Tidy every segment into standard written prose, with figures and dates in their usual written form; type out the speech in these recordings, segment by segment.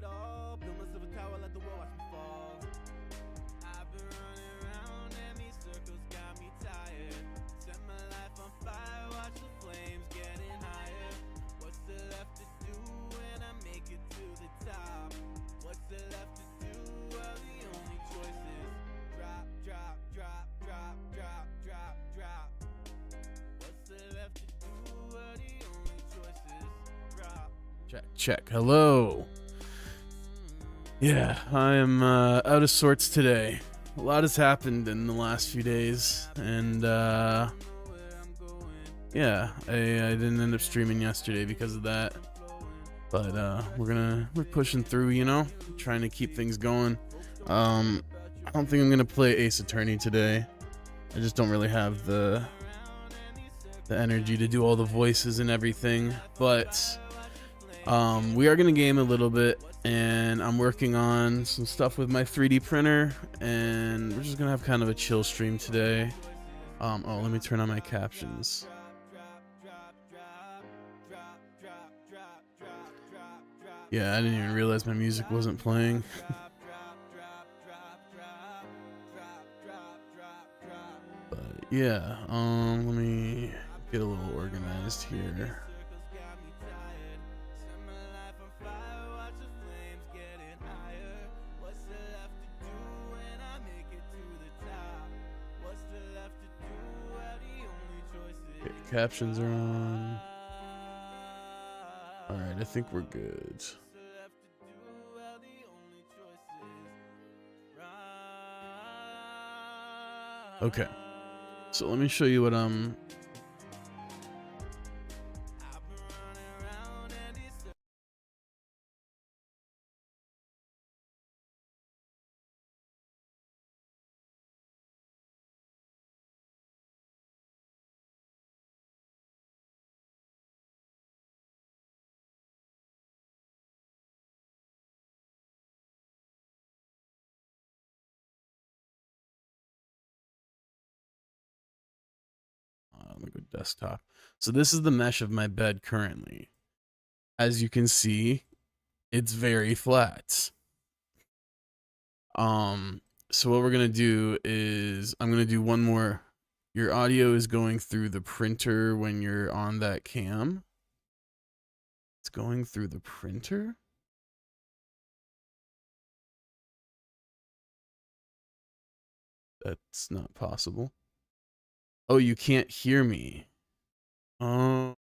all. Build myself a tower, let the world watch me fall. I've been running around and these circles got me tired. Set my life on fire, watch the flames getting higher. What's there left to do when I make it to the top? What's there left to do? Well, the only choice is drop, drop, drop, drop, drop, drop, drop. What's there left to do? Well, the only choice is drop. Check. Hello. Yeah, I am out of sorts today. A lot has happened in the last few days, and yeah, I didn't end up streaming yesterday because of that. But we're pushing through, you know, trying to keep things going. I don't think I'm gonna play Ace Attorney today. I just don't really have the energy to do all the voices and everything. But we are gonna game a little bit, and I'm working on some stuff with my 3D printer, and we're just gonna have kind of a chill stream today. Oh, let me turn on my captions. Yeah, I didn't even realize my music wasn't playing. But yeah, let me get a little organized here. Okay, captions are on. All right, I think we're good. Okay, so let me show you what I'm. Let me go desktop. So this is the mesh of my bed currently. As you can see, it's very flat. So what we're gonna do is I'm gonna do one more. Your audio is going through the printer when you're on that cam. It's going through the printer? That's not possible. Oh, you can't hear me. Oh.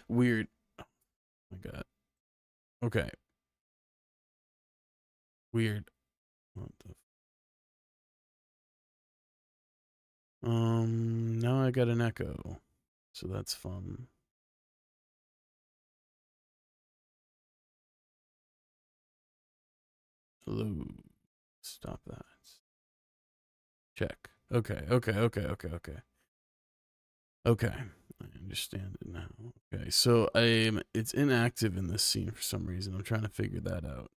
Weird. Oh my god. Okay. Weird. What the now I got an echo. So that's fun. Hello. Stop that. Check. Okay. Okay. I understand it now. Okay. So it's inactive in this scene for some reason. I'm trying to figure that out.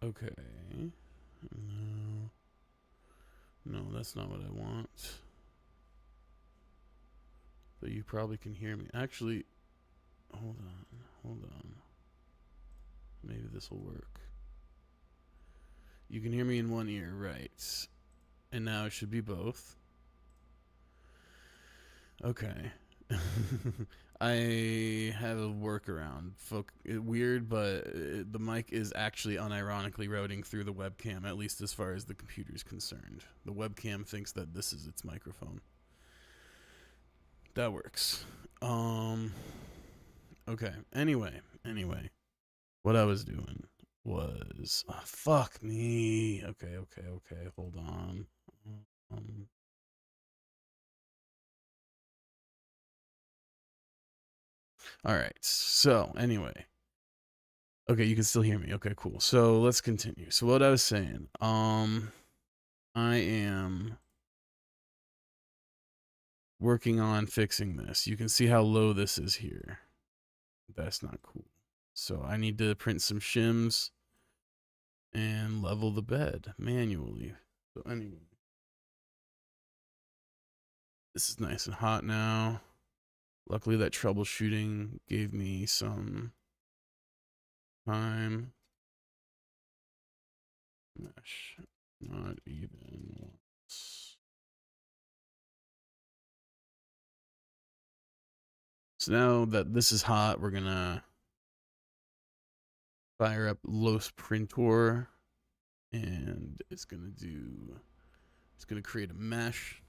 Okay. No. No, that's not what I want. But you probably can hear me. Actually, hold on. Hold on. Maybe this will work. You can hear me in one ear, right? And now it should be both. Okay. I have a workaround. Weird, but the mic is actually unironically routing through the webcam, at least as far as the computer is concerned. The webcam thinks that this is its microphone. That works. Okay. Anyway. What I was doing was... fuck me. Okay. Hold on. All right. So, anyway. Okay, you can still hear me. Okay, cool. So, let's continue. So, what I was saying, I am working on fixing this. You can see how low this is here. That's not cool. So, I need to print some shims and level the bed manually. So, anyway. This is nice and hot now. Luckily, that troubleshooting gave me some time. Mesh, not even once. So now that this is hot, we're gonna fire up Los Printor, and it's gonna create a mesh,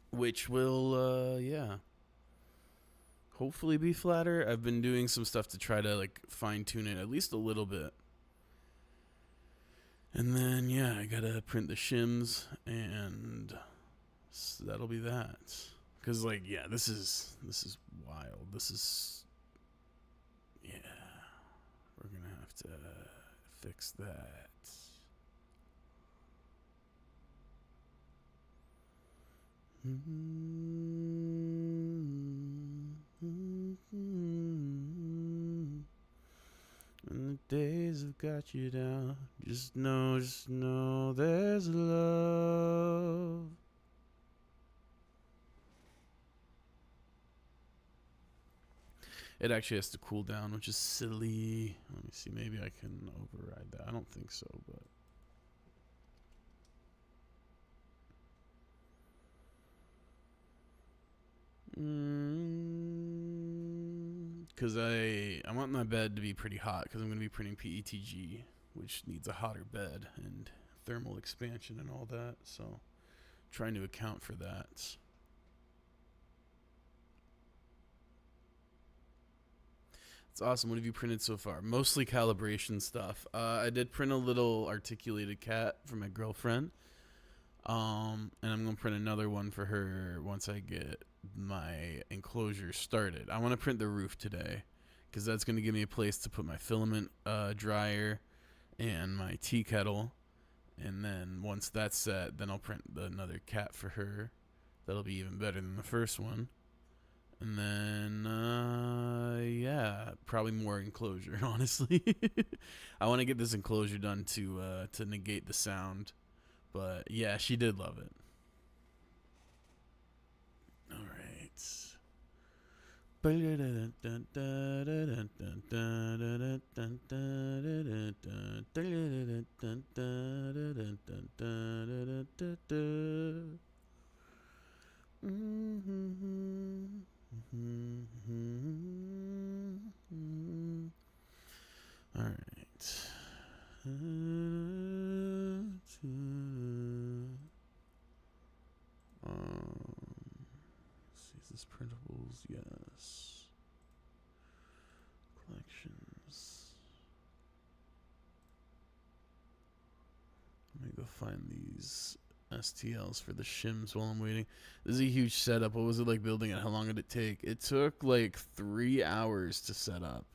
which will, yeah, hopefully be flatter. I've been doing some stuff to try to like fine tune it at least a little bit. And then, yeah, I gotta print the shims, and that'll be that. Cause like, yeah, this is wild. This is, yeah, we're gonna have to fix that. And the days have got you down. Just know there's love. It actually has to cool down, which is silly. Let me see. Maybe I can override that. I don't think so, but. Because I want my bed to be pretty hot because I'm going to be printing PETG, which needs a hotter bed and thermal expansion and all that. So trying to account for that. It's awesome. What have you printed so far? Mostly calibration stuff. I did print a little articulated cat for my girlfriend. And I'm going to print another one for her once I get my enclosure started. I want to print the roof today because that's going to give me a place to put my filament dryer and my tea kettle. And then once that's set, then I'll print another cat for her. That'll be even better than the first one. And then, yeah, probably more enclosure, honestly. I want to get this enclosure done to negate the sound. But, yeah, she did love it. All right. All right. See, is this printables? Yes. Collections. Let me go find these STLs for the shims while I'm waiting. This is a huge setup. What was it like building it? How long did it take? It took like 3 hours to set up.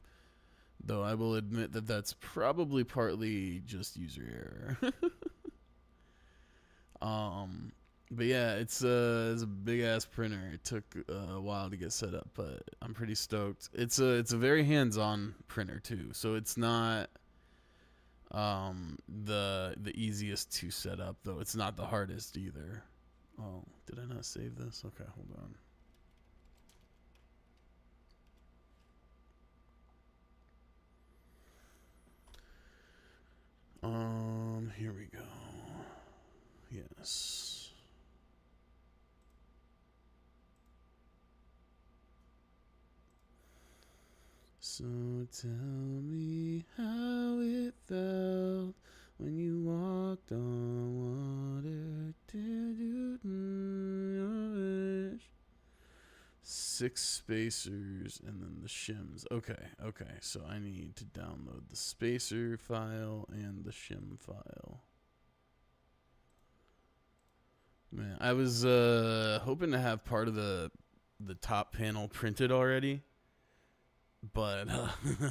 Though I will admit that that's probably partly just user error. But yeah, it's a big ass printer. It took a while to get set up, but I'm pretty stoked. It's a very hands-on printer too. So it's not the easiest to set up, though it's not the hardest either. Oh, did I not save this? Okay, hold on. Here we go. Yes. So tell me how it felt when you walked on water. Did you wish? 6 spacers and then the shims. Okay, so I need to download the spacer file and the shim file. Man, I was hoping to have part of the top panel printed already, but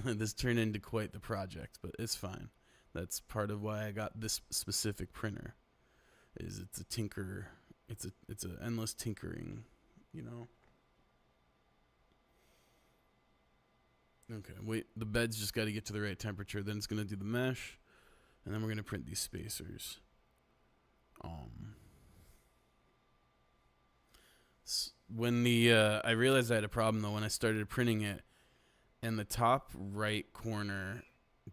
this turned into quite the project, but it's fine. That's part of why I got this specific printer. Is it's a tinker, it's an endless tinkering, you know. Okay, wait, the bed's just got to get to the right temperature, then it's going to do the mesh, and then we're going to print these spacers. When I realized I had a problem, though, when I started printing it, and the top right corner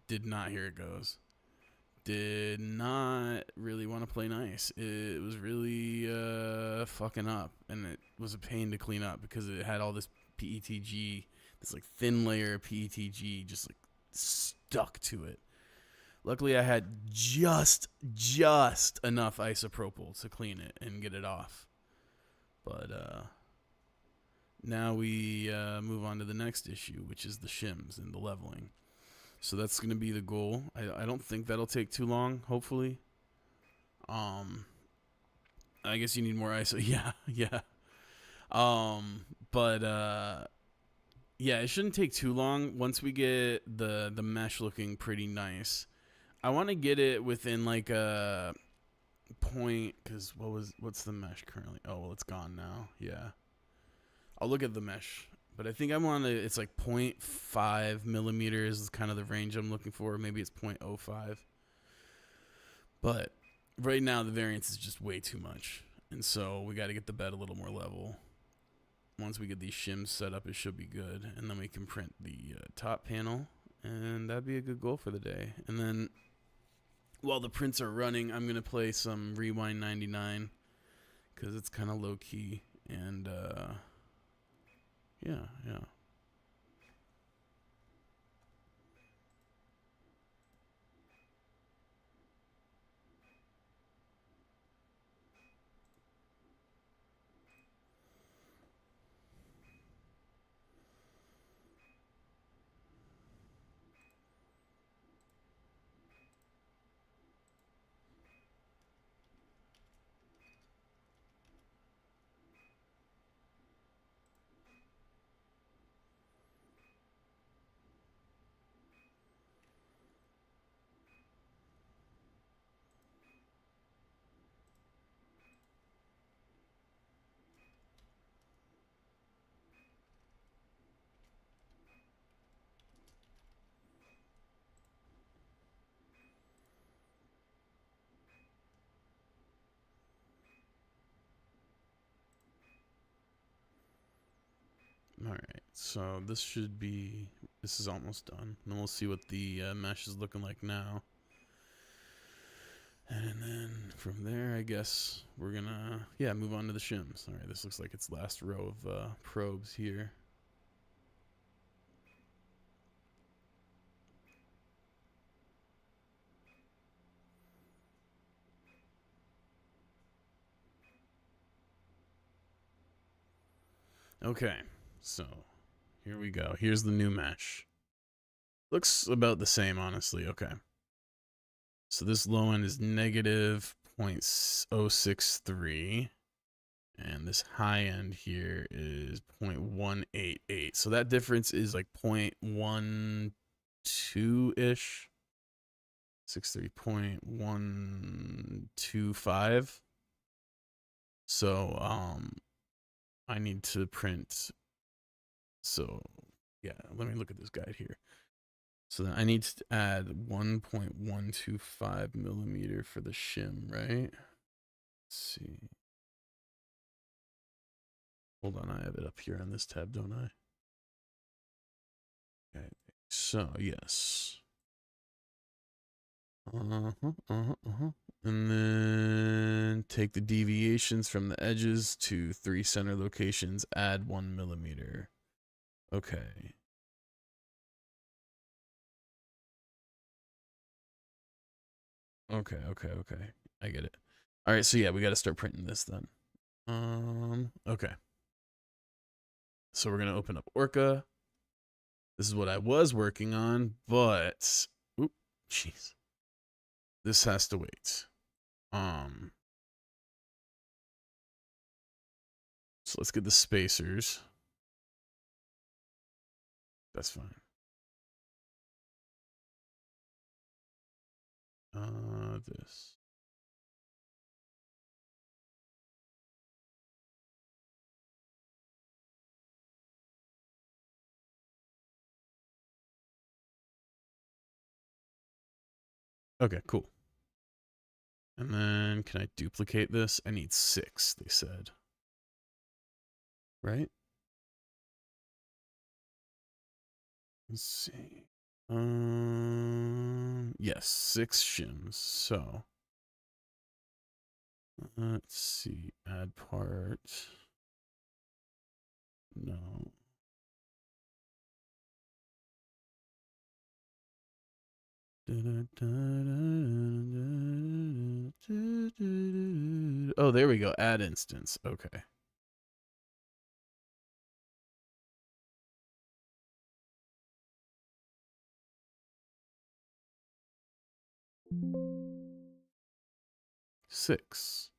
did not, here it goes, did not really want to play nice. It was really fucking up, and it was a pain to clean up because it had all this PETG, this like thin layer of PETG just like stuck to it. Luckily, I had just enough isopropyl to clean it and get it off. But now we move on to the next issue, which is the shims and the leveling. So that's going to be the goal. I don't think that'll take too long, hopefully. I guess you need more ISO. Yeah. Yeah, it shouldn't take too long once we get the mesh looking pretty nice. I want to get it within like a point, because what's the mesh currently? Oh, well, it's gone now. Yeah. I'll look at the mesh, but I think I'm on it's like 0.5 millimeters is kind of the range I'm looking for. Maybe it's 0.05. But right now the variance is just way too much, and so we got to get the bed a little more level. Once we get these shims set up, it should be good, and then we can print the top panel, and that'd be a good goal for the day. And then while the prints are running, I'm gonna play some Rewind 99 because it's kind of low key, and yeah. All right, so this is almost done. Then we'll see what the mesh is looking like now. And then from there, I guess we're gonna, move on to the shims. All right, this looks like its last row of probes here. Okay, so here we go. Here's the new mesh. Looks about the same, honestly. Okay. So this low end is negative 0.063. And this high end here is 0.188. So that difference is like 0.12-ish. 63.125. So I need to print. So yeah, let me look at this guide here. So then I need to add 1.125 millimeter for the shim, right? Let's see. Hold on, I have it up here on this tab, don't I? Okay, so yes. And then take the deviations from the edges to 3 center locations, add 1 millimeter. Okay. Okay. I get it. All right, so yeah, we got to start printing this then. Okay. So we're going to open up Orca. This is what I was working on, but oop, jeez. This has to wait. So let's get the spacers. That's fine. This. Okay, cool. And then can I duplicate this? I need 6, they said. Right? Let's see. Yes, 6 shims. So let's see. Add part. No. Oh, there we go. Add instance. Okay. Six.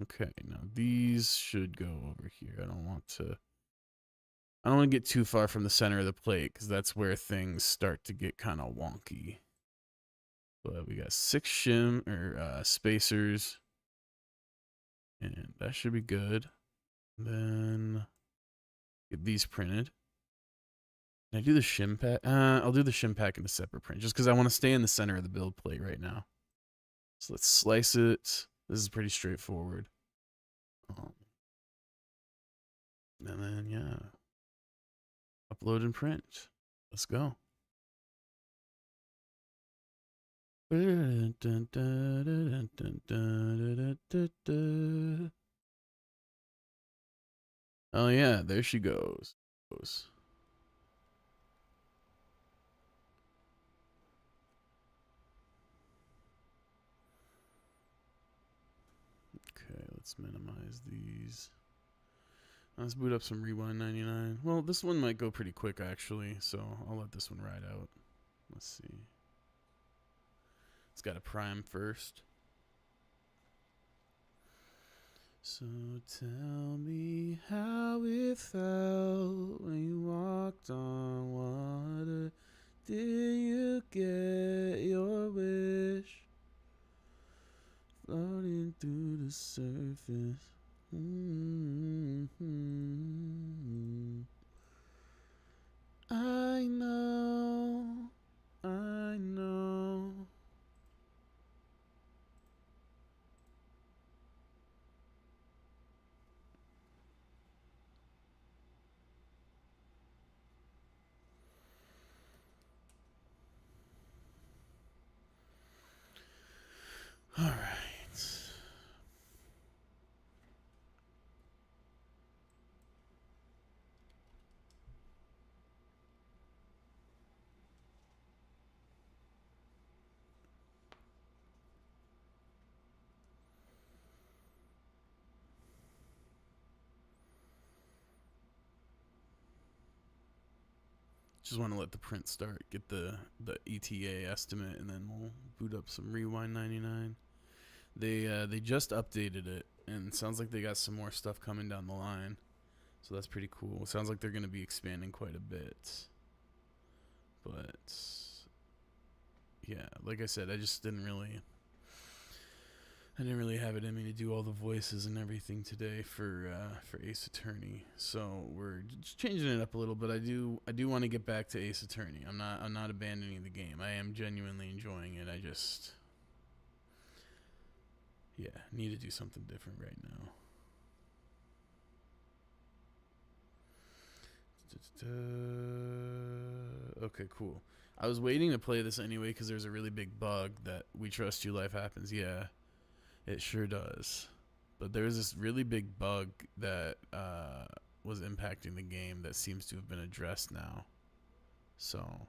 Okay, now these should go over here. I don't want to get too far from the center of the plate because that's where things start to get kind of wonky. But we got 6 shim or spacers, and that should be good. Then get these printed. Can I do the shim pack? I'll do the shim pack in a separate print just because I want to stay in the center of the build plate right now. So let's slice it. This is pretty straightforward. And then, yeah. Upload and print. Let's go. Oh yeah, there she goes. Okay, let's minimize these. Let's boot up some Rewind 99. Well, this one might go pretty quick actually, so I'll let this one ride out. Let's see. It's got a prime first. So tell me how it felt when you walked on water. Did you get your wish? Floating through the surface. I know. All right. Just want to let the print start, get the ETA estimate, and then we'll boot up some Rewind 99. They just updated it, and it sounds like they got some more stuff coming down the line. So that's pretty cool. It sounds like they're going to be expanding quite a bit. But yeah, like I said, I I didn't really have it in me to do all the voices and everything today for Ace Attorney, so we're just changing it up a little. But I do want to get back to Ace Attorney. I'm not abandoning the game. I am genuinely enjoying it. I just need to do something different right now. Okay, cool. I was waiting to play this anyway because there's a really big bug that We Trust You Life Happens. Yeah, it sure does. But there's this really big bug that was impacting the game that seems to have been addressed now. So,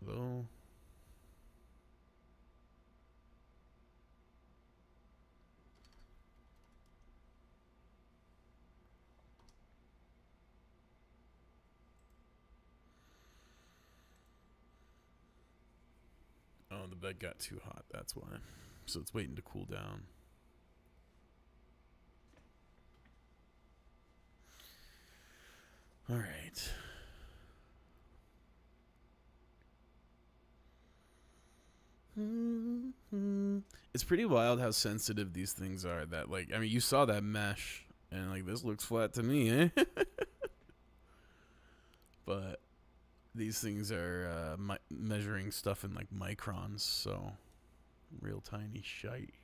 hello? Oh, the bed got too hot, that's why. So it's waiting to cool down. All right. It's pretty wild how sensitive these things are. That, like, I mean, you saw that mesh, and like, this looks flat to me, eh? But these things are measuring stuff in like microns, so real tiny shite.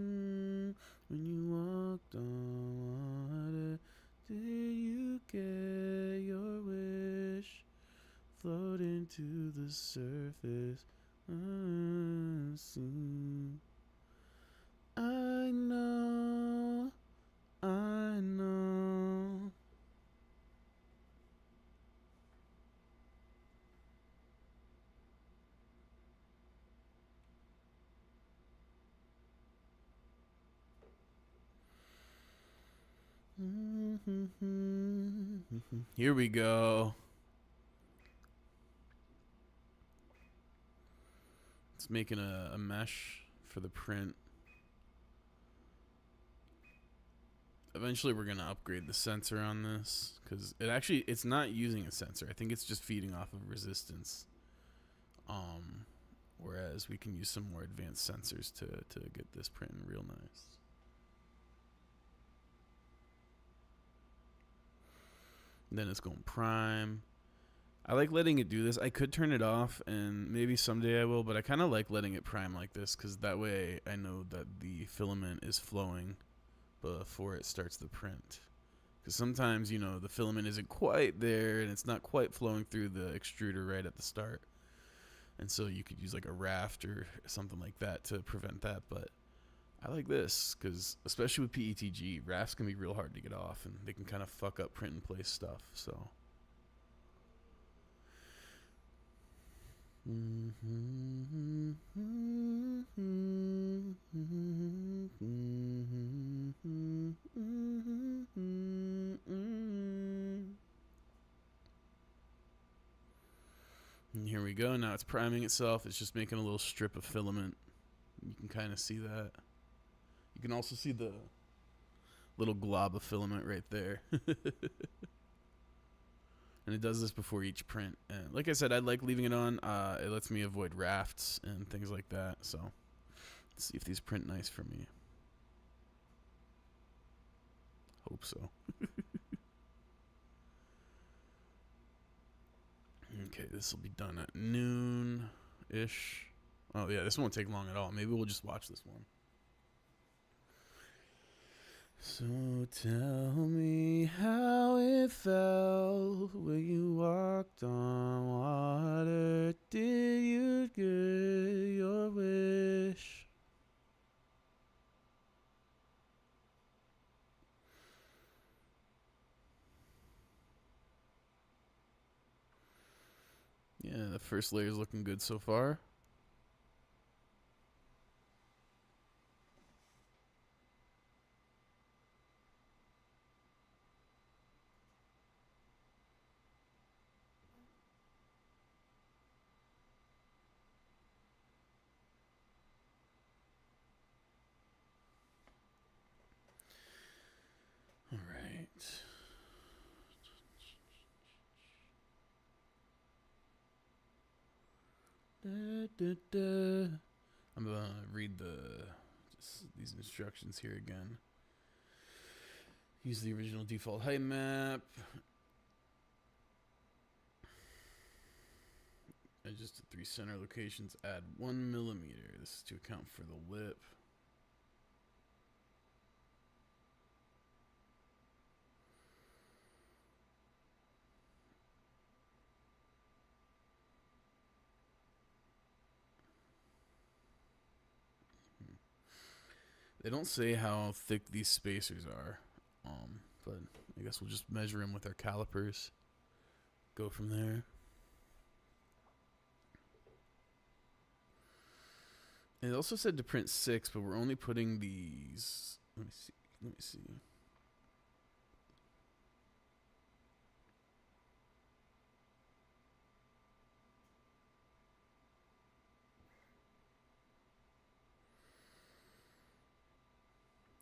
When you walked on water, did you get your wish? Floating to the surface unseen. I know, I know. Here we go. It's making a mesh for the print. Eventually we're going to upgrade the sensor on this because it's not using a sensor. I think it's just feeding off of resistance. Whereas we can use some more advanced sensors to get this printing real nice. Then it's going prime. I like letting it do this. I could turn it off, and maybe someday I will, but I kind of like letting it prime like this because that way I know that the filament is flowing before it starts the print. Because sometimes, the filament isn't quite there, and it's not quite flowing through the extruder right at the start. And so you could use like a raft or something like that to prevent that, but I like this because, especially with PETG, rafts can be real hard to get off, and they can kind of fuck up print and place stuff. So, and here we go. Now it's priming itself. It's just making a little strip of filament. You can kind of see that. You can also see the little glob of filament right there. And it does this before each print. And like I said, I like leaving it on. It lets me avoid rafts and things like that. So let's see if these print nice for me. Hope so. Okay, this will be done at noon-ish. Oh, yeah, this won't take long at all. Maybe we'll just watch this one. So tell me how it felt when you walked on water. Did the first layer is looking good so far. All right. I'm gonna read these instructions here again. Use the original default height map. Adjust the 3 center locations. Add 1 millimeter. This is to account for the lip. They don't say how thick these spacers are, but I guess we'll just measure them with our calipers. Go from there. It also said to print 6, but we're only putting these. Let me see.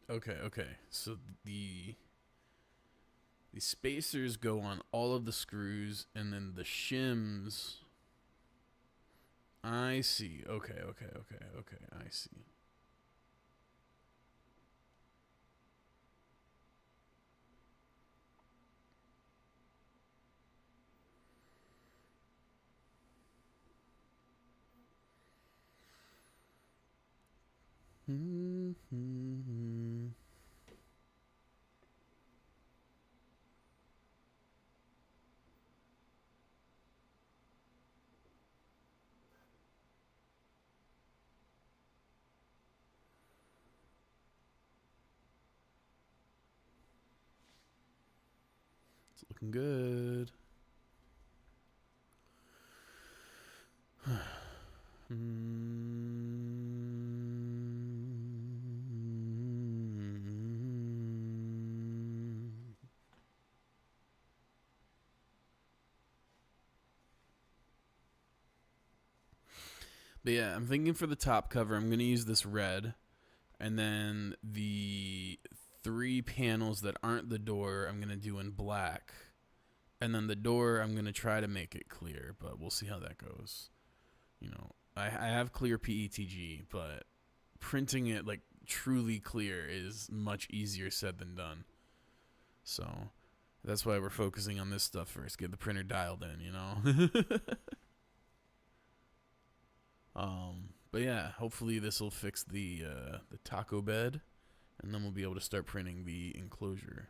Okay. So the spacers go on all of the screws, and then the shims. I see. Okay. I see. It's looking good. But yeah, I'm thinking for the top cover, I'm going to use this red. And then the 3 panels that aren't the door, I'm going to do in black. And then the door, I'm going to try to make it clear, but we'll see how that goes. You know, I have clear PETG, but printing it like truly clear is much easier said than done. So that's why we're focusing on this stuff first. Get the printer dialed in, you know? But yeah, hopefully this will fix the taco bed, and then we'll be able to start printing the enclosure.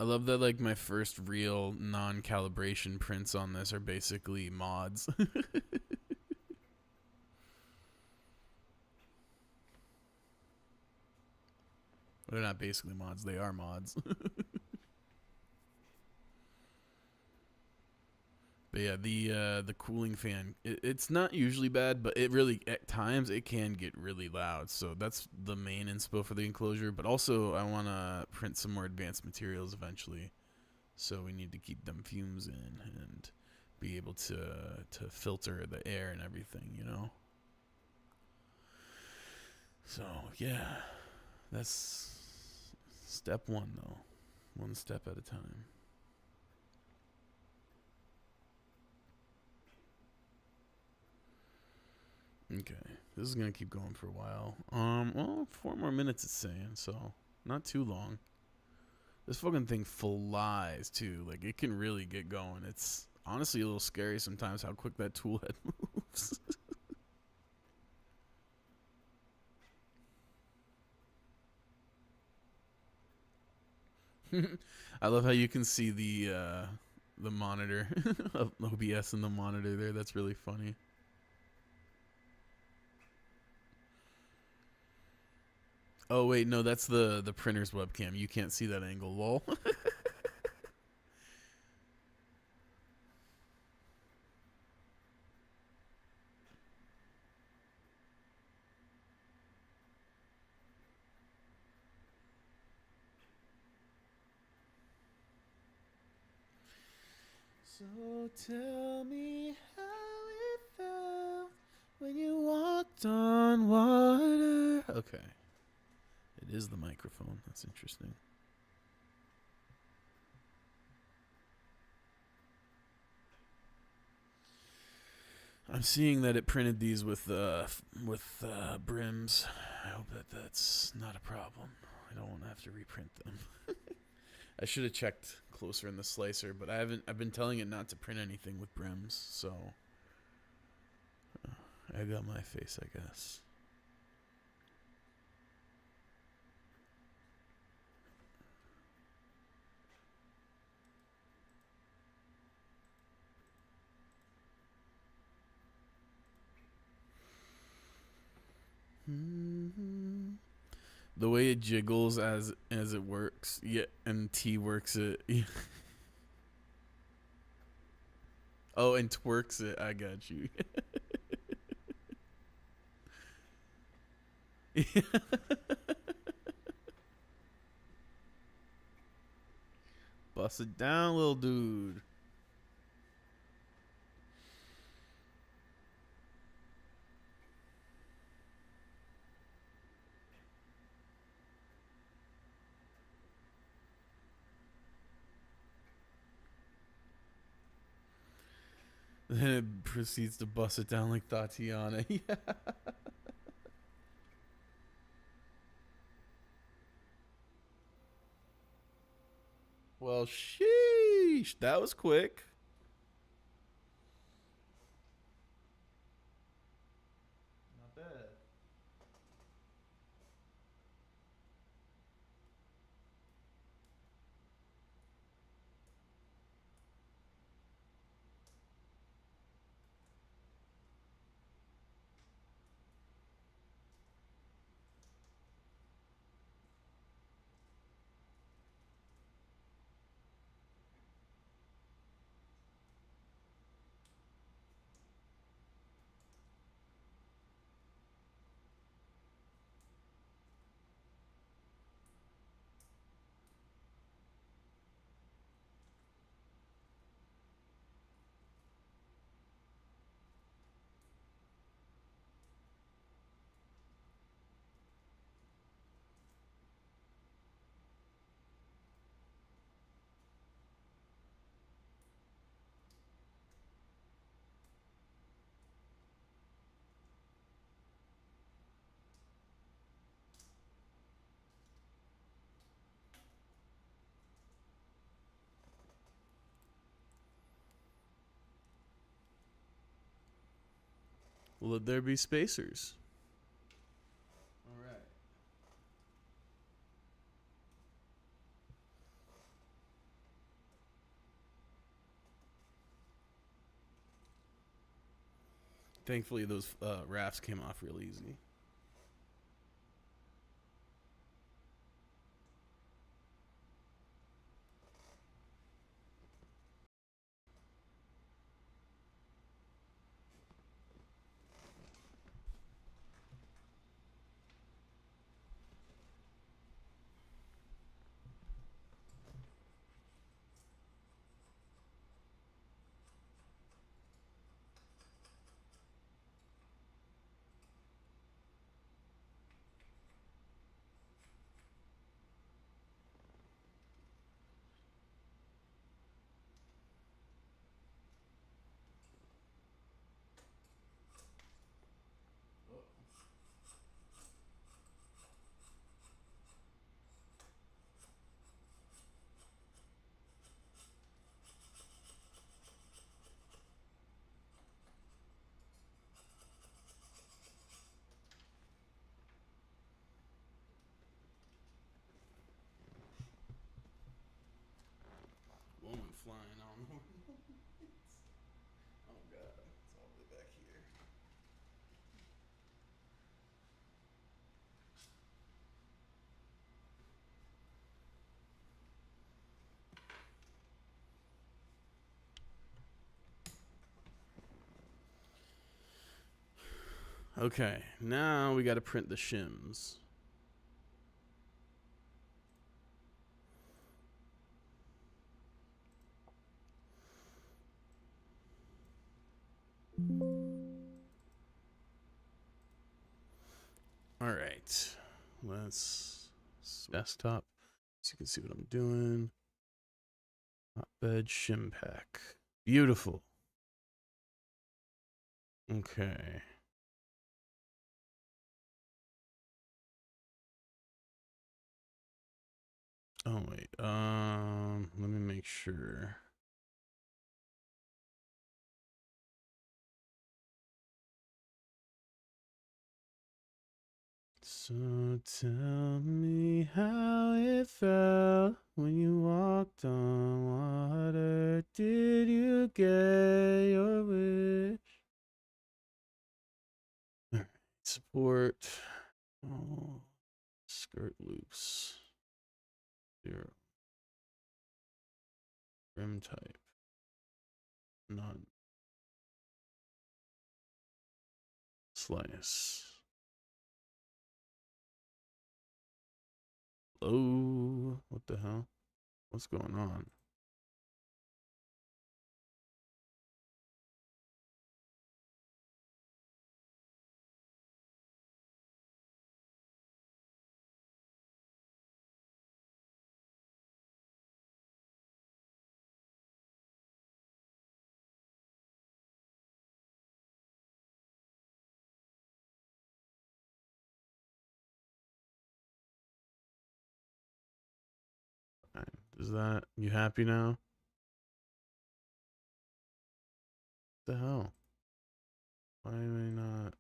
I love that like my first real non-calibration prints on this are basically mods. They're not basically mods, they are mods. But yeah, the cooling fan, it's not usually bad, but it really, at times, it can get really loud. So that's the main inspo for the enclosure. But also, I want to print some more advanced materials eventually. So we need to keep them fumes in and be able to filter the air and everything, you know? So, yeah, that's step 1, though. 1 step at a time. Okay, this is gonna keep going for a while. Well, 4 more minutes it's saying, so not too long. This fucking thing flies too. Like it can really get going. It's honestly a little scary sometimes how quick that tool head moves. I love how you can see the monitor of OBS in the monitor there. That's really funny. Oh wait, no, that's the printer's webcam. You can't see that angle, lol. So tell me how it felt when you walked on water. Okay. It is the microphone. That's interesting. I'm seeing that it printed these with brims. I hope that that's not a problem. I don't want to have to reprint them. I should have checked closer in the slicer, but I haven't. I've been telling it not to print anything with brims, so I got my face, I guess. The way it jiggles as it works, yeah, and T works it. Oh, and twerks it. I got you. Bust it down, little dude. Then it proceeds to bust it down like Tatiana. Yeah. Well, sheesh. That was quick. Not bad. Will there be spacers? All right. Thankfully, those rafts came off real easy. Woman flying on. Oh god, it's all the way back here. Okay, now we got to print the shims. All right, let's desktop so you can see what I'm doing. Hotbed shim pack. Beautiful. Okay. Oh wait. Let me make sure. So tell me how it felt when you walked on water. Did you get your wish? All right, support. Oh, skirt loops. 0. Rim type. None. Slice. Oh, what the hell? What's going on? Fine. Is that you happy now? What the hell? Why am I not?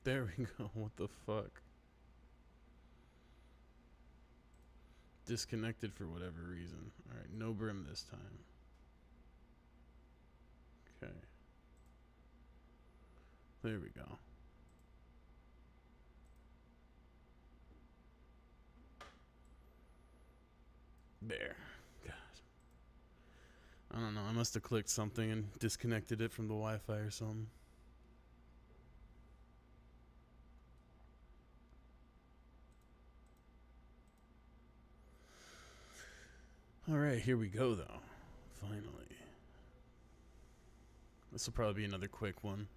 There we go. What the fuck? Disconnected for whatever reason. All right, no brim this time. Okay. There we go. There. God. I don't know. I must have clicked something and disconnected it from the Wi-Fi or something. All right, here we go though. Finally. This will probably be another quick one.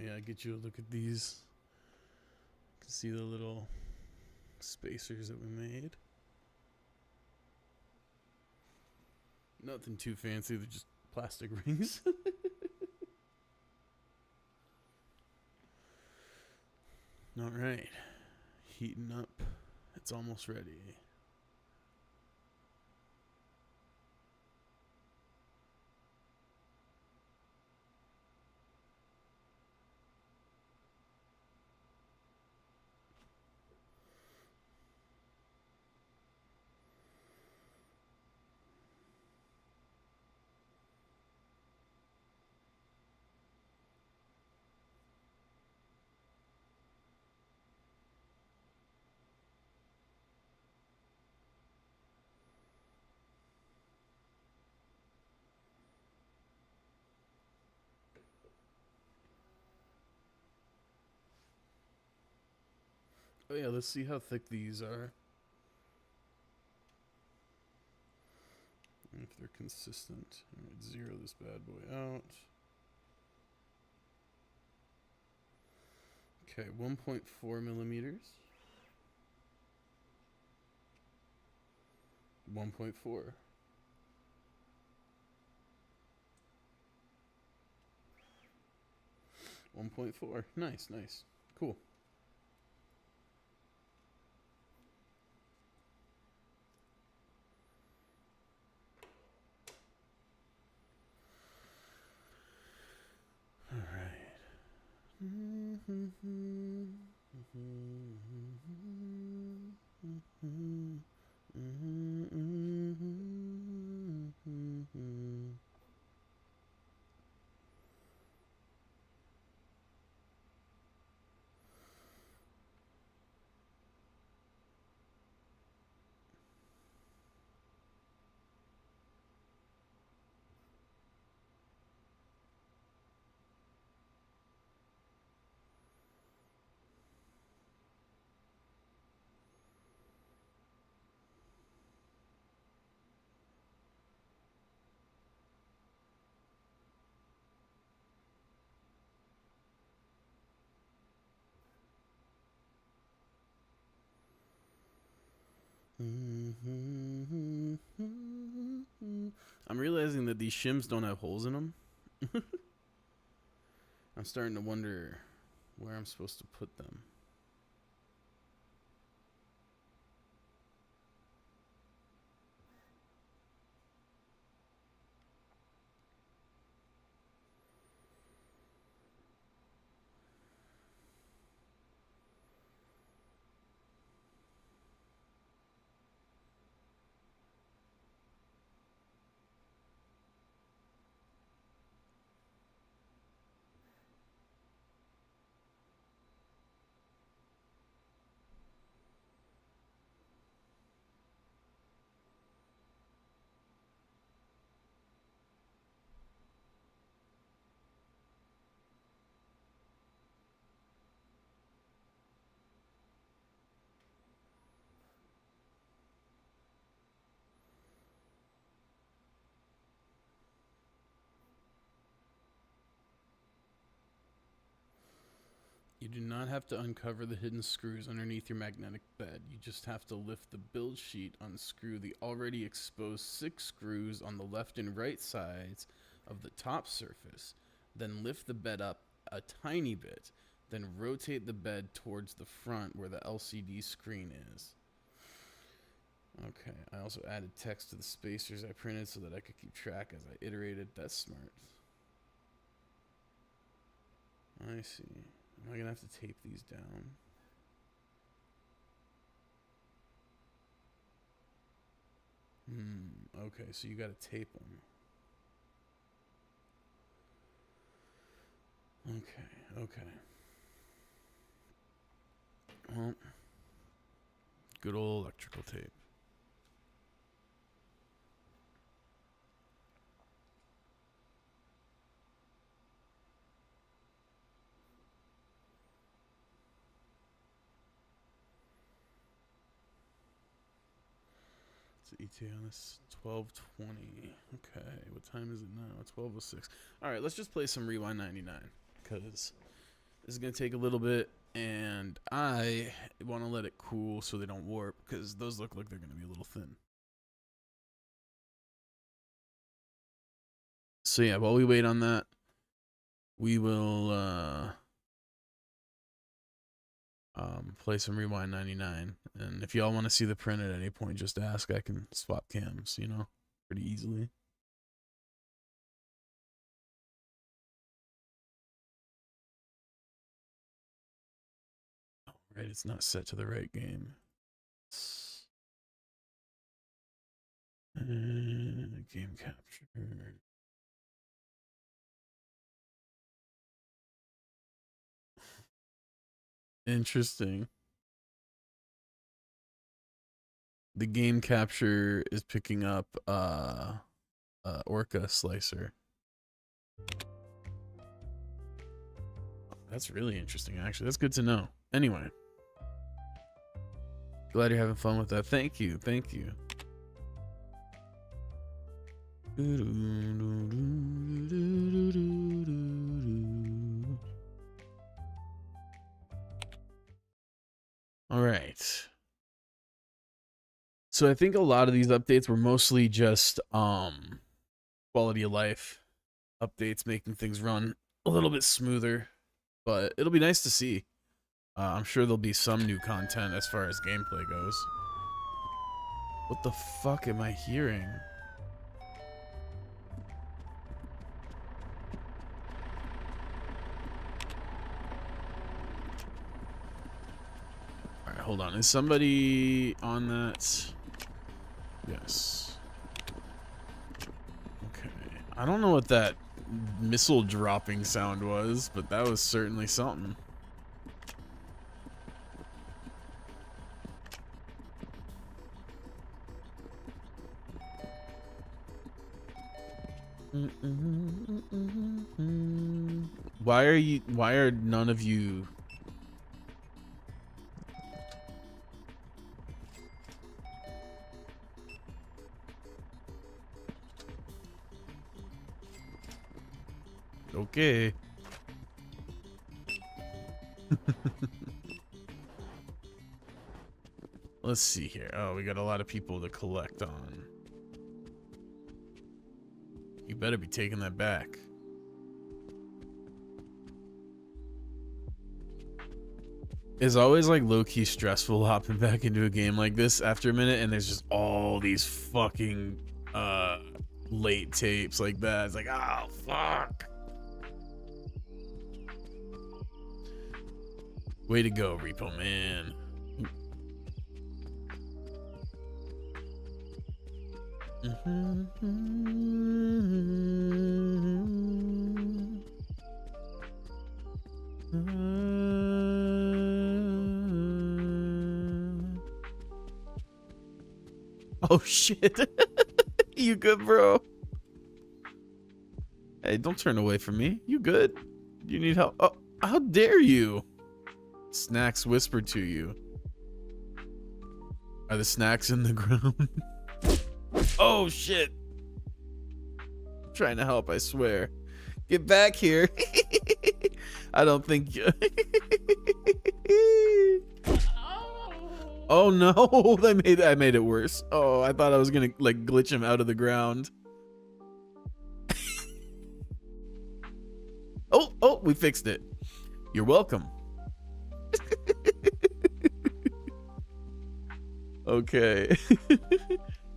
Yeah, I get you a look at these. You can see the little spacers that we made. Nothing too fancy, they're just plastic rings. All right. Heating up. It's almost ready. Oh yeah, let's see how thick these are. If they're consistent. All right, zero this bad boy out. Okay, 1.4 millimeters. 1.4. 1.4. Nice, nice. Cool. All right. I'm realizing that these shims don't have holes in them. I'm starting to wonder where I'm supposed to put them. You do not have to uncover the hidden screws underneath your magnetic bed. You just have to lift the build sheet, unscrew the already exposed 6 screws on the left and right sides of the top surface, then lift the bed up a tiny bit, then rotate the bed towards the front where the LCD screen is. Okay, I also added text to the spacers I printed so that I could keep track as I iterated. That's smart. I see. Am I gonna have to tape these down? Okay, so you gotta tape them. Okay. Well, good old electrical tape. It's ETA on this 12:20. Okay, what time is it now? 12:06. All right, let's just play some Rewind 99 because this is gonna take a little bit, and I want to let it cool so they don't warp because those look like they're gonna be a little thin. So yeah, while we wait on that, we will play some Rewind 99. And if y'all want to see the print at any point, just ask. I can swap cams, you know, pretty easily. Oh, right, it's not set to the right game. Game capture. Interesting. The game capture is picking up Orca Slicer. That's really interesting, actually. That's good to know. Anyway. Glad you're having fun with that. Thank you. Thank you. All right. So I think a lot of these updates were mostly just quality of life updates, making things run a little bit smoother, but it'll be nice to see. I'm sure there'll be some new content as far as gameplay goes. What the fuck am I hearing? All right, hold on. Is somebody on that? Yes. Okay. I don't know what that missile dropping sound was, but that was certainly something. Why are none of you okay? Let's see here. Oh, we got a lot of people to collect on. You better be taking that back. It's always like low-key stressful hopping back into a game like this after a minute, and there's just all these fucking late tapes like that. It's like, oh fuck. Way to go, Repo Man. Oh shit. You good, bro? Hey, don't turn away from me. You good? You need help? Oh, how dare you? Snacks whispered to you. Are the snacks in the ground? Oh shit. I'm trying to help, I swear. Get back here. I don't think you... Oh no, I made it worse. Oh, I thought I was gonna like glitch him out of the ground. Oh, we fixed it. You're welcome. Okay.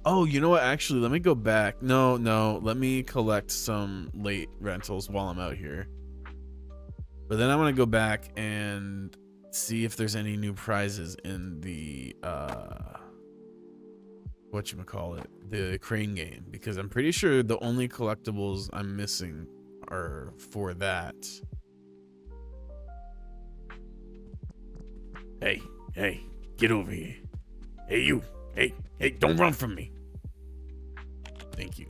Oh, you know what? Actually, let me go back. No, let me collect some late rentals while I'm out here. But then I want to go back and see if there's any new prizes in the whatchamacallit, the crane game, because I'm pretty sure the only collectibles I'm missing are for that. Hey, get over here. Hey, you. Hey, don't run from me. Thank you.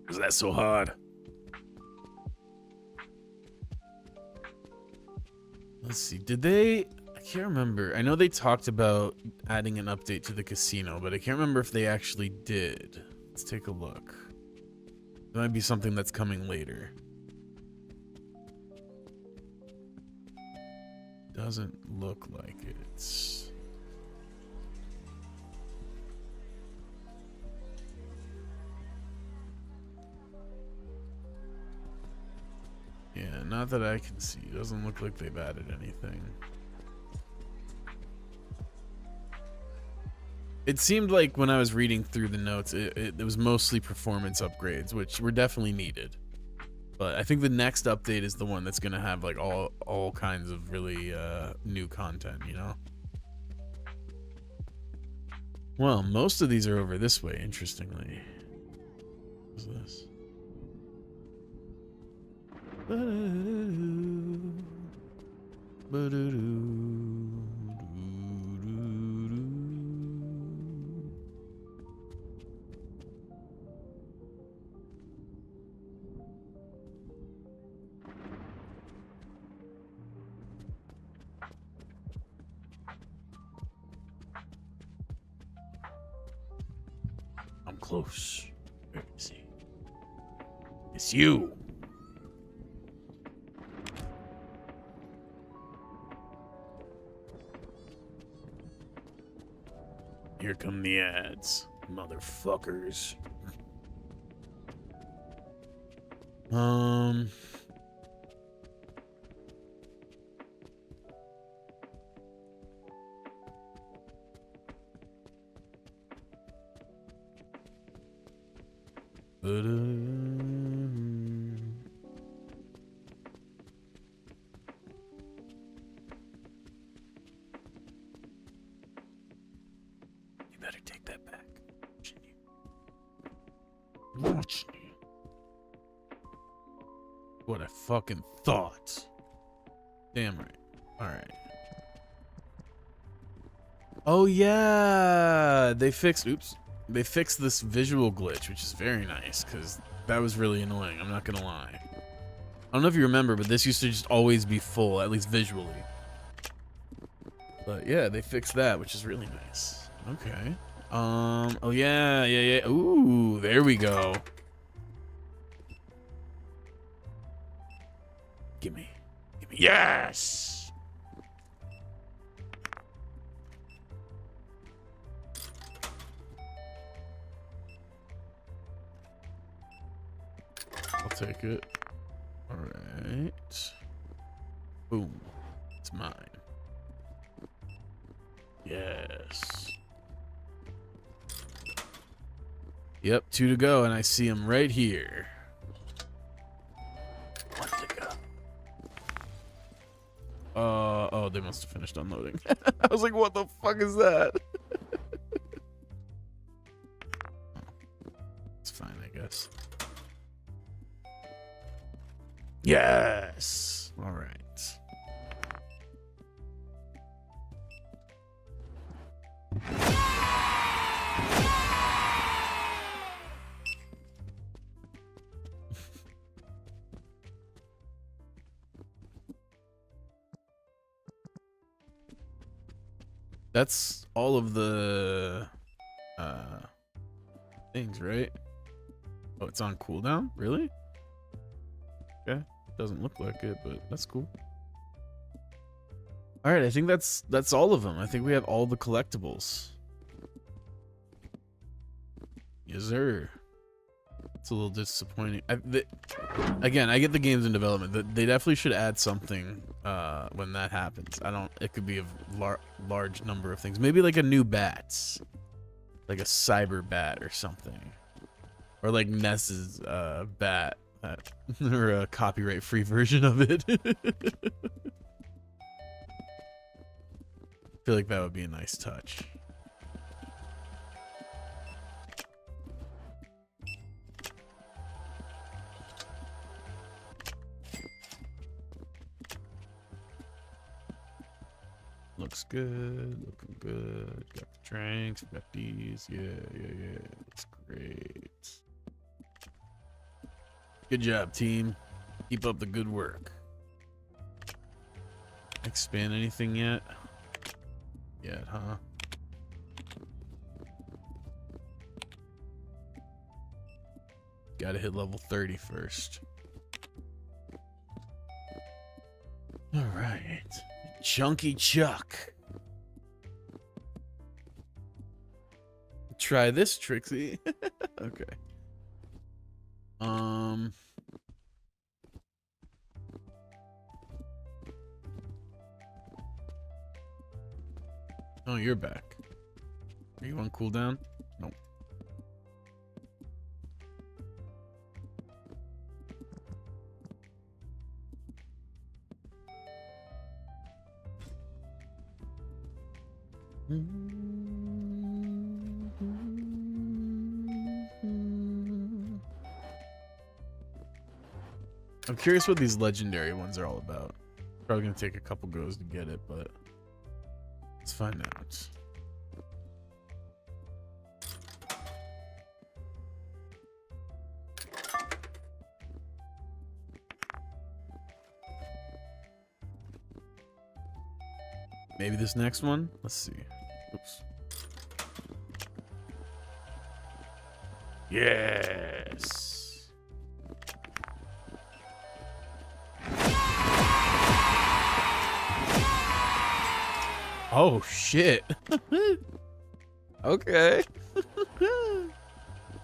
Was that so hard? Let's see. Did they... I can't remember. I know they talked about adding an update to the casino, but I can't remember if they actually did. Let's take a look. There might be something that's coming later. Doesn't look like it. Yeah, Not that I can see. It doesn't look like they've added anything. It seemed like when I was reading through the notes, it was mostly performance upgrades, which were definitely needed. But I think the next update is the one that's gonna have like all kinds of really new content, you know? Well, most of these are over this way, interestingly. What's this? I'm close. Where is he? It's you. Here come the ads, motherfuckers. You better take that back. Watching you. What I fucking thought. Damn right. Alright. Oh yeah! They fixed this visual glitch, which is very nice, because that was really annoying, I'm not gonna lie. I don't know if you remember, but this used to just always be full, at least visually. But yeah, they fixed that, which is really nice. Okay. Oh yeah. Ooh, there we go. Gimme. Yes! I'll take it. Alright. Boom. It's mine. Yes. Yep, 2 to go, and I see him right here. 1 to go. Oh, they must have finished unloading. I was like, what the fuck is that? It's fine, I guess. Yes! Alright. That's all of the things, right? Oh, it's on cooldown? Really? Okay. Doesn't look like it, but that's cool. All right, I think that's all of them. I think we have all the collectibles. Yes, sir. It's a little disappointing. Again, I get the game's in development. They definitely should add something when that happens. It could be a large number of things. Maybe like a new bats, like a cyber bat or something, or like Ness's bat, or a copyright-free version of it. I feel like that would be a nice touch. Looks good, looking good. Got the drinks, got these. Yeah. Looks great. Good job, team. Keep up the good work. Expand anything yet? Yet, huh? Gotta hit level 30 first. All right. Chunky Chuck. Try this, Trixie. Okay. Oh, you're back. Are you on cooldown? Nope. I'm curious what these legendary ones are all about. Probably gonna take a couple goes to get it, but let's find out. Maybe this next one? Let's see. Oops. Yes. Oh, shit. Okay.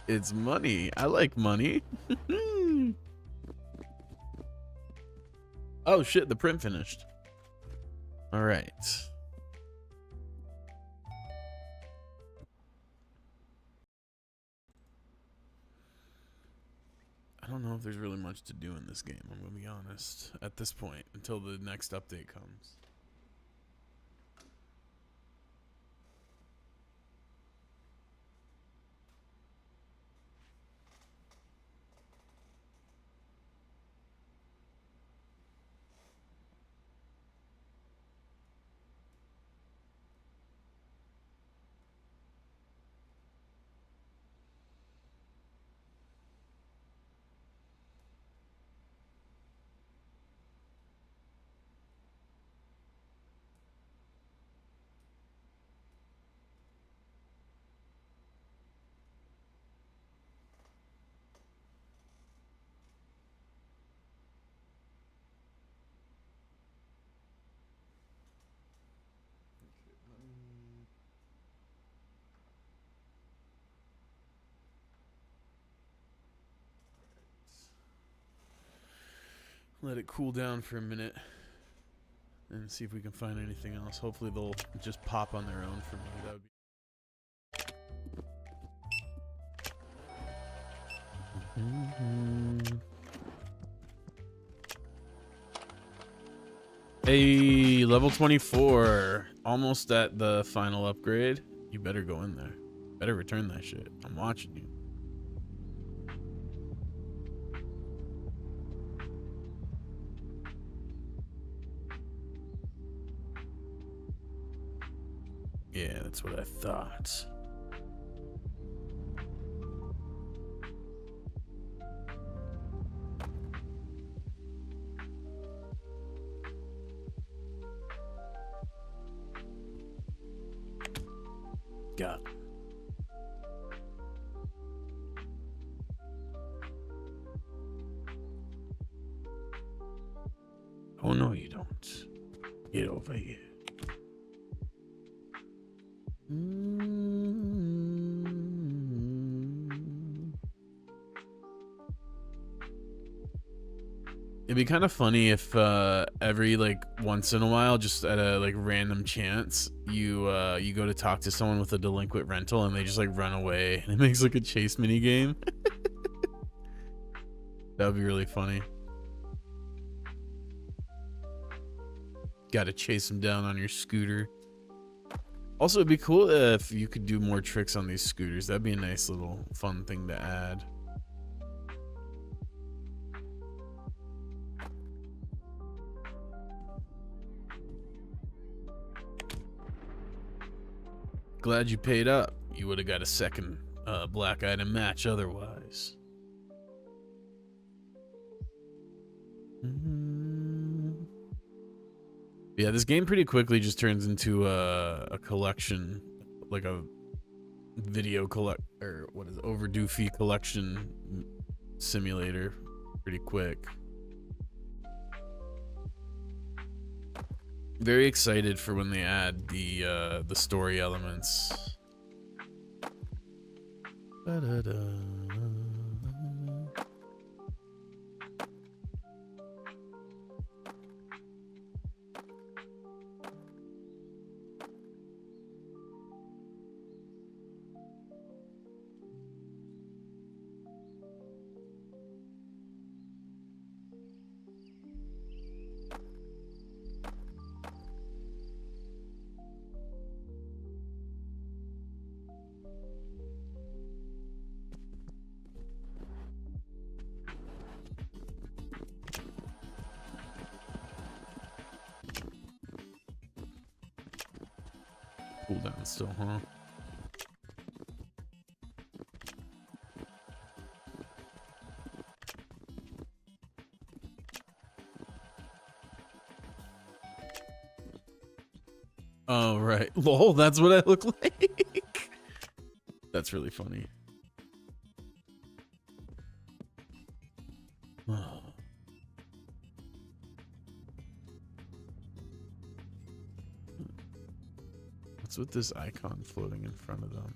It's money. I like money. Oh, shit. The print finished. All right. I don't know if there's really much to do in this game, I'm gonna be honest, at this point, until the next update comes. Let it cool down for a minute and see if we can find anything else. Hopefully they'll just pop on their own for me. That would be... Hey, level 24. Almost at the final upgrade. You better go in there. Better return that shit. I'm watching you. Yeah, that's what I thought. Got it. Oh, no, you don't. Get over here. It'd be kind of funny if every like once in a while, just at a like random chance, you go to talk to someone with a delinquent rental and they just like run away and it makes like a chase mini game. That would be really funny. Got to chase them down on your scooter. Also, it'd be cool if you could do more tricks on these scooters. That'd be a nice little fun thing to add. Glad you paid up. You would have got a second black item match otherwise. Yeah, this game pretty quickly just turns into a collection, like a video or what is it, overdue fee collection simulator pretty quick. Very excited for when they add the story elements. Cooldown still, huh? Oh, right. Lol, that's what I look like. That's really funny. What's with this icon floating in front of them?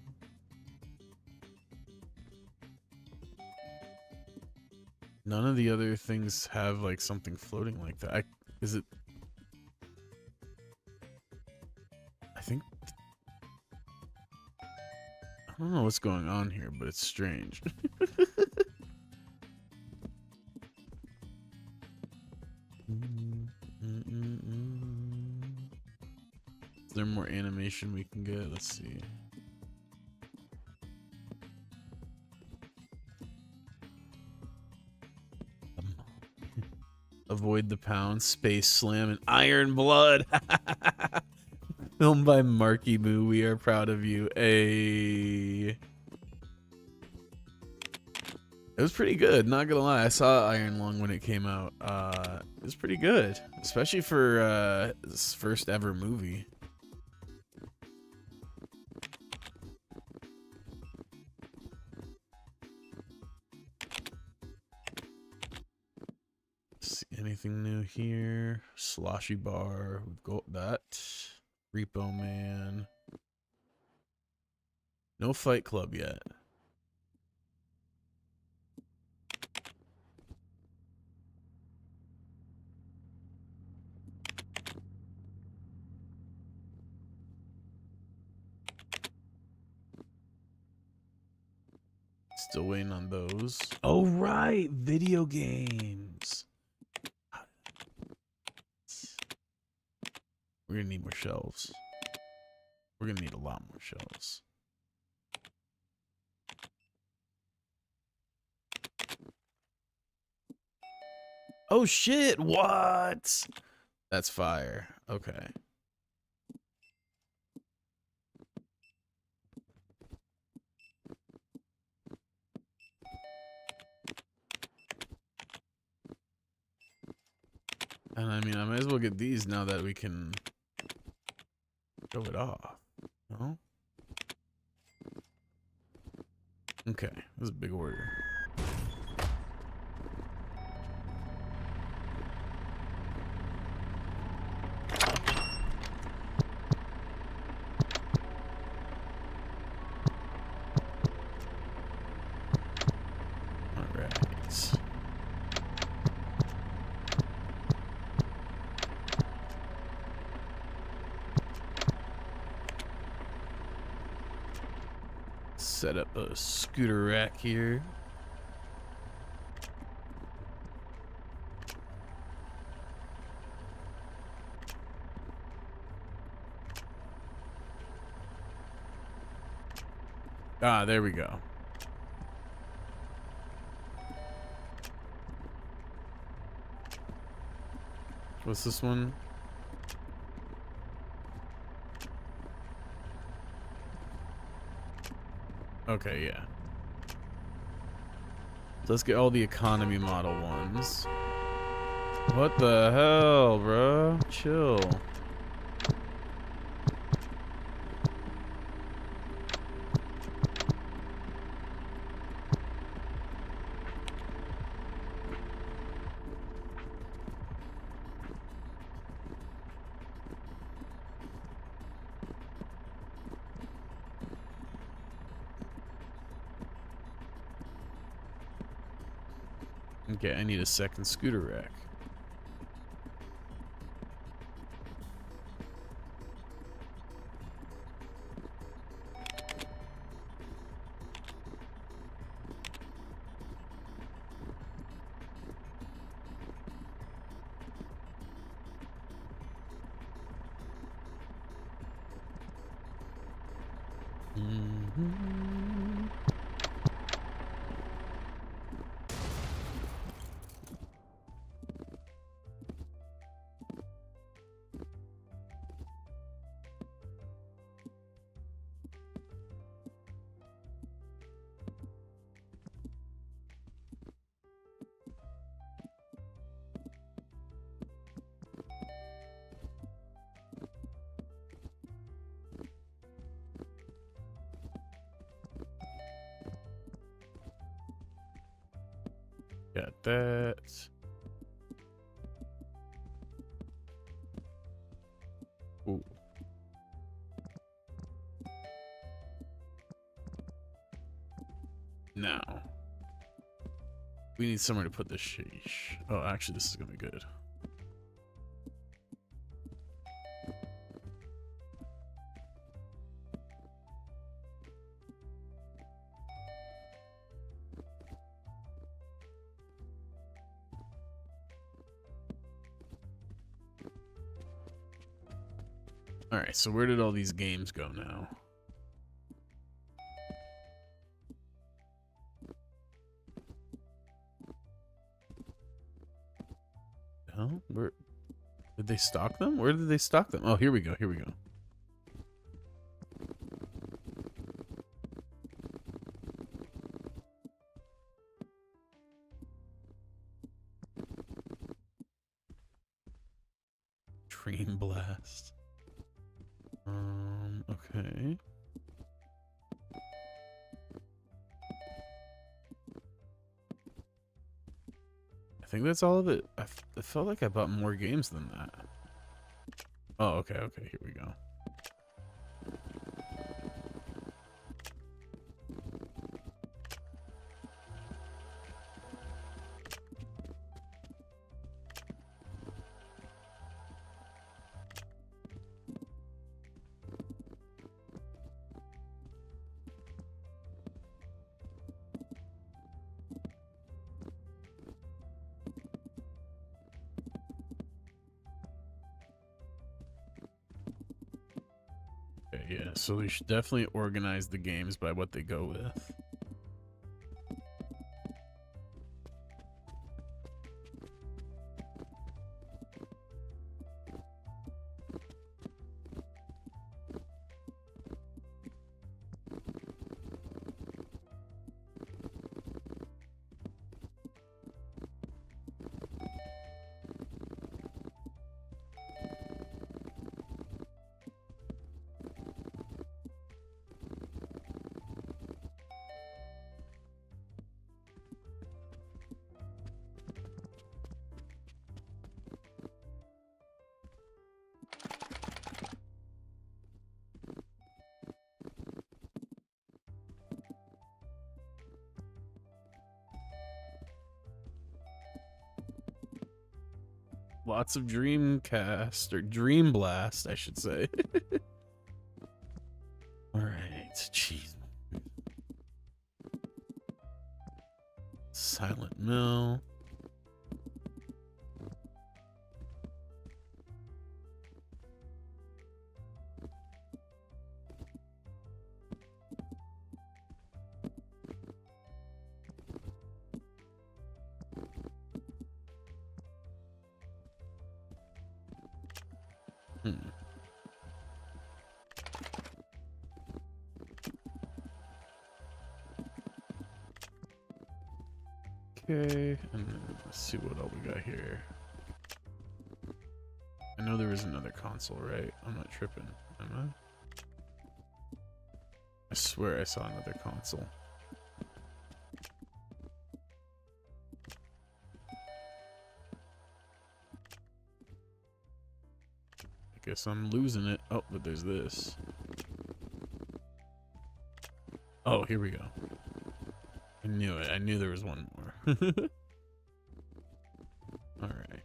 None of the other things have like something floating like that. Is it? I think. I don't know what's going on here, but it's strange. Is there more animation we can get? Let's see. Avoid the Pound, Space Slam, and Iron Blood. Filmed by Marky Moo. We are proud of you. It was pretty good, not gonna lie. I saw Iron Lung when it came out. It was pretty good, especially for his first ever movie. Anything new here? Sloshy Bar. We've got that. Repo Man. No Fight Club yet. Still waiting on those. Oh, right. Video games. We're gonna need more shelves. We're gonna need a lot more shelves. Oh shit, what? That's fire. Okay. And I mean, I might as well get these now that we can show it off. No? Okay, this is a big order. Set up a scooter rack here. Ah, there we go. What's this one? Okay, yeah. So let's get all the economy model ones. What the hell, bro? Chill. Okay, I need a second scooter rack. Got that. Ooh. Now, we need somewhere to put this sheesh. Oh, actually, this is gonna be good. All right, so where did all these games go now? Oh, where did they stock them? Where did they stock them? Oh, here we go. Here we go. Dream Blast. Okay. I think that's all of it. I felt like I bought more games than that. Oh, okay, okay, here we go. Yeah, so we should definitely organize the games by what they go with. Lots of Dreamcast, or Dream Blast, I should say. Alright, jeez. Silent Mill. Okay, and then let's see what all we got here. I know there was another console, right? I'm not tripping, am I? I swear I saw another console. I guess I'm losing it. Oh, but there's this. Oh, here we go. I knew it. I knew there was one more. All right.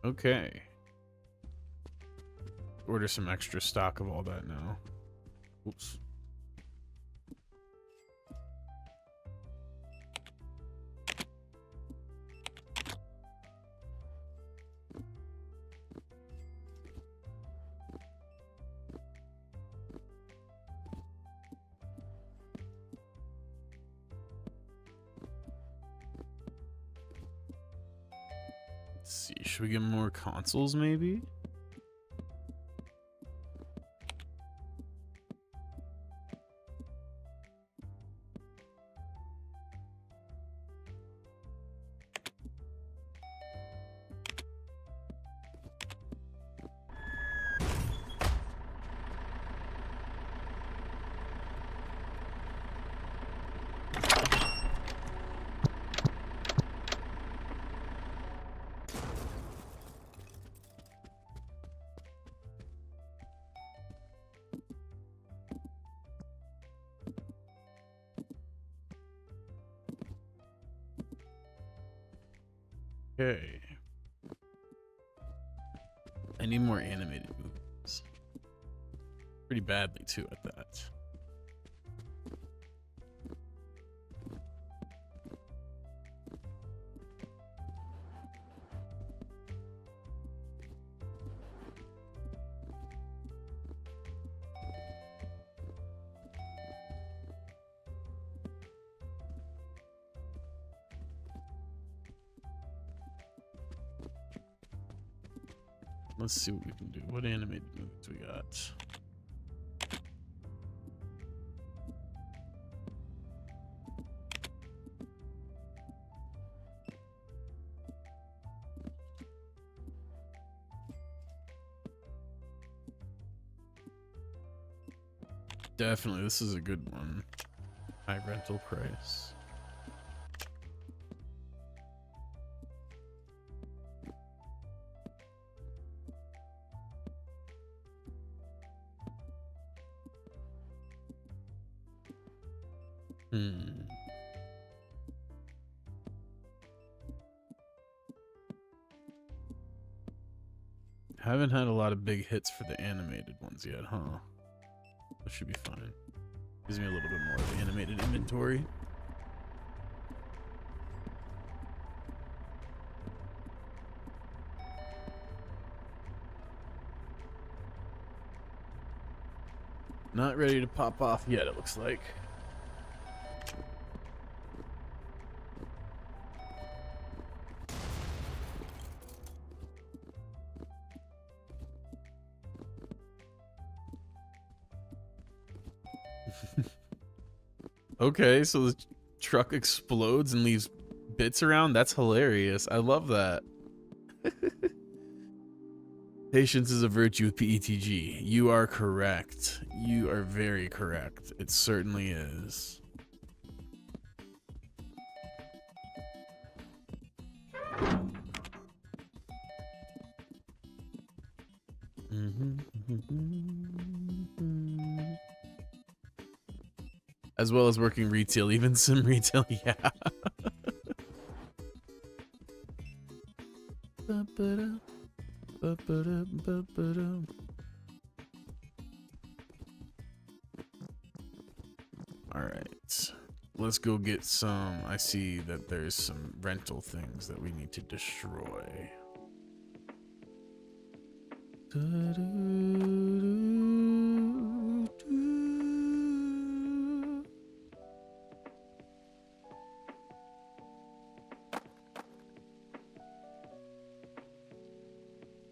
Okay. Order some extra stock of all that now. Oops. Let's see, should we get more consoles maybe? Okay. I need more animated movies. Pretty badly too at that. Let's see what we can do. What animated movies we got? Definitely, this is a good one. High rental price. Haven't had a lot of big hits for the animated ones yet, huh? That should be fine. Gives me a little bit more of animated inventory. Not ready to pop off yet, it looks like. Okay, so the truck explodes and leaves bits around. That's hilarious. I love that. Patience is a virtue with PETG. You are correct. You are very correct. It certainly is. As well as working retail, even some retail, yeah. All right, let's go get some. I see that there's some rental things that we need to destroy.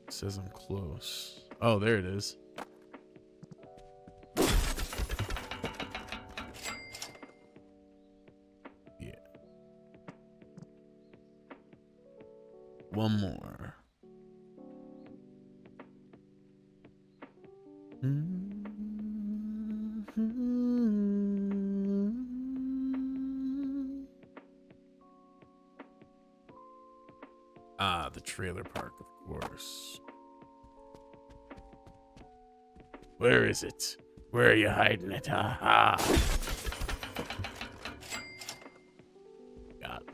Says I'm close. Oh, there it is. Yeah. One more. Ah, the trailer park, of course. Where is it? Where are you hiding it? Aha! Got it.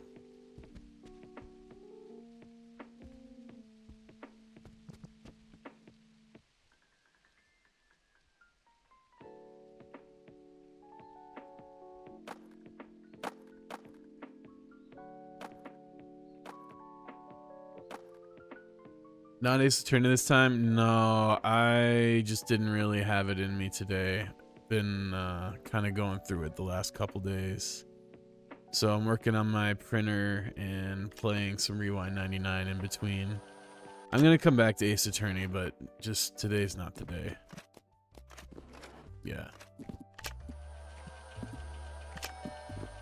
Not Ace Attorney this time? No, I just didn't really have it in me today. Been kind of going through it the last couple days. So I'm working on my printer and playing some Rewind 99 in between. I'm going to come back to Ace Attorney, but just today's not the day. Yeah.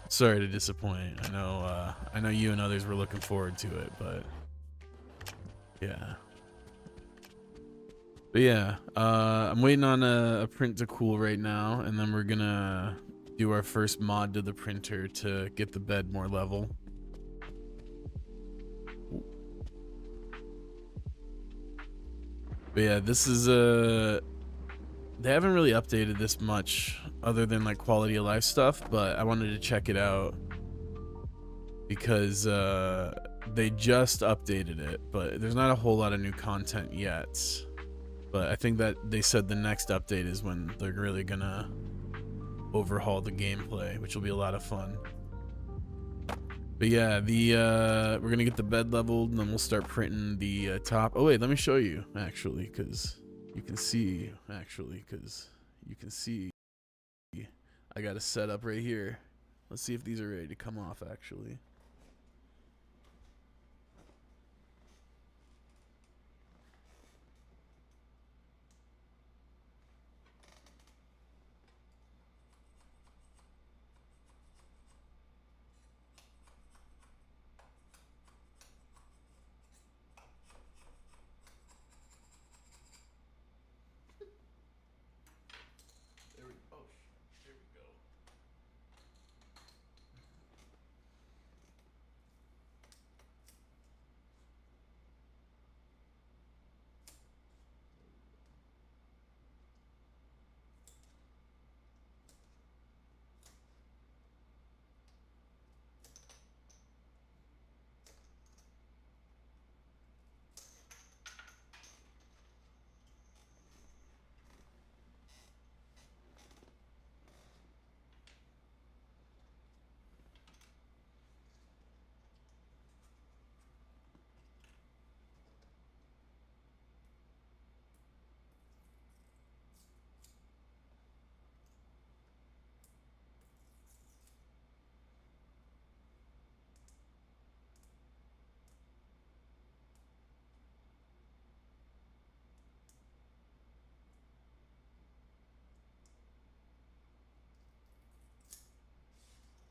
Sorry to disappoint. I know you and others were looking forward to it, but yeah. But yeah, I'm waiting on a print to cool right now, and then we're gonna do our first mod to the printer to get the bed more level. But yeah, this is they haven't really updated this much other than like quality of life stuff, but I wanted to check it out because they just updated it, but there's not a whole lot of new content yet. But I think that they said the next update is when they're really gonna overhaul the gameplay, which will be a lot of fun. But yeah, we're gonna get the bed leveled, and then we'll start printing the top. Oh wait, let me show you actually, because you can see I got a setup right here. Let's see if these are ready to come off actually. There we go.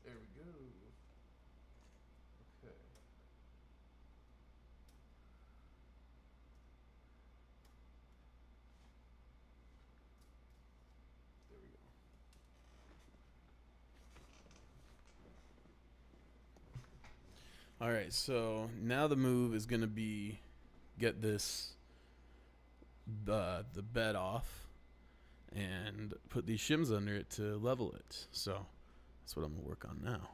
There we go. Okay. There we go. All right, so now the move is gonna be get this the bed off and put these shims under it to level it. So that's what I'm gonna work on now.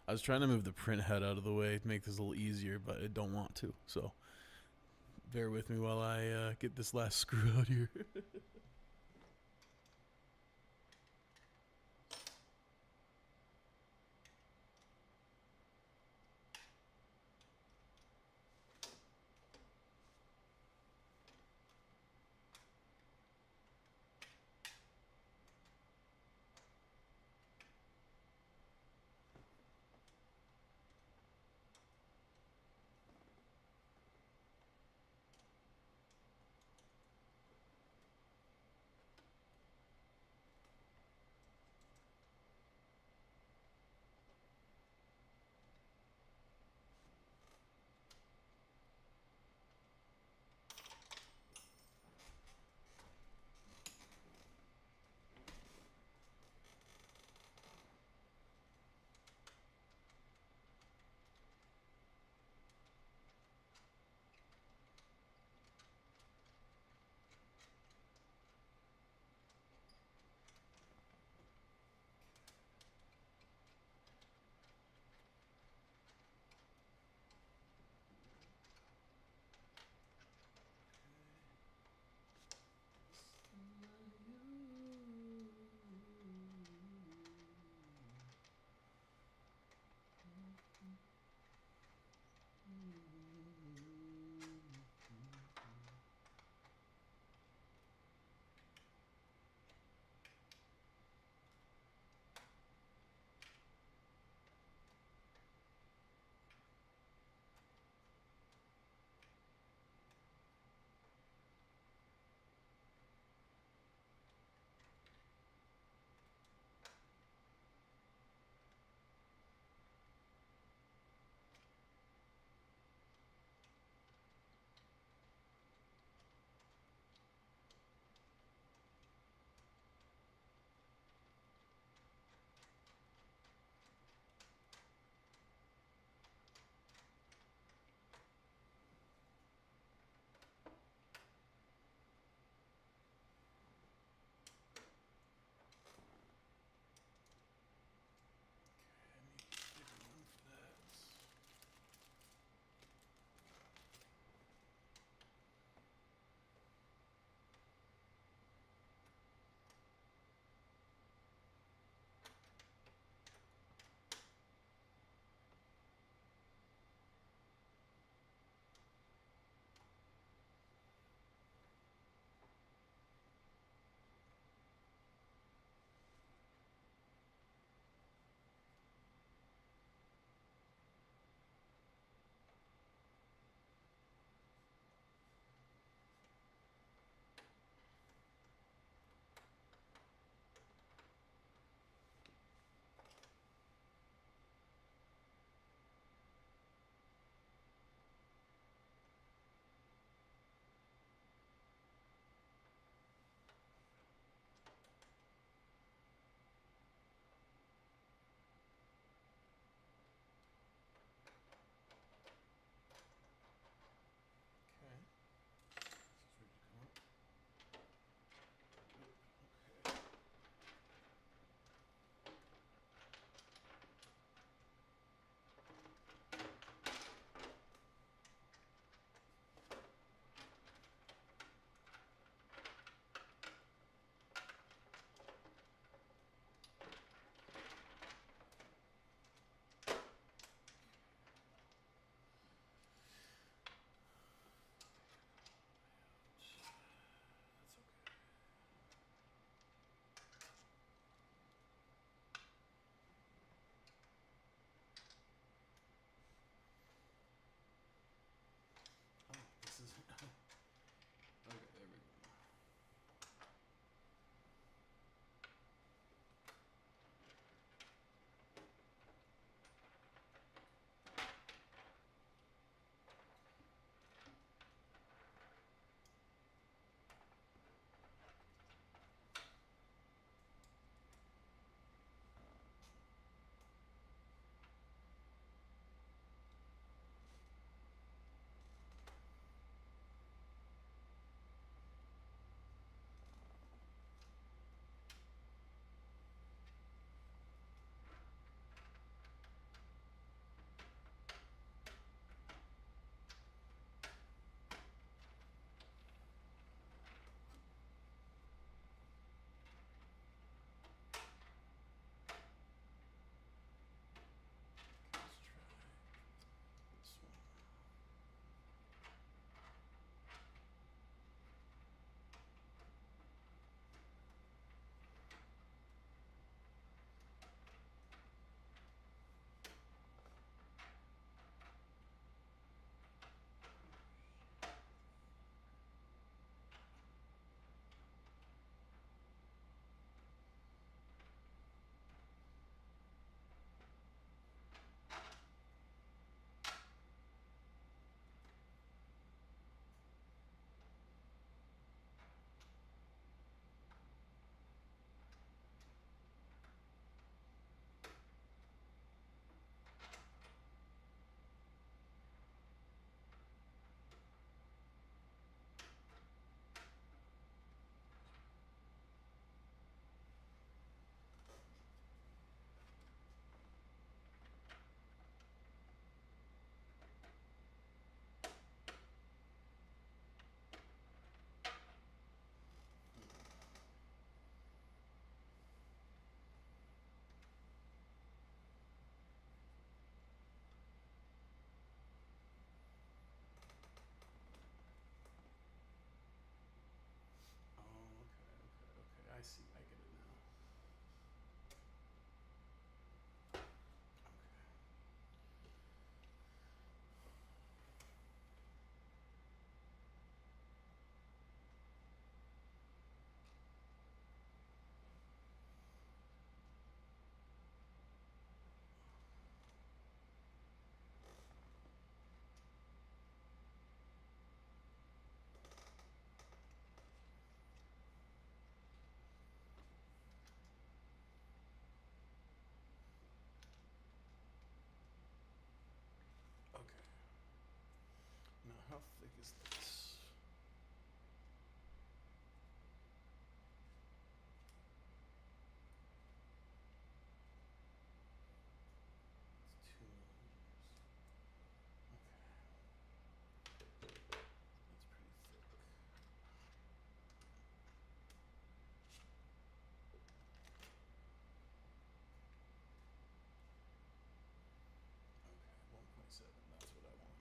I was trying to move the print head out of the way to make this a little easier, but I don't want to. So bear with me while I get this last screw out here. How thick is this? It's 2 millimeters. Okay. That's pretty thick. Okay, 1.7, that's what I want.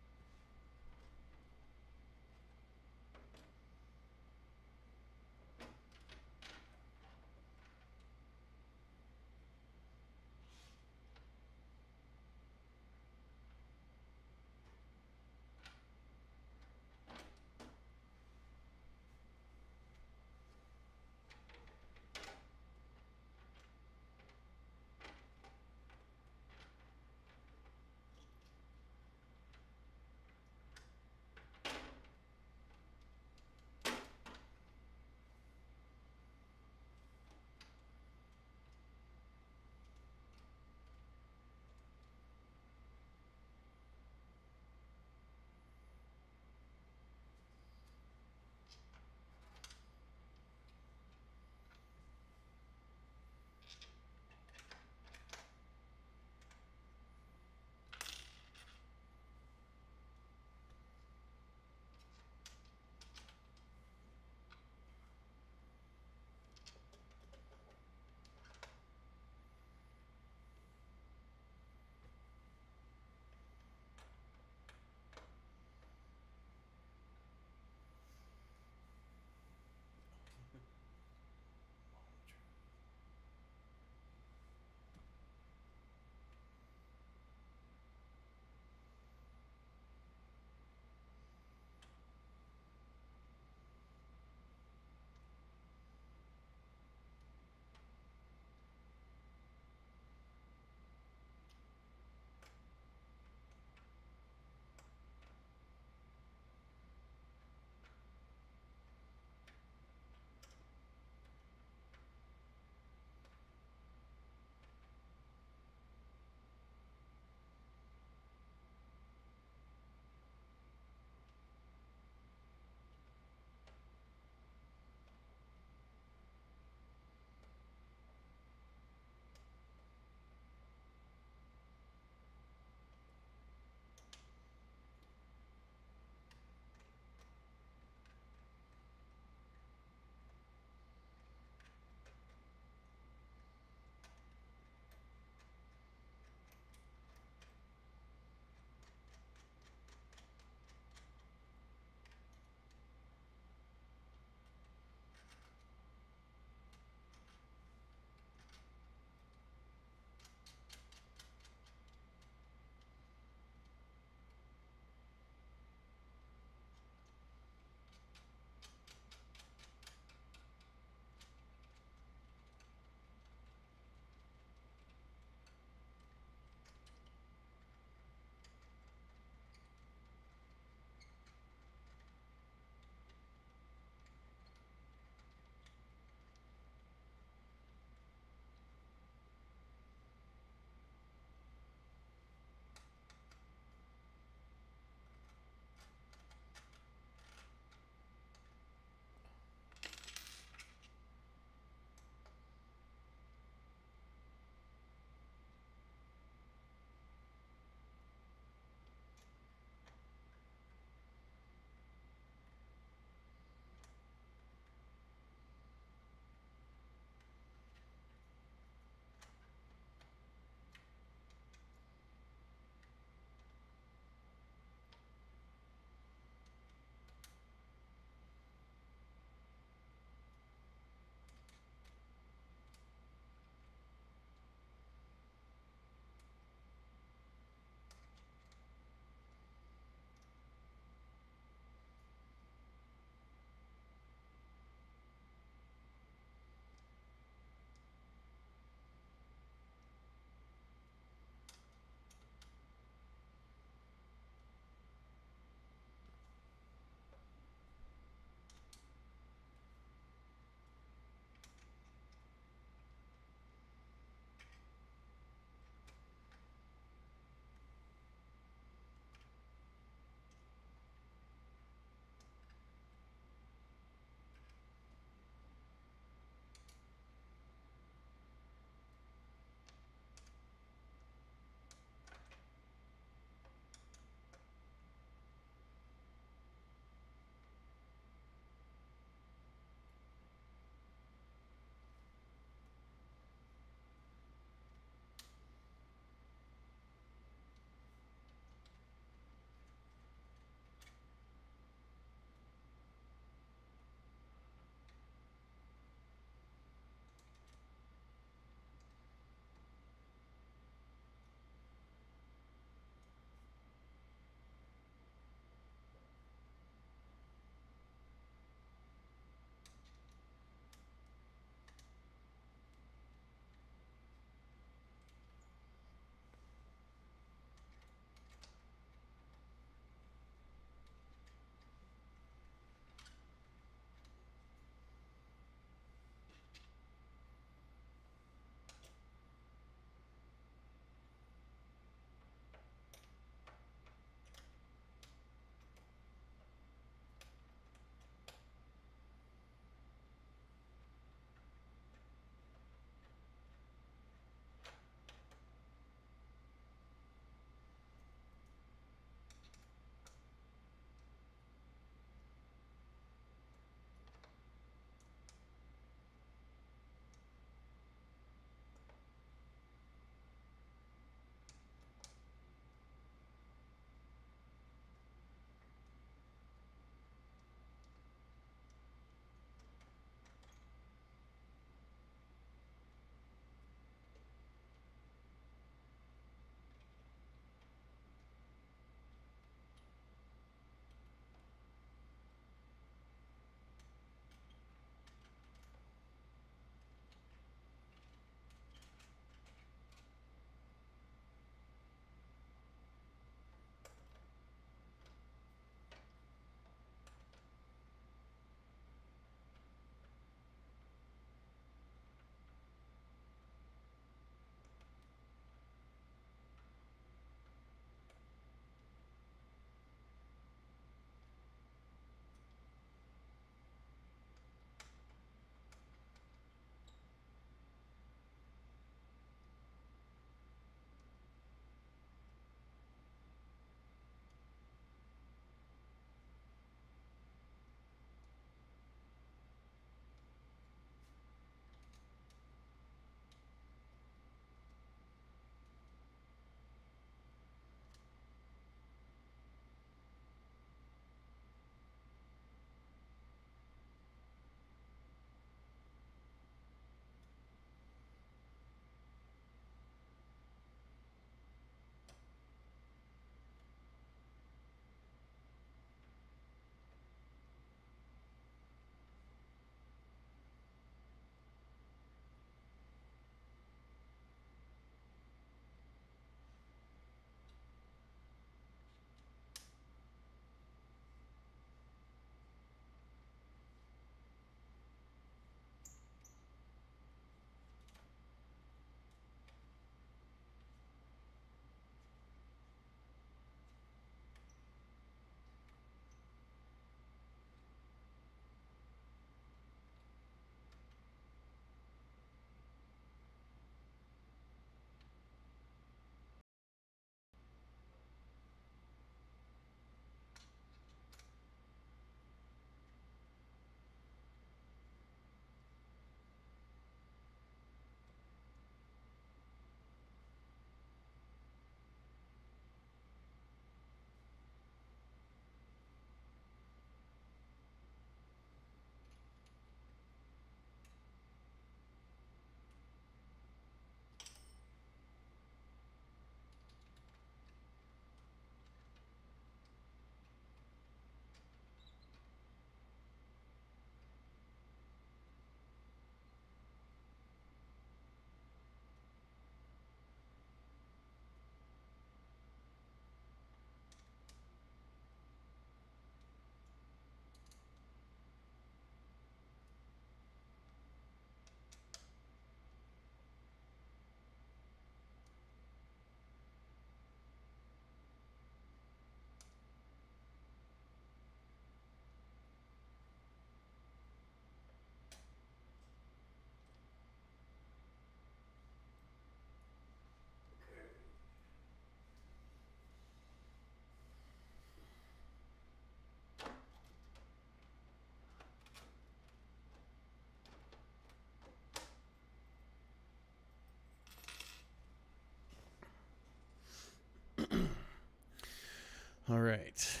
All right.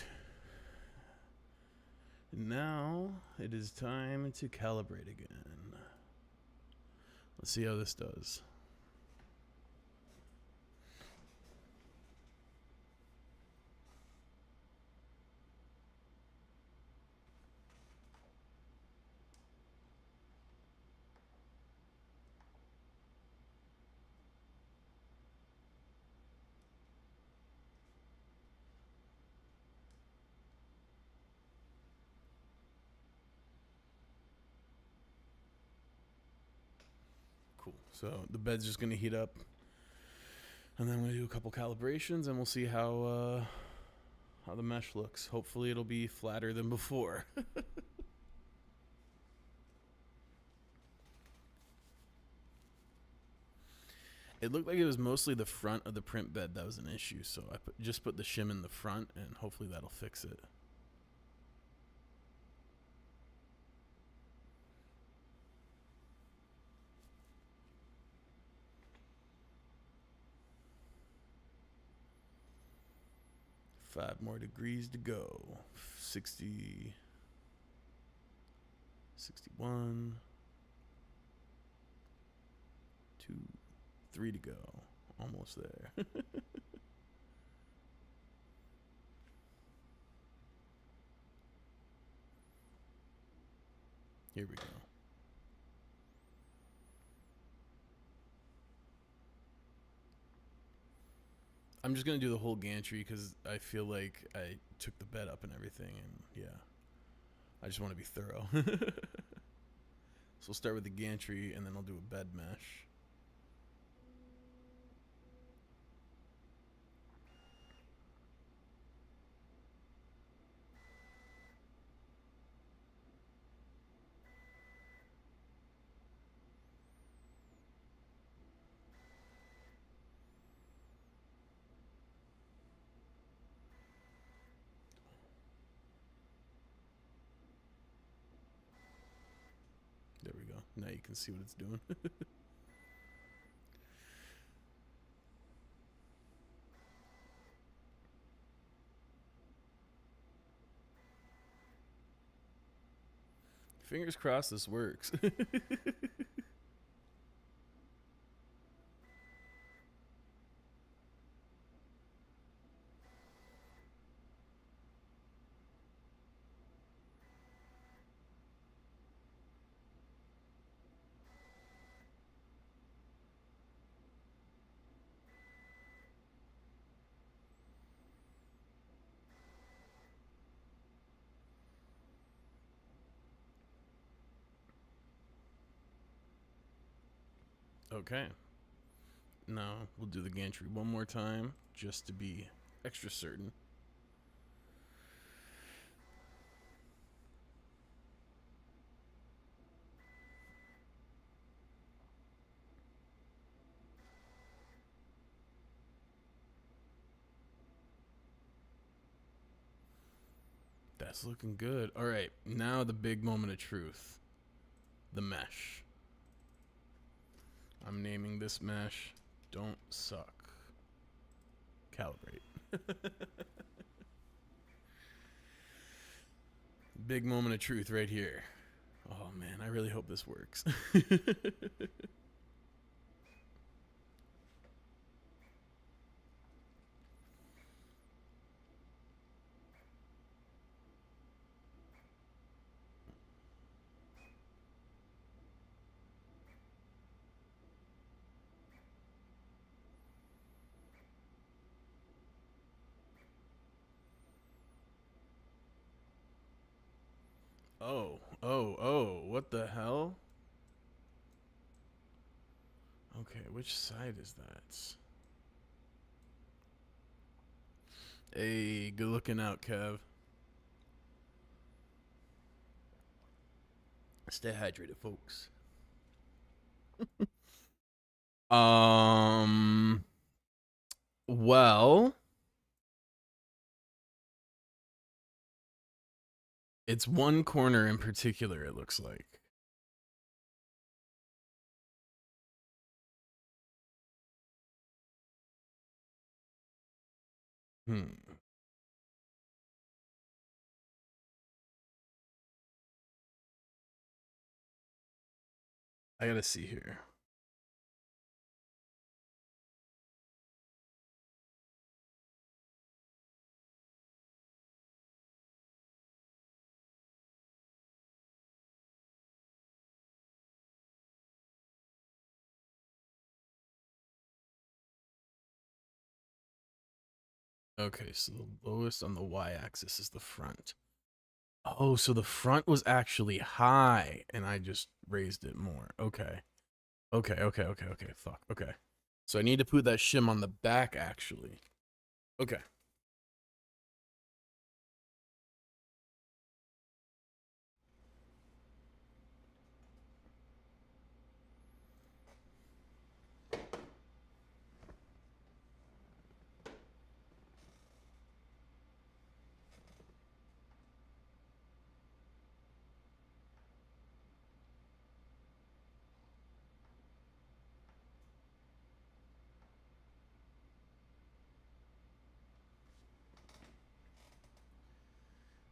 Now it is time to calibrate again. Let's see how this does. Cool. So the bed's just gonna heat up, and then we'll do a couple calibrations, and we'll see how the mesh looks. Hopefully, it'll be flatter than before. It looked like it was mostly the front of the print bed that was an issue, so I just put the shim in the front, and hopefully that'll fix it. Five more degrees to go. 60, 61, 2, 3 to go. Almost there. Here we go. I'm just gonna do the whole gantry because I feel like I took the bed up and everything, and yeah, I just want to be thorough. So we'll start with the gantry, and then I'll do a bed mesh. There we go. Now you can see what it's doing. Fingers crossed this works. Okay. Now we'll do the gantry one more time just to be extra certain. That's looking good. All right, now the big moment of truth. The mesh. I'm naming this mesh Don't Suck. Calibrate. Big moment of truth right here. Oh man, I really hope this works. Oh, what the hell? Okay, which side is that? Hey, good looking out, Kev. Stay hydrated, folks. Um, well, it's one corner in particular, it looks like. Hmm. I gotta see here. Okay, so the lowest on the y-axis is the front. Oh, so the front was actually high, and I just raised it more. Okay. Okay. Fuck. Okay. So I need to put that shim on the back, actually. Okay.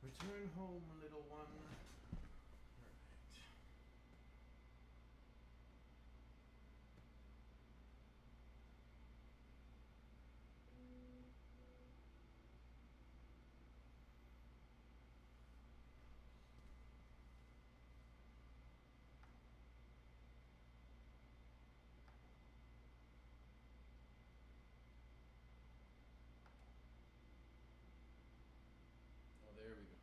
Return home, little one. Oh, there we go.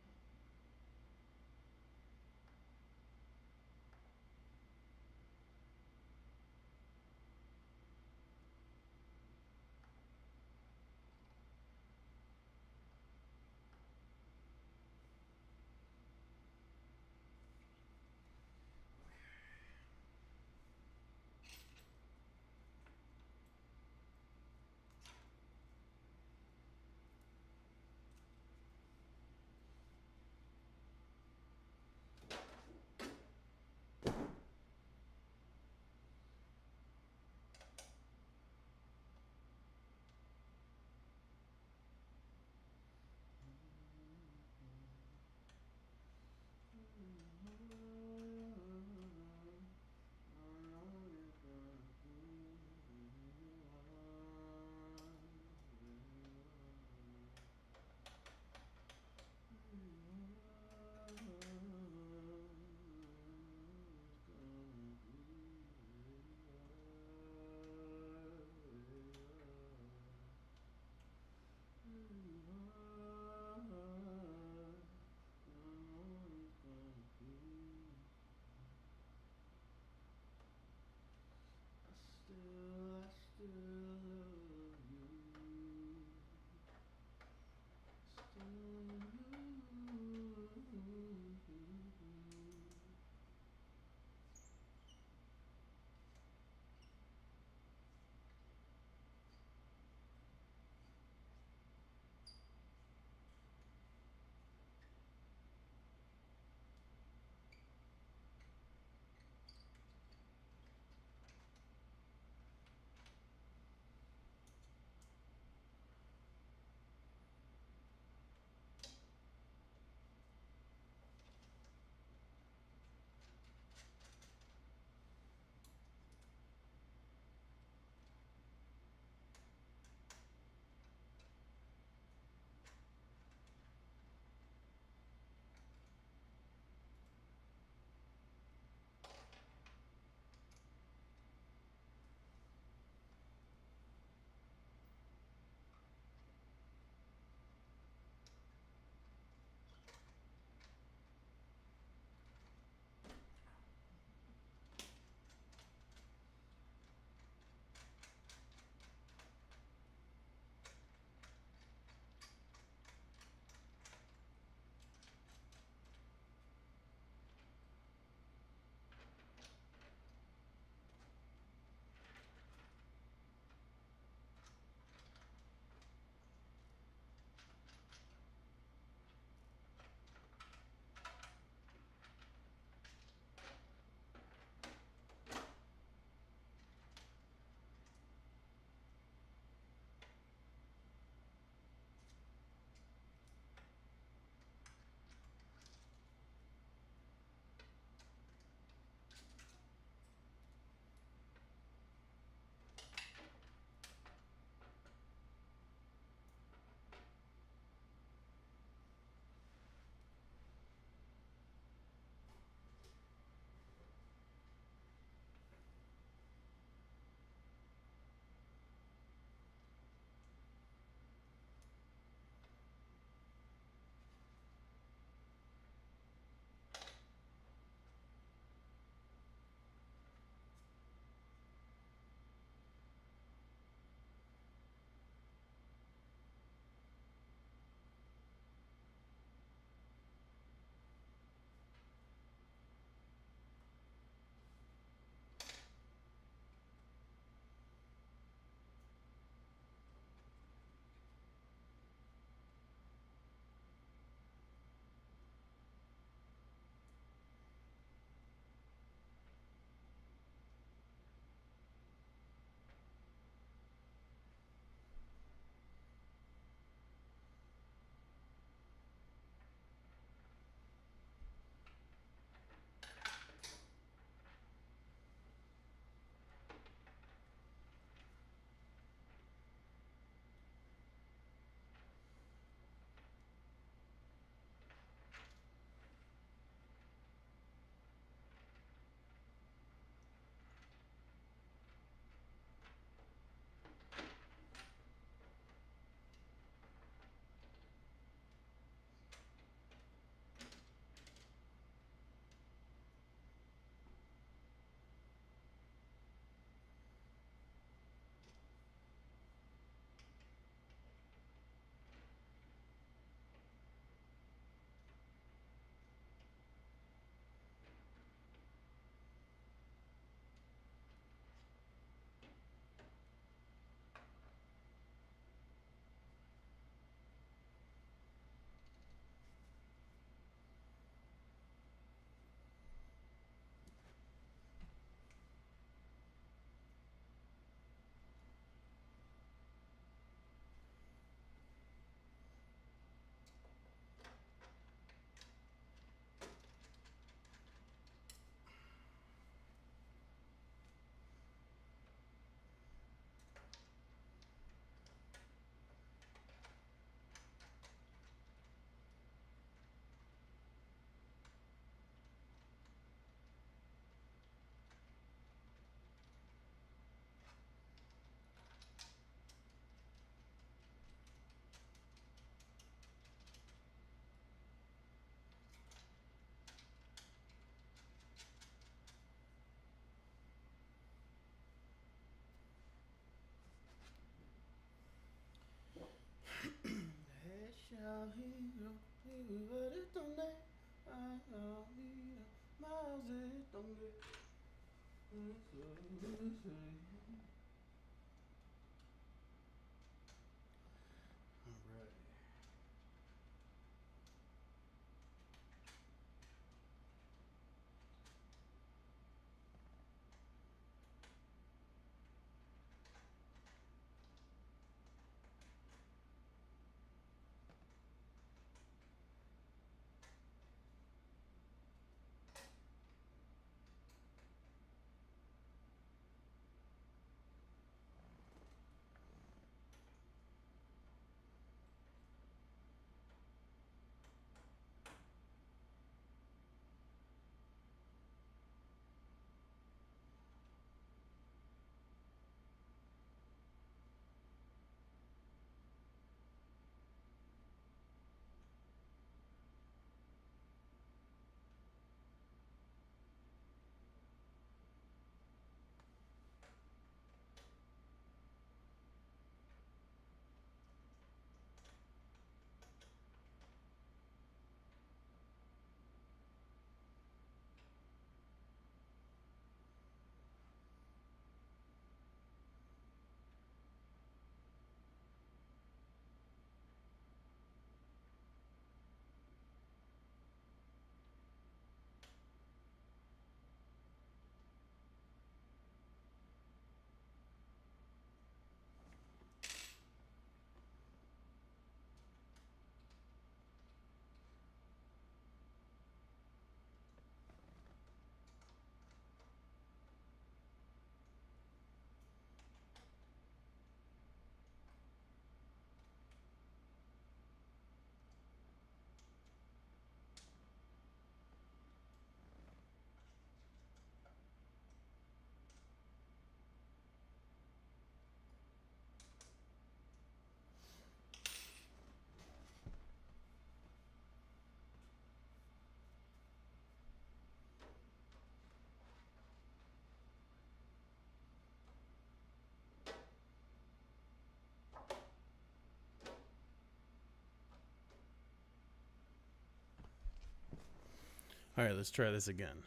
All right, let's try this again.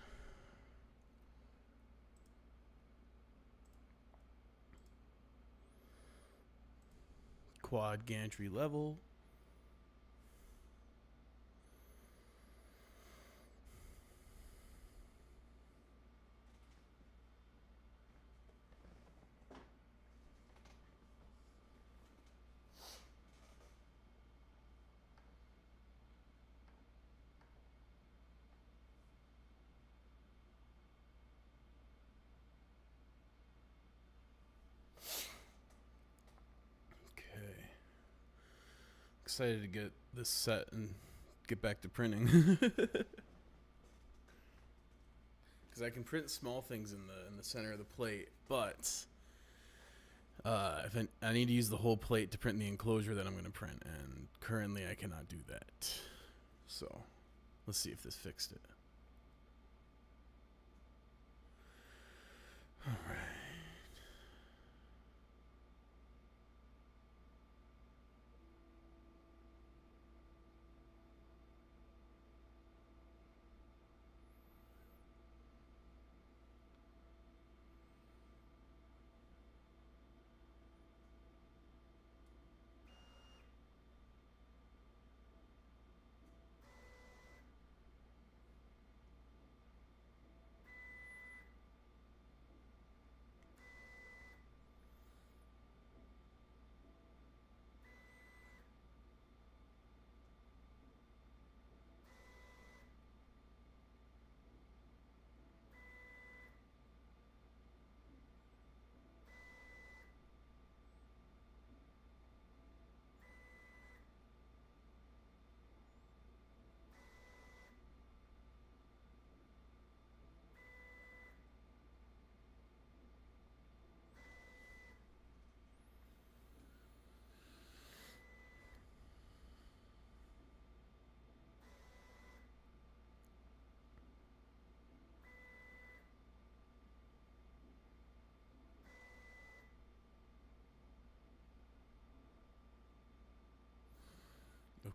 Quad gantry level. Okay. Excited to get this set and get back to printing. Because I can print small things in the center of the plate, but if I need to use the whole plate to print the enclosure that I'm going to print, and currently I cannot do that. So let's see if this fixed it. All right.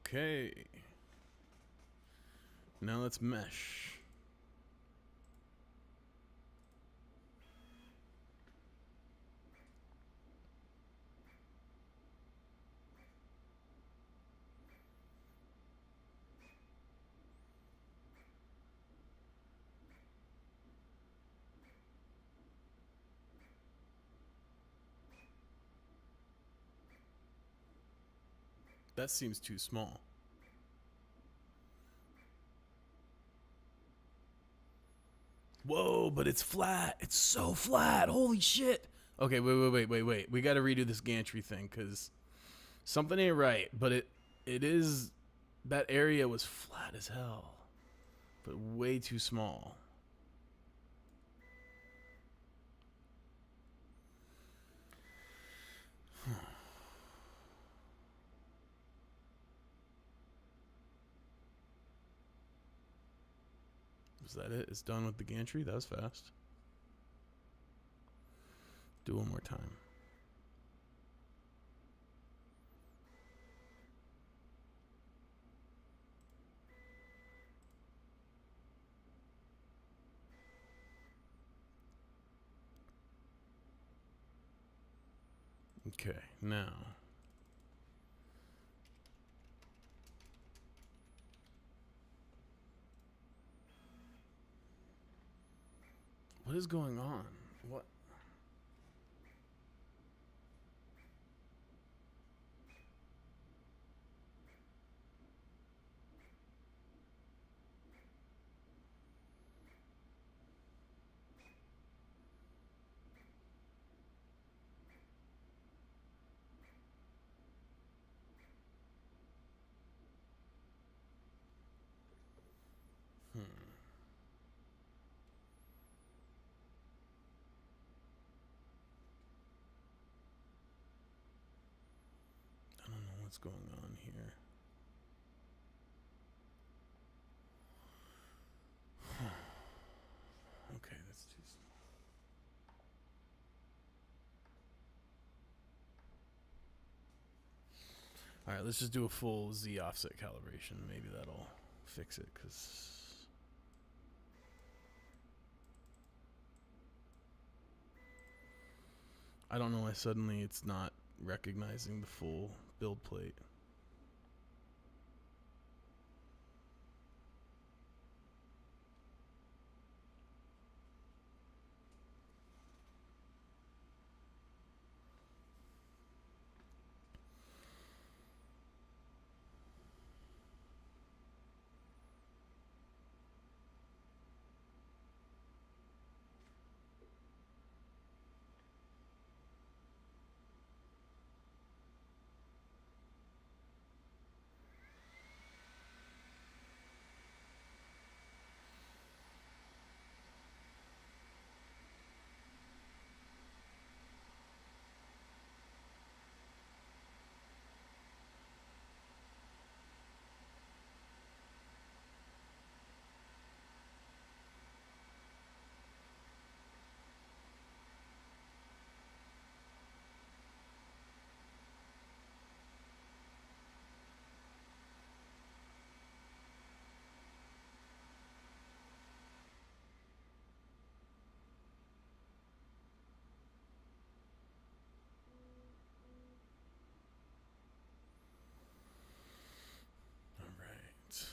Okay. Now let's mesh. That seems too small. Whoa, but it's flat. It's so flat. Holy shit. Okay, wait. We gotta redo this gantry thing, because something ain't right. But it is... That area was flat as hell. But way too small. Was that it? It's done with the gantry? That was fast. Do one more time. Okay, now... What is going on? What? I don't know what's going on here. Okay, that's too small. Alright, let's just do a full Z offset calibration. Maybe that'll fix it, because... I don't know why suddenly it's not recognizing the full build plate. Alright.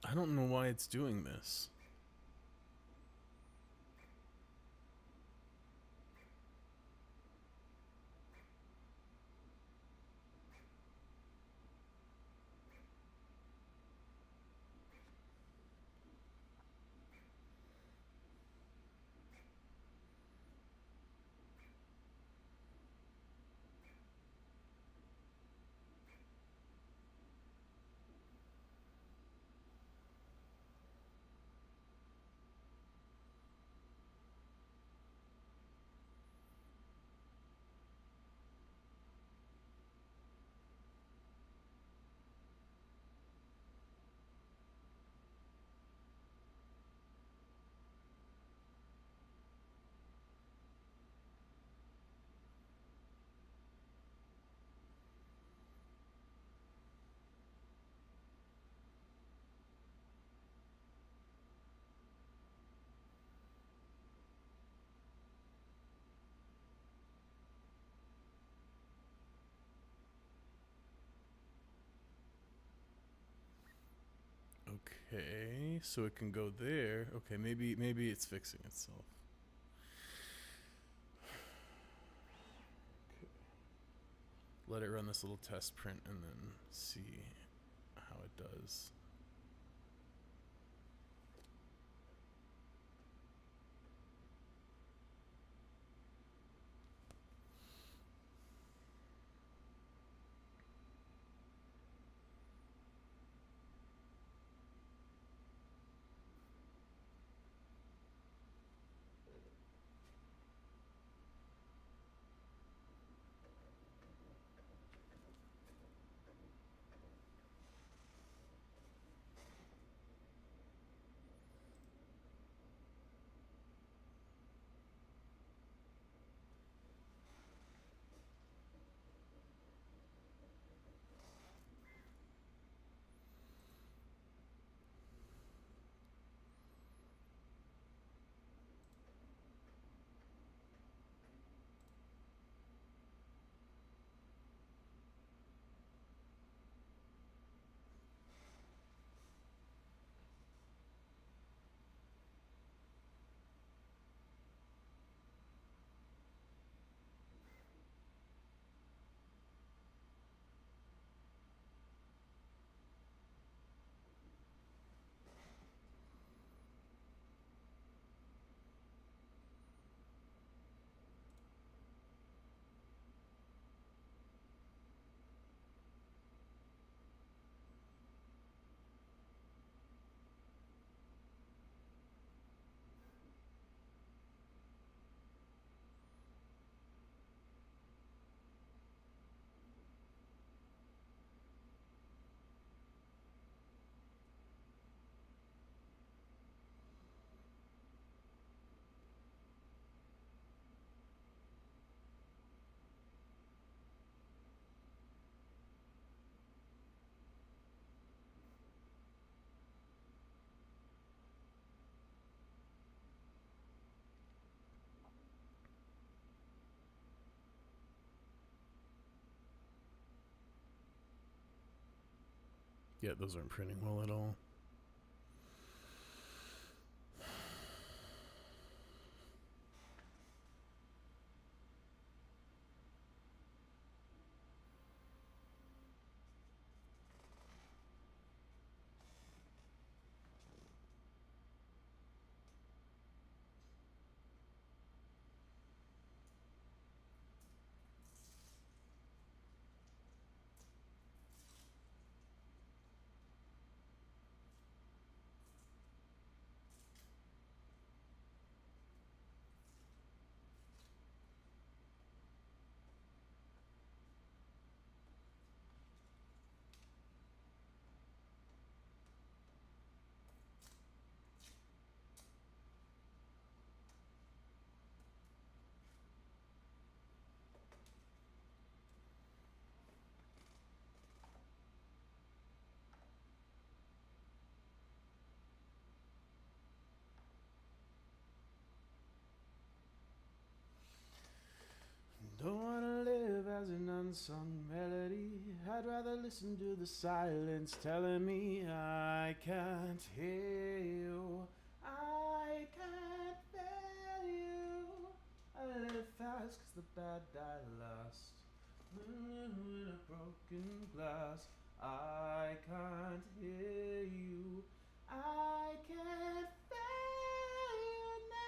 I don't know why it's doing this. Okay, so it can go there. Okay, maybe it's fixing itself. Okay. Let it run this little test print and then see how it does. Yeah, those aren't printing well at all. Don't wanna live as an unsung melody. I'd rather listen to the silence telling me I can't hear you. I can't feel you. I live fast 'cause the bad die last. In a broken glass. I can't hear you. I can't feel you now.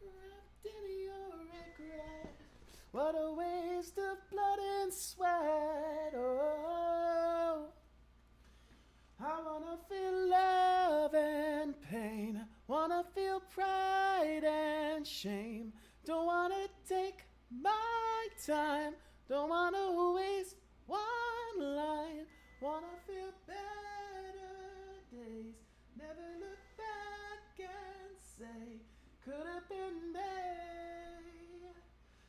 Wrapped in your regret. What a waste of blood and sweat. Oh, I wanna feel love and pain. Wanna feel pride and shame. Don't wanna take my time. Don't wanna waste one line. Wanna feel better days. Never look back and say, could have been me.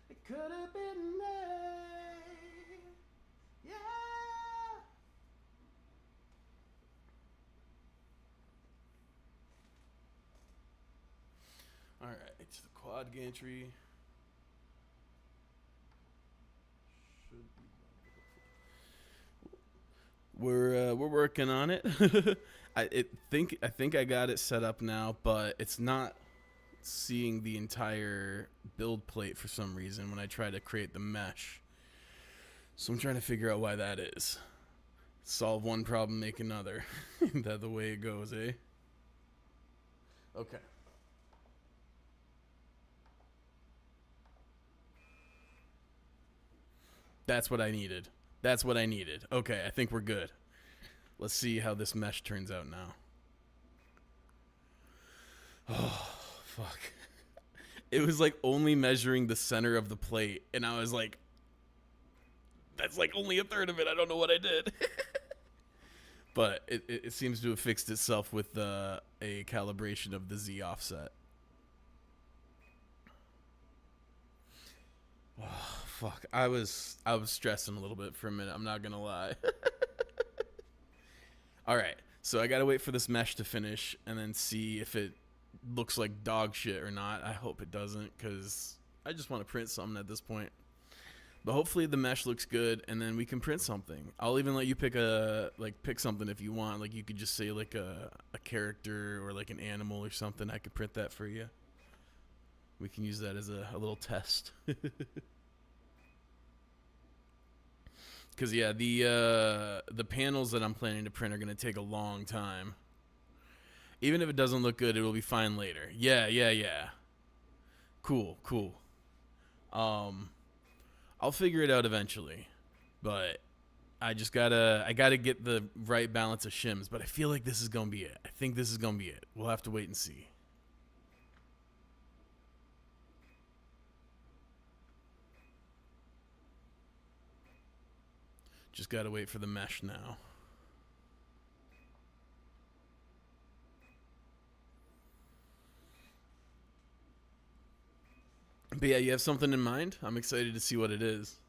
It could have been me. Yeah. All right, to the quad gantry. We're working on it. I think I got it set up now, but it's not seeing the entire build plate for some reason when I try to create the mesh. So I'm trying to figure out why that is. Solve one problem, make another. That the way it goes, eh? Okay. That's what I needed. That's what I needed. Okay, I think we're good. Let's see how this mesh turns out now. Oh, fuck. It was like only measuring the center of the plate, and I was like, that's like only a third of it. I don't know what I did. But it seems to have fixed itself with a calibration of the Z offset. Oh, fuck. I was stressing a little bit for a minute. I'm not gonna lie. All right. So I gotta wait for this mesh to finish and then see if it looks like dog shit or not. I hope it doesn't, because I just want to print something at this point. But hopefully the mesh looks good, and then we can print something. I'll even let you pick something if you want. Like, you could just say like a character or like an animal or something. I could print that for you. We can use that as a little test. Because yeah, the panels that I'm planning to print are gonna take a long time. Even if it doesn't look good, it will be fine later. Yeah. Cool. I'll figure it out eventually, but I gotta get the right balance of shims. But I feel like this is gonna be it. I think this is gonna be it. We'll have to wait and see. Just gotta wait for the mesh now. But yeah, you have something in mind? I'm excited to see what it is.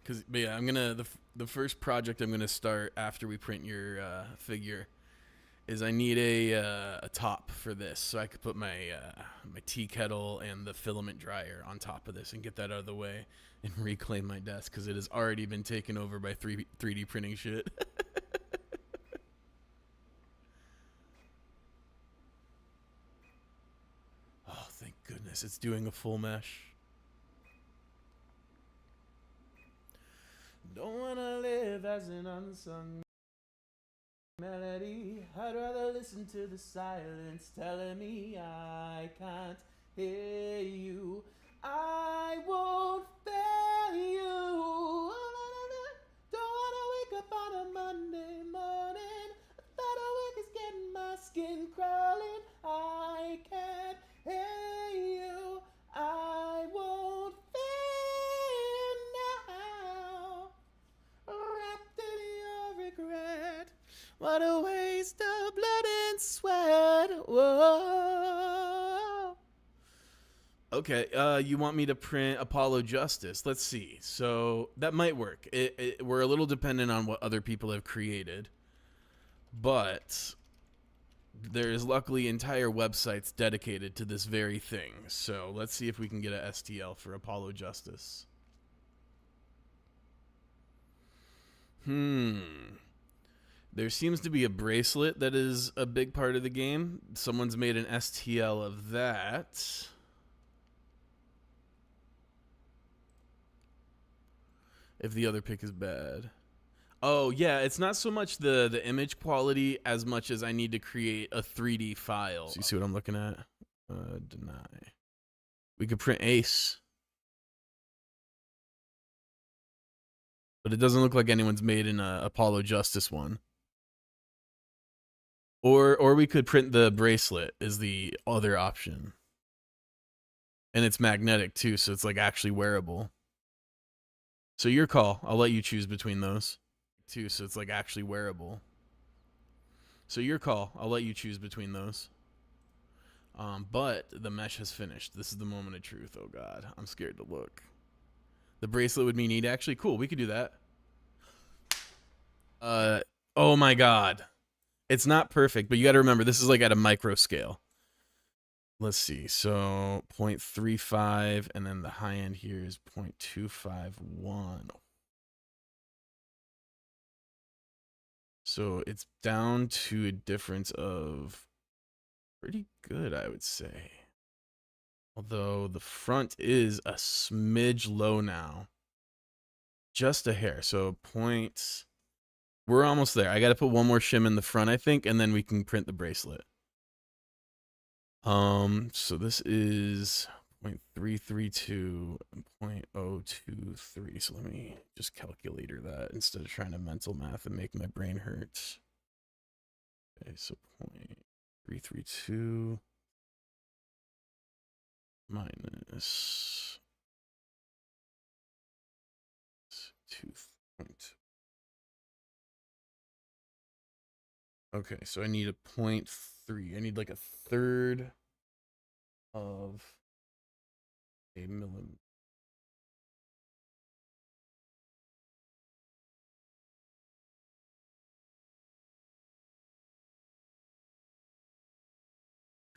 But yeah, I'm gonna the first project I'm gonna start after we print your figure is I need a top for this, so I could put my my tea kettle and the filament dryer on top of this and get that out of the way and reclaim my desk, because it has already been taken over by 3D printing shit. Oh, thank goodness it's doing a full mesh. Don't wanna live as an unsung melody. I'd rather listen to the silence telling me I can't hear you. I won't fail you. Don't wanna wake up on a Monday morning. I thought a week is getting my skin crawling. I can't hear you. I won't fail now. Wrapped in your regret. What a waste of blood and sweat. Whoa. Okay, you want me to print Apollo Justice? Let's see. So that might work. We're a little dependent on what other people have created, but there's luckily entire websites dedicated to this very thing. So let's see if we can get a STL for Apollo Justice. There seems to be a bracelet that is a big part of the game. Someone's made an STL of that. If the other pick is bad. Oh, yeah, it's not so much the image quality as much as I need to create a 3D file. So you see what I'm looking at? Deny. We could print Ace. But it doesn't look like anyone's made an Apollo Justice one. Or we could print the bracelet is the other option. And it's magnetic too, so it's like actually wearable. So your call. I'll let you choose between those. Too, so it's like actually wearable. So your call. I'll let you choose between those. But the mesh has finished. This is the moment of truth. Oh god, I'm scared to look. The bracelet would mean need actually. Cool, we could do that. Oh my god. It's not perfect, but you got to remember this is like at a micro scale. Let's see. So 0.35, and then the high end here is 0.251. So it's down to a difference of pretty good, I would say. Although the front is a smidge low now. Just a hair. So points. We're almost there. I got to put one more shim in the front, I think, and then we can print the bracelet. So this is 0.332 and 0.023. So let me just calculator that instead of trying to mental math and make my brain hurt. Okay, so 0.332 minus 2. Okay, so I need a 0.3. I need like a third of a millimeter.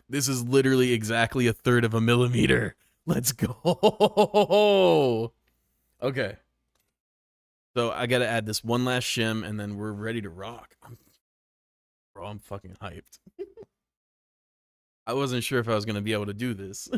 This is literally exactly a third of a millimeter. Let's go. Okay. So I got to add this one last shim and then we're ready to rock. I'm fucking hyped. I wasn't sure if I was going to be able to do this.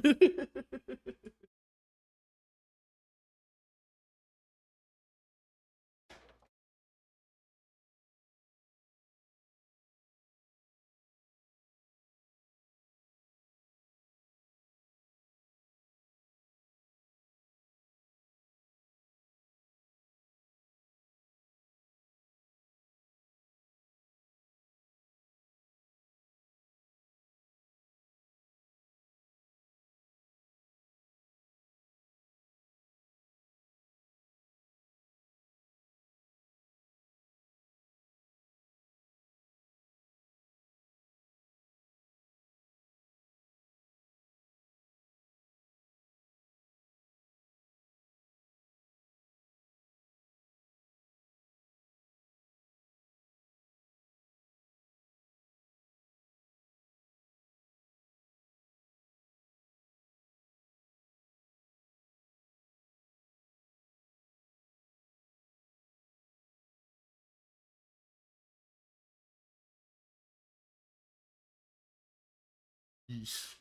Yeesh.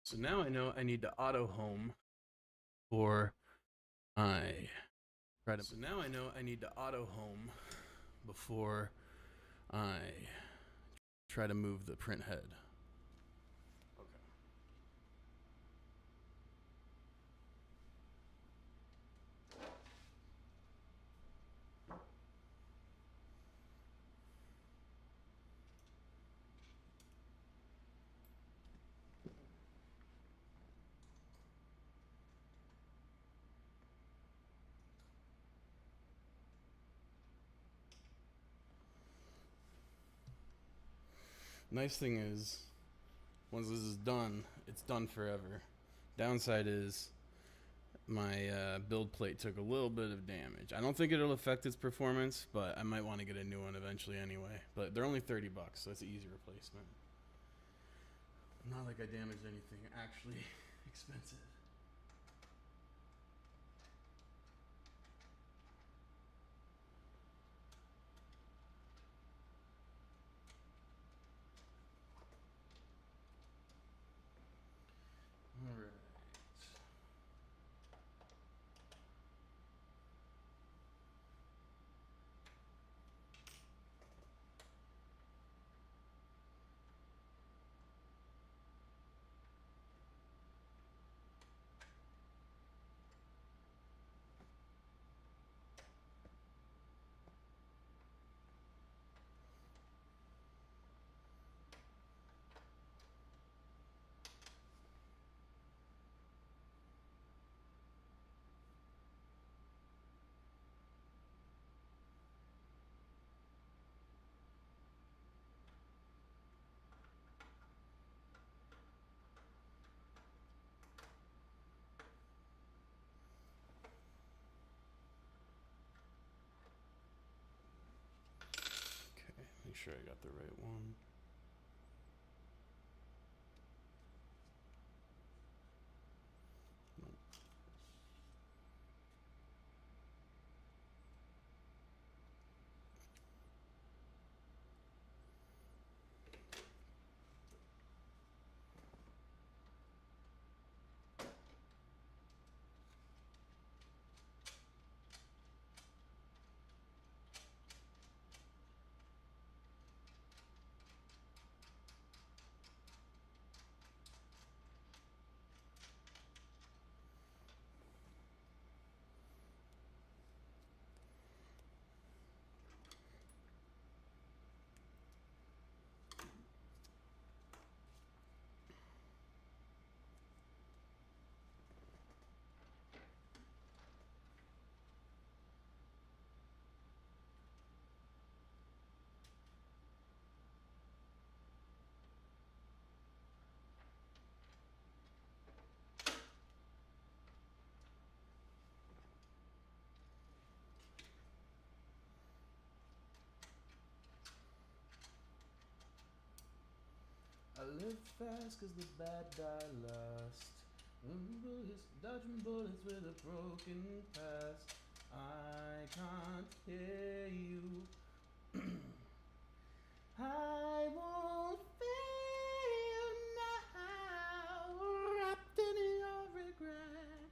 So now I know I need to auto home before I try to. So now I know I need to auto home before I try to move the print head. Okay. Nice thing is, once this is done, it's done forever. Downside is my build plate took a little bit of damage. I don't think it'll affect its performance, but I might want to get a new one eventually anyway. But they're only $30, so it's an easy replacement. Not like I damaged anything actually expensive. All right. Okay, make sure I got the right one. Nope. I live fast cause the bad die last. Dodging bullets with a broken past. I can't hear you. I won't fail now. Wrapped in your regret.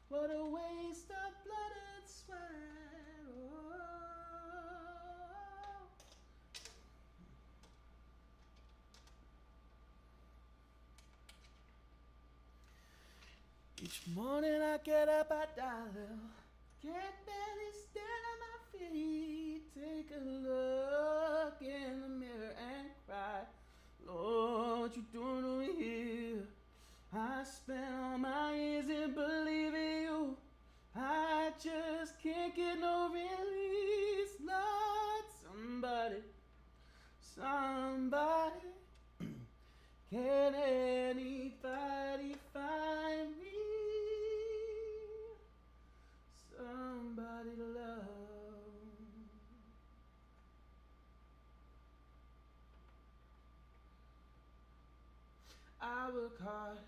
What a waste of blood and sweat. Oh. Each morning I get up, I die little. Can't barely stand on my feet. Take a look in the mirror and cry. Lord, what you doing over here? I spent all my years in believing you. I just can't get no release. Lord, somebody, can anybody find me? Somebody to love. I work hard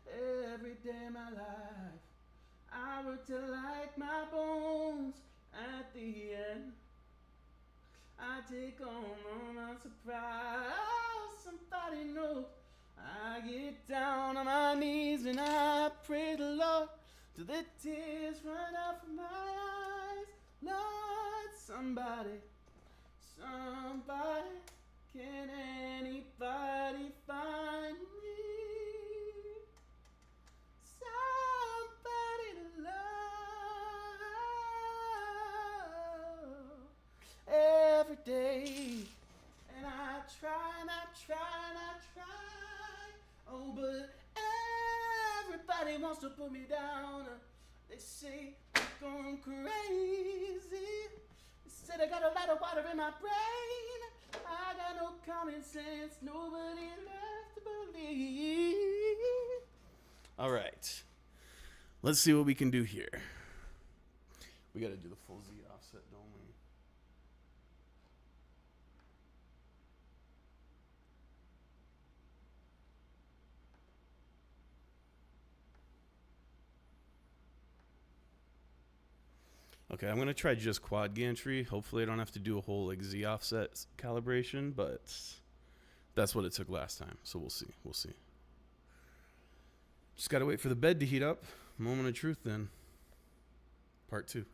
every day of my life. I work till like my bones. At the end, I take home on a surprise. Somebody knows I get down on my knees and I pray the Lord till the tears run out from my eyes. Lord, somebody, can anybody find me? Somebody to love every day. And I try and I try and I try. Oh, but everybody wants to put me down. They say I'm going crazy. They said I got a lot of water in my brain. I got no common sense. Nobody left to believe. All right. Let's see what we can do here. We got to do the full Z offset, don't we? Okay, I'm gonna try just quad gantry. Hopefully I don't have to do a whole like Z offset calibration, but that's what it took last time. So we'll see. We'll see. Just gotta wait for the bed to heat up. Moment of truth then. Part 2.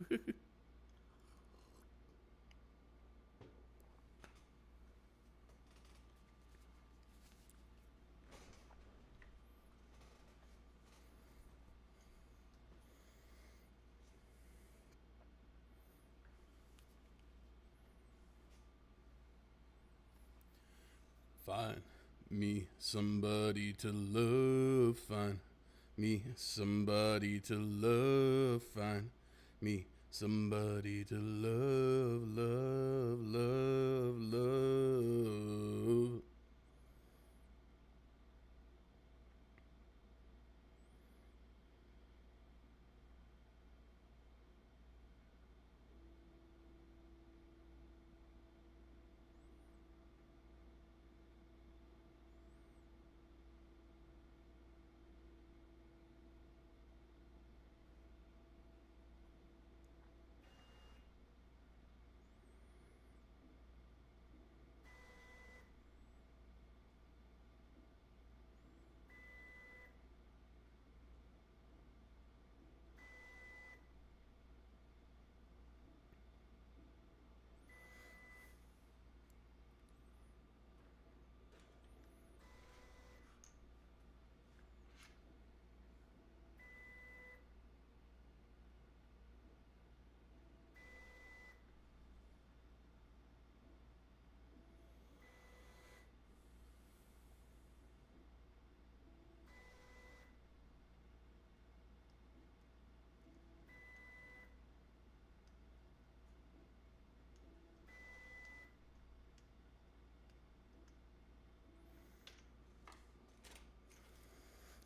Find me somebody to love. Find me somebody to love. Find me somebody to love, love, love, love.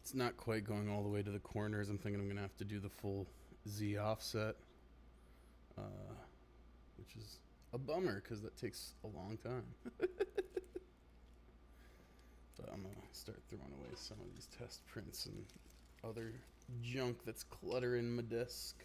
It's not quite going all the way to the corners. I'm thinking I'm gonna have to do the full Z offset, which is a bummer because that takes a long time. But I'm gonna start throwing away some of these test prints and other junk that's cluttering my desk.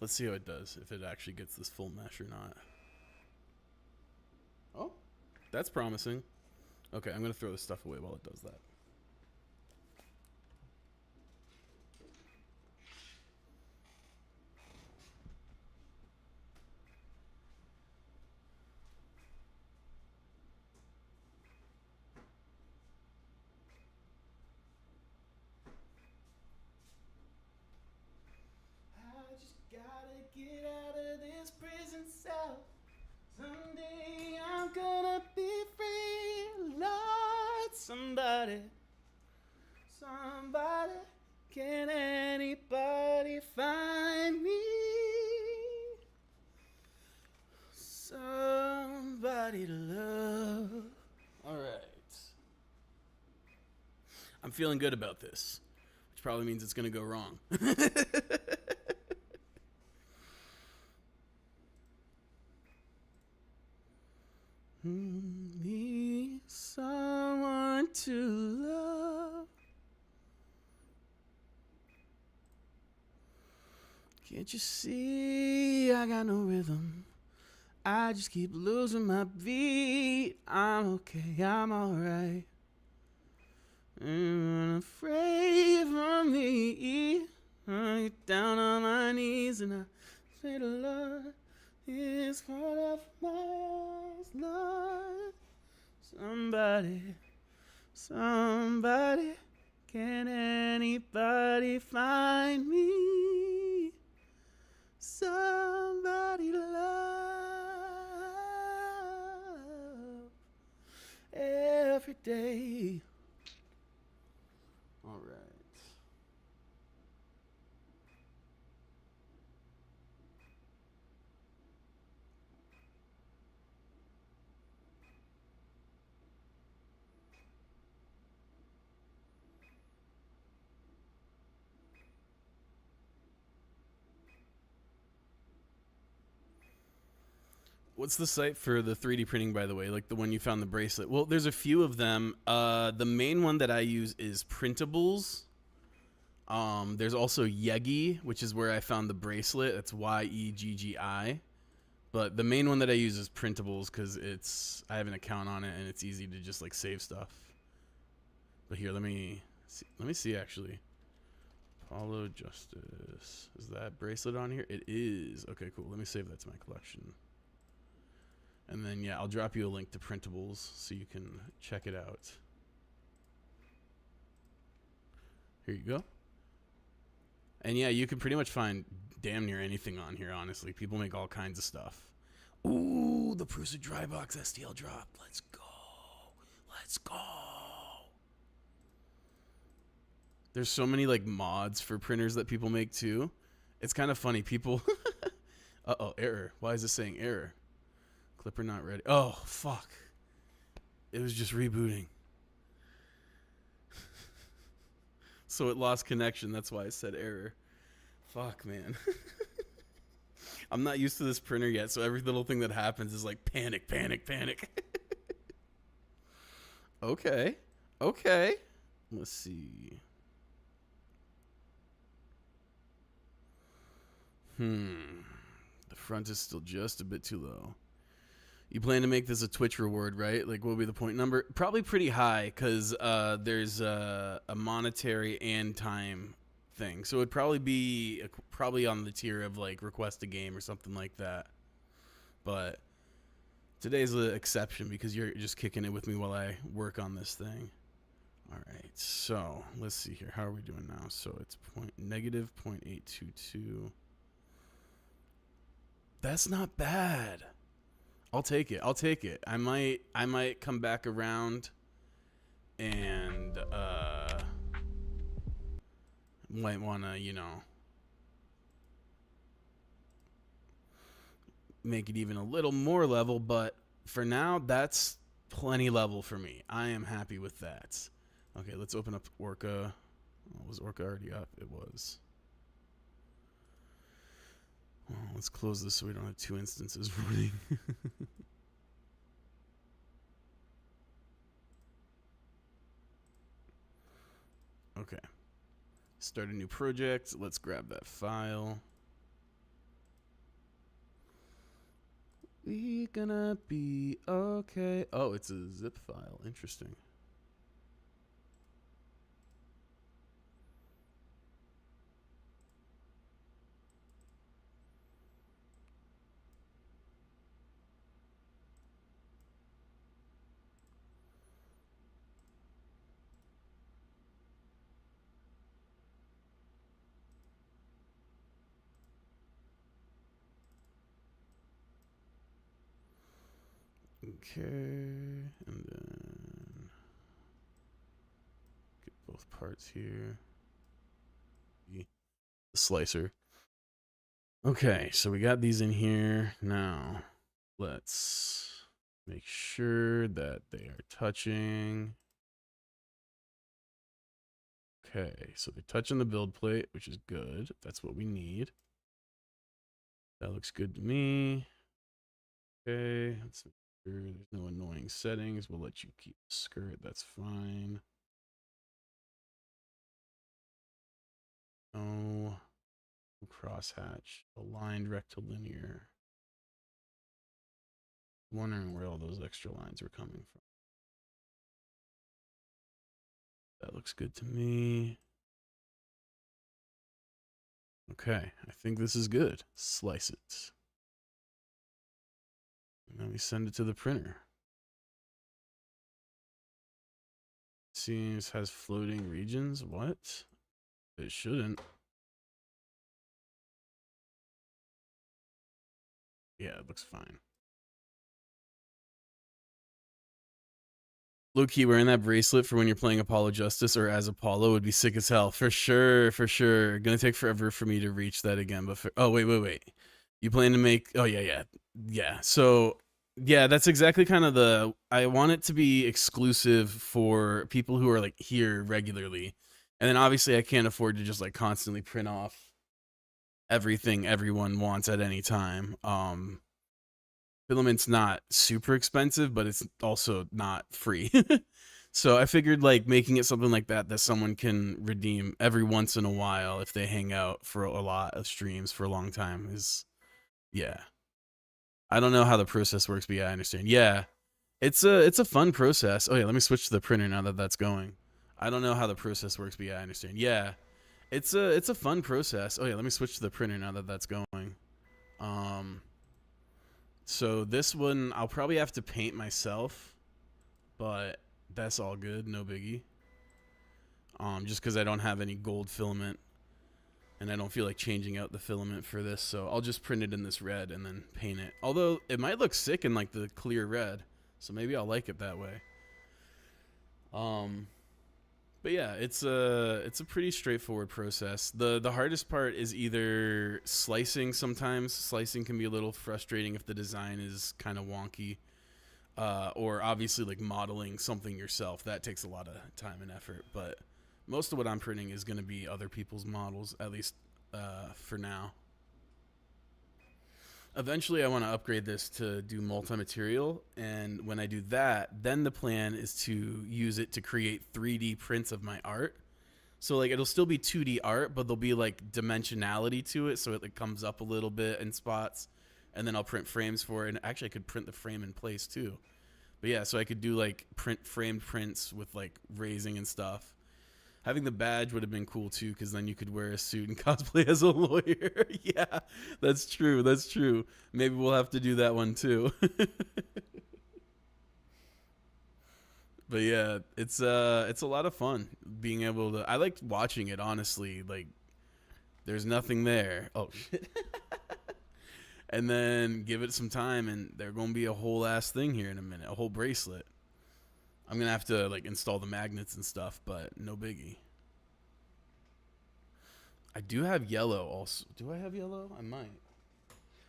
Let's see how it does, if it actually gets this full mesh or not. Oh, that's promising. Okay, I'm gonna throw this stuff away while it does that. I just gotta get out of this prison cell. Someday I'm gonna be free. Lord, somebody, can anybody find me? Somebody to love. All right. I'm feeling good about this, which probably means it's gonna go wrong. Me someone to love. Can't you see I got no rhythm? I just keep losing my beat. I'm okay, I'm alright. I'm afraid for me. I get down on my knees and I say the Lord is part of my eyes, Lord. Somebody, can anybody find me? Somebody to love every day. All right. What's the site for the 3D printing, by the way? Like the one you found the bracelet? Well, there's a few of them. The main one that I use is Printables. There's also Yeggi, which is where I found the bracelet. That's YEGGI. But the main one that I use is Printables because I have an account on it and it's easy to just like save stuff. But here, let me see actually. Apollo Justice. Is that bracelet on here? It is. Okay, cool. Let me save that to my collection. And then, yeah, I'll drop you a link to Printables so you can check it out. Here you go. And yeah, you can pretty much find damn near anything on here, honestly. People make all kinds of stuff. Ooh, the Prusa Drybox STL drop. Let's go. Let's go. There's so many like mods for printers that people make too. It's kind of funny. People uh-oh, error. Why is it saying error? Clipper not ready. Oh, fuck. It was just rebooting. So it lost connection. That's why I said error. Fuck, man. I'm not used to this printer yet, so every little thing that happens is like panic, panic, panic. Okay. Okay. Let's see. The front is still just a bit too low. You plan to make this a Twitch reward, right? Like, what will be the point number? Probably pretty high, because there's a monetary and time thing. So it'd probably be probably on the tier of, like, request a game or something like that. But today's the exception, because you're just kicking it with me while I work on this thing. All right, so let's see here. How are we doing now? So it's negative 0.822. That's not bad. I'll take it. I'll take it. I might come back around and might want to, you know, make it even a little more level, but for now that's plenty level for me. I am happy with that. Okay, let's open up Orca. Oh, was Orca already up? It was. Well, let's close this so we don't have two instances running. Okay. Start a new project. Let's grab that file. We gonna be okay. Oh, it's a zip file. Interesting. Okay, and then get both parts here. The slicer. Okay, so we got these in here. Now, let's make sure that they are touching. Okay, so they're touching the build plate, which is good. That's what we need. That looks good to me. Okay, let's make sure there's no annoying settings. We'll let you keep the skirt. That's fine. No. crosshatch, aligned rectilinear. Wondering where all those extra lines were coming from. That looks good to me. Okay, I think this is good. Slice it. Let me send it to the printer. Seems has floating regions. What? It shouldn't. Yeah, it looks fine. Low-key, wearing that bracelet for when you're playing Apollo Justice or as Apollo would be sick as hell. For sure, for sure. Gonna take forever for me to reach that again, but oh, wait. You plan to make... Oh, yeah. So, yeah, that's exactly kind of the... I want it to be exclusive for people who are, like, here regularly. And then, obviously, I can't afford to just, like, constantly print off everything everyone wants at any time. Filament's not super expensive, but it's also not free. So I figured like making it something like that someone can redeem every once in a while if they hang out for a lot of streams for a long time is, yeah. I don't know how the process works, but yeah, I understand. Yeah, it's a fun process. Oh yeah, let me switch to the printer now that that's going. I don't know how the process works, but yeah, I understand. Yeah, it's a fun process. Oh yeah, let me switch to the printer now that that's going. So this one I'll probably have to paint myself, but that's all good, no biggie. Just because I don't have any gold filament, and I don't feel like changing out the filament for this, so I'll just print it in this red and then paint it. Although it might look sick in like the clear red, so maybe I'll like it that way. But yeah, it's a pretty straightforward process. The hardest part is either slicing. Sometimes slicing can be a little frustrating if the design is kind of wonky, or obviously like modeling something yourself. That takes a lot of time and effort. But most of what I'm printing is going to be other people's models, at least for now. Eventually, I want to upgrade this to do multi-material, and when I do that, then the plan is to use it to create 3D prints of my art. So like it'll still be 2D art, but there'll be like dimensionality to it, so it like comes up a little bit in spots, and then I'll print frames for it. And actually, I could print the frame in place too. But yeah, so I could do like framed prints with like raising and stuff. Having the badge would have been cool too, because then you could wear a suit and cosplay as a lawyer. Yeah, that's true. That's true. Maybe we'll have to do that one too. But yeah, it's a lot of fun being able to. I liked watching it, honestly. Like, there's nothing there. Oh shit. And then give it some time, and there's gonna be a whole ass thing here in a minute, a whole bracelet. I'm gonna have to like install the magnets and stuff, but no biggie. I do have yellow also. Do I have yellow? I might.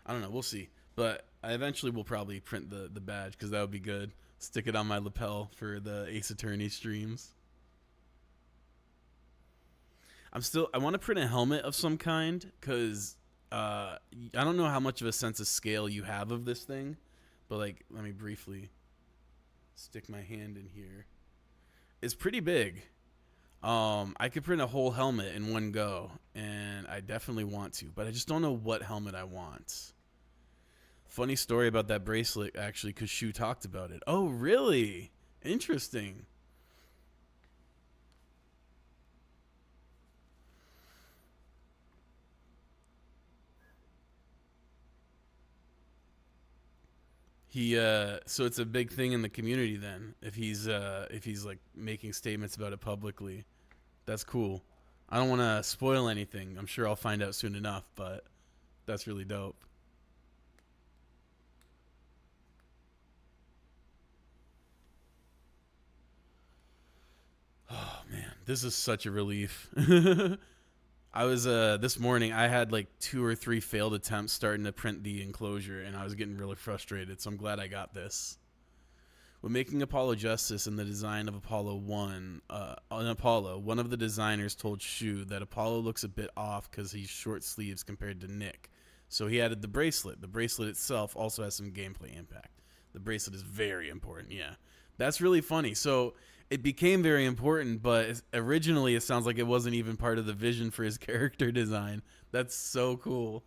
I don't know. We'll see. But I eventually will probably print the badge because that would be good. Stick it on my lapel for the Ace Attorney streams. I want to print a helmet of some kind because I don't know how much of a sense of scale you have of this thing, but like let me briefly stick my hand in here. It's pretty big. I could print a whole helmet in one go, and I definitely want to, but I just don't know what helmet I want. Funny story about that bracelet, actually, because Shu talked about it. Oh, really? Interesting. So it's a big thing in the community then. If he's like making statements about it publicly, that's cool. I don't want to spoil anything. I'm sure I'll find out soon enough, but that's really dope. Oh man, this is such a relief. I was this morning I had like 2 or 3 failed attempts starting to print the enclosure, and I was getting really frustrated, so I'm glad I got this. When making Apollo Justice and the design of Apollo 1, on Apollo, one of the designers told Shu that Apollo looks a bit off because he's short sleeves compared to Nick. So he added the bracelet. The bracelet itself also has some gameplay impact. The bracelet is very important, yeah. That's really funny. So it became very important, but originally it sounds like it wasn't even part of the vision for his character design. That's so cool.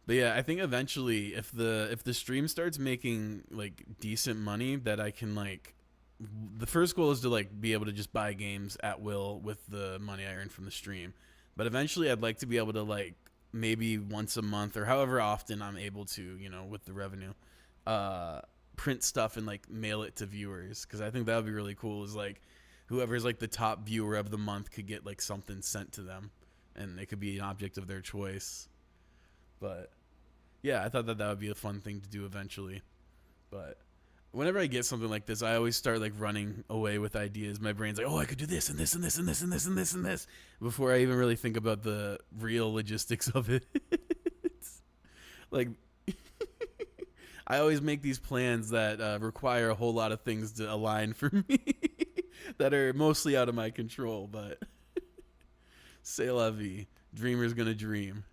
But yeah, I think eventually if the stream starts making like decent money that I can like the first goal is to like be able to just buy games at will with the money I earn from the stream. But eventually I'd like to be able to like maybe once a month or however often I'm able to, with the revenue, uh print stuff and like mail it to viewers cuz I think that would be really cool is like whoever's like the top viewer of the month could get like something sent to them and it could be an object of their choice. But yeah, I thought that that would be a fun thing to do eventually. But whenever I get something like this, I always start like running away with ideas. My brain's like, oh, I could do this and this and this and this and this and this and this before I even really think about the real logistics of it. It's like I always make these plans that require a whole lot of things to align for me that are mostly out of my control. But c'est la vie. Dreamer's gonna dream.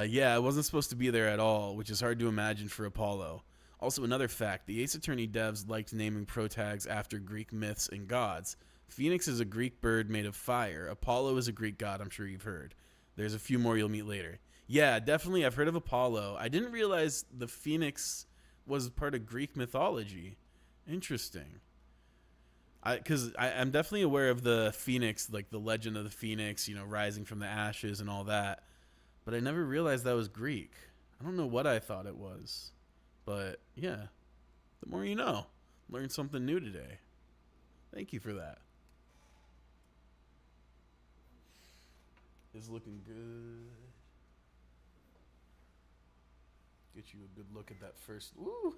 Yeah, I wasn't supposed to be there at all, which is hard to imagine for Apollo. Also, another fact, the Ace Attorney devs liked naming protags after Greek myths and gods. Phoenix is a Greek bird made of fire. Apollo is a Greek god, I'm sure you've heard. There's a few more you'll meet later. Yeah, definitely, I've heard of Apollo. I didn't realize the Phoenix was part of Greek mythology. Interesting. Because I'm definitely aware of the Phoenix, like the legend of the Phoenix, rising from the ashes and all that. But I never realized that was Greek. I don't know what I thought it was. But yeah, the more you know. Learned something new today. Thank you for that. It's looking good. Get you a good look at that first. Ooh.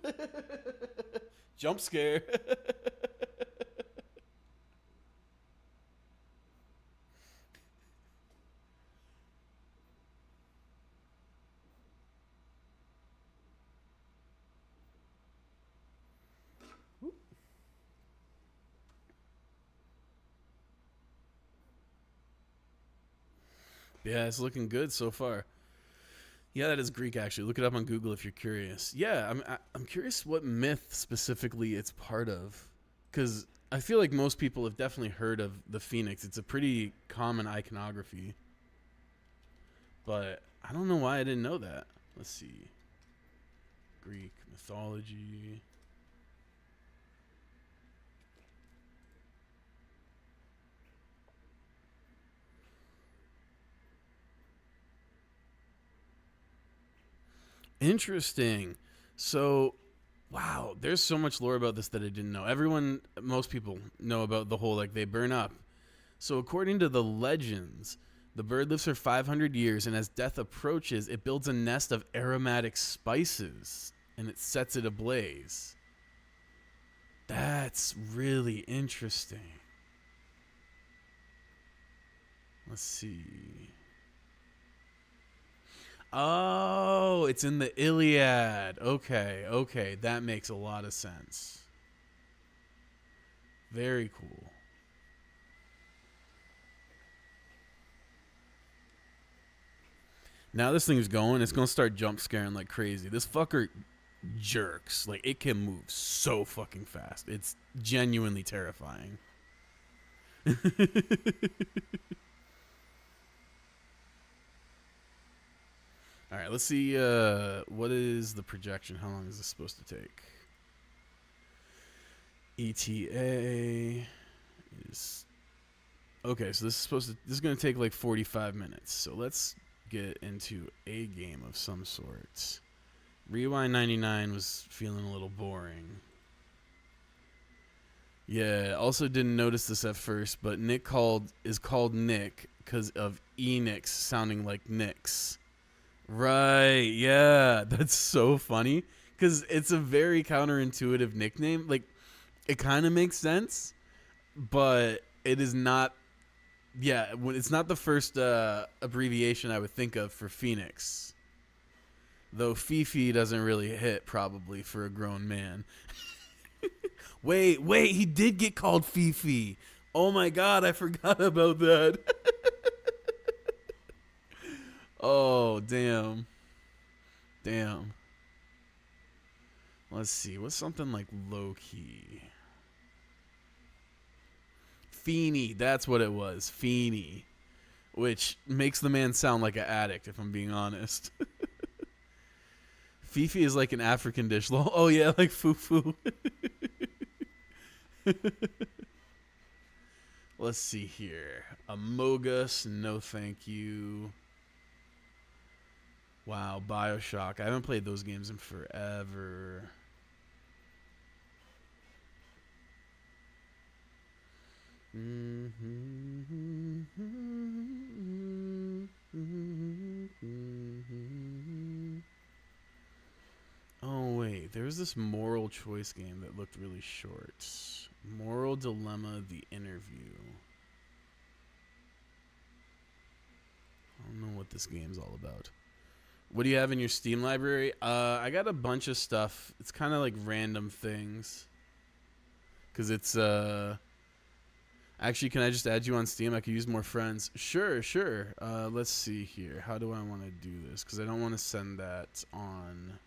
Jump scare. Yeah, it's looking good so far. Yeah, that is Greek actually. Look it up on Google if you're curious. Yeah, I'm curious what myth specifically it's part of, because I feel like most people have definitely heard of the Phoenix. It's a pretty common iconography, but I don't know why I didn't know that. Let's see, Greek mythology. Interesting. So, wow, there's so much lore about this that I didn't know. Most people know about the whole like they burn up. So, according to the legends, the bird lives for 500 years, and as death approaches, it builds a nest of aromatic spices and it sets it ablaze. That's really interesting. Let's see. Oh, it's in the Iliad. Okay, okay. That makes a lot of sense. Very cool. Now this thing's going. It's going to start jump scaring like crazy. This fucker jerks. Like, it can move so fucking fast. It's genuinely terrifying. All right, let's see. What is the projection? How long is this supposed to take? ETA is okay. So this is going to take like 45 minutes. So let's get into a game of some sort. Rewind 99 was feeling a little boring. Yeah, also didn't notice this at first, but Nick is called Nick because of Enix sounding like Nyx. Right, yeah, that's so funny because it's a very counterintuitive nickname. Like, it kind of makes sense, but it is not. Yeah, it's not the first abbreviation I would think of for Phoenix. Though Fifi doesn't really hit probably for a grown man. Wait, he did get called Fifi. Oh my god, I forgot about that. Oh, damn. Damn. Let's see. What's something like low key? Feeny. That's what it was. Feeny. Which makes the man sound like an addict, if I'm being honest. Fifi is like an African dish. Oh, yeah, like fufu. Let's see here. Amogus, no thank you. Wow, Bioshock. I haven't played those games in forever. Oh, wait. There was this moral choice game that looked really short. Moral Dilemma, The Interview. I don't know what this game's all about. What do you have in your Steam library? I got a bunch of stuff. It's kind of like random things. Because it's, Actually, can I just add you on Steam? I could use more friends. Sure, sure. Let's see here. How do I want to do this? Because I don't want to send that on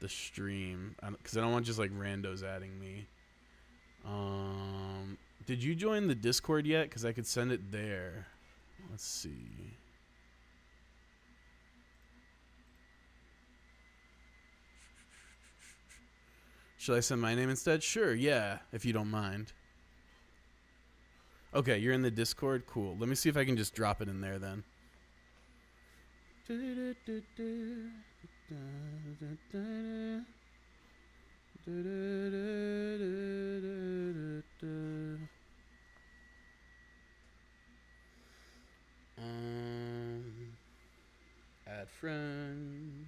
the stream. Because I don't want just like randos adding me. Did you join the Discord yet? Because I could send it there. Let's see. Should I send my name instead? Sure, yeah, if you don't mind. Okay, you're in the Discord? Cool. Let me see if I can just drop it in there then. Add friends.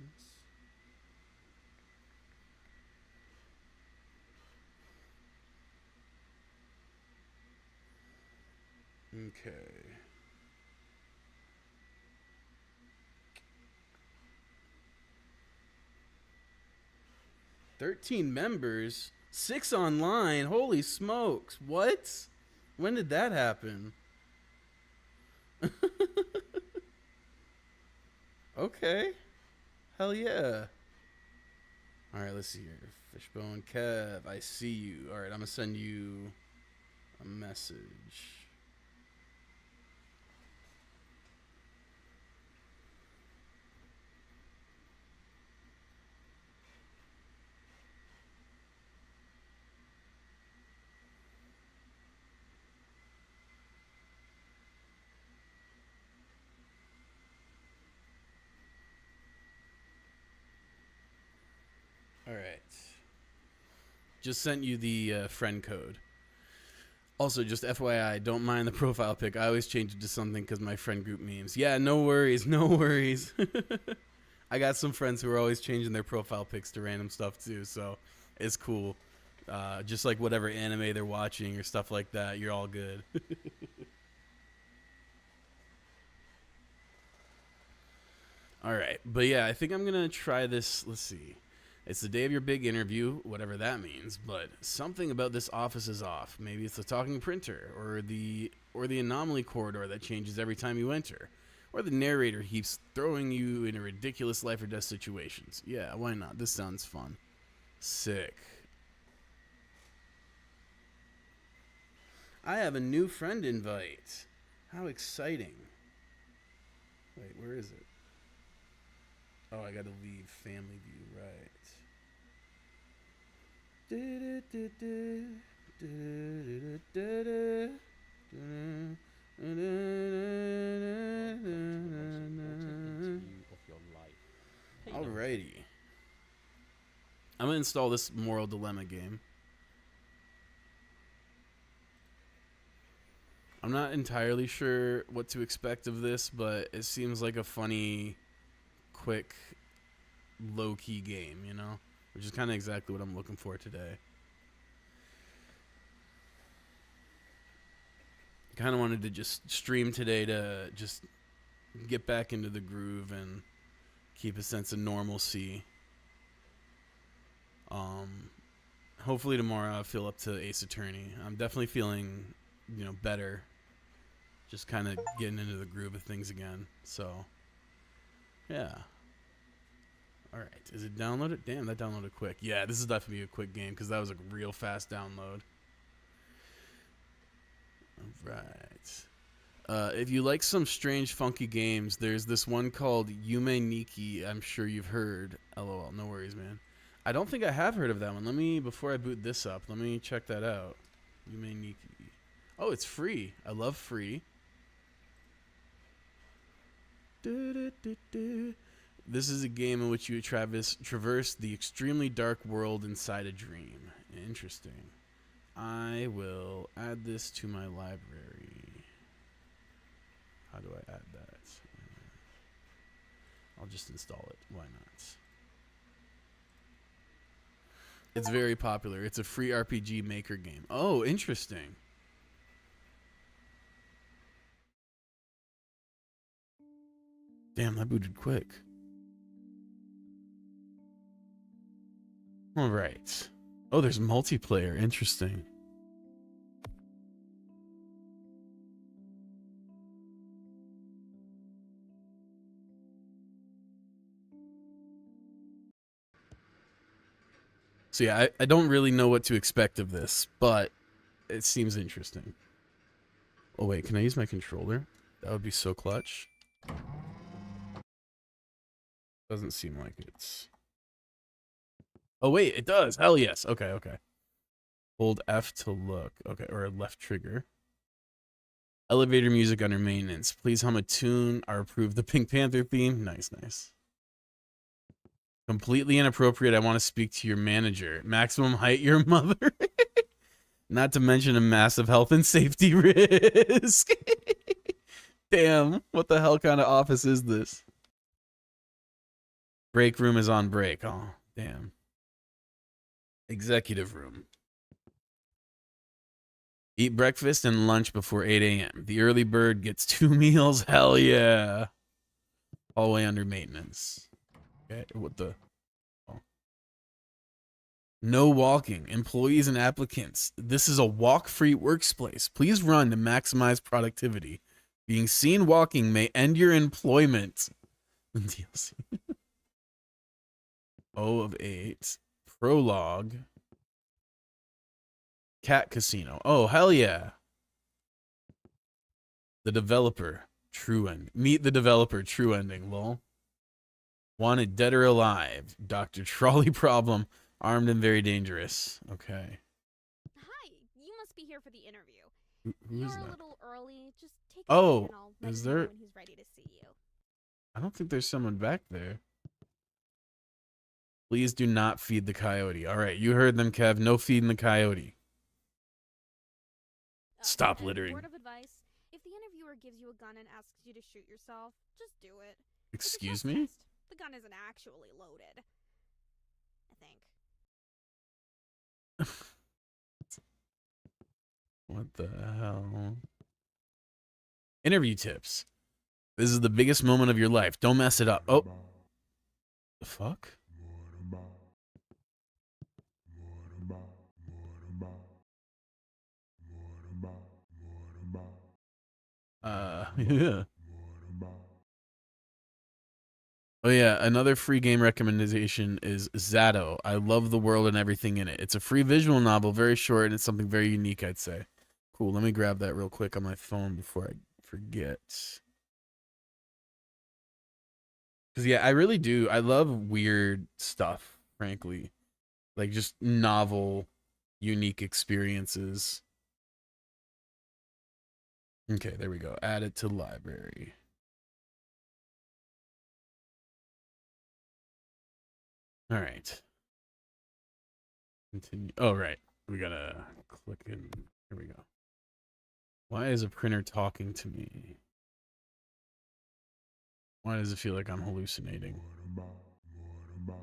Okay. "13 members, 6 online. Holy smokes! What? When did that happen?" Okay. Hell yeah. All right, let's see here. Fishbone Kev, I see you. All right, I'm gonna send you a message. All right. Just sent you the friend code. Also, just FYI, don't mind the profile pic. I always change it to something because my friend group memes. Yeah, no worries, no worries. I got some friends who are always changing their profile pics to random stuff too, so it's cool. Just like whatever anime they're watching or stuff like that, you're all good. All right, but yeah, I think I'm gonna try this. Let's see. It's the day of your big interview, whatever that means, but something about this office is off. Maybe it's the talking printer, or the anomaly corridor that changes every time you enter, or the narrator keeps throwing you in a ridiculous life or death situations. Yeah, why not? This sounds fun. Sick. I have a new friend invite. How exciting. Wait, where is it? Oh, I gotta leave family view, right. Alrighty. I'm gonna install this Moral Dilemma game. I'm not entirely sure what to expect of this, but it seems like a funny, quick, low-key game, you know? Which is kind of exactly what I'm looking for today. Kind of wanted to just stream today to just get back into the groove and keep a sense of normalcy. Hopefully tomorrow I'll feel up to Ace Attorney. I'm definitely feeling, better. Just kind of getting into the groove of things again. So, yeah. All right. Is it downloaded? Damn, that downloaded quick. Yeah, this is definitely a quick game because that was a real fast download. right. If you like some strange, funky games, there's this one called Yume Nikki. I'm sure you've heard. LOL. No worries, man. I don't think I have heard of that one. Let me, before I boot this up, let me check that out. Yume Nikki. Oh, it's free. I love free. This is a game in which you traverse the extremely dark world inside a dream. Interesting. I will add this to my library. How do I add that? I'll just install it. Why not? It's very popular. It's a free RPG maker game. Oh, interesting. Damn, that booted quick. All right. Oh, there's multiplayer. Interesting. So yeah, I don't really know what to expect of this, but it seems interesting. Oh wait, can I use my controller? That would be so clutch. Doesn't seem like it's... Oh wait, it does. Hell yes. Okay, okay. Hold F to look. Okay, or left trigger. Elevator music under maintenance. Please hum a tune or approve the Pink Panther theme. Nice, nice. Completely inappropriate. I want to speak to your manager. Maximum height, your mother. Not to mention a massive health and safety risk. Damn, what the hell kind of office is this? Break room is on break. Oh, damn. Executive room. Eat breakfast and lunch before 8 a.m. The early bird gets 2 meals. Hell yeah. Hallway under maintenance. Okay, what the? Oh. No walking. Employees and applicants. This is a walk-free workspace. Please run to maximize productivity. Being seen walking may end your employment. DLC. O of 8. Prologue. Cat Casino. Oh, hell yeah. The developer. True end. Meet the developer. True ending. Lol. Wanted dead or alive. Dr. Trolley Problem. Armed and very dangerous. Okay. Hi, you must be here for the interview. Who is You're that? a little early. Just take a Oh, seat and I'll let is you know there? when he's ready to see you. I don't think there's someone back there. Please do not feed the coyote. All right, you heard them, Kev. No feeding the coyote. Stop littering. Word of advice, if the interviewer gives you a gun and asks you to shoot yourself, just do it. Excuse me? Test. The gun isn't actually loaded. I think. What the hell? Interview tips. This is the biggest moment of your life. Don't mess it up. Oh. The fuck? Yeah. Oh yeah, another free game recommendation is Zato. I love the world and everything in it. It's a free visual novel, very short, and it's something very unique, I'd say. Cool, let me grab that real quick on my phone before I forget. Because yeah, I really do. I love weird stuff, frankly. Like just novel, unique experiences. Okay, there we go. Add it to library. All right. Continue. Oh, right. We gotta click in. Here we go. Why is a printer talking to me? Why does it feel like I'm hallucinating?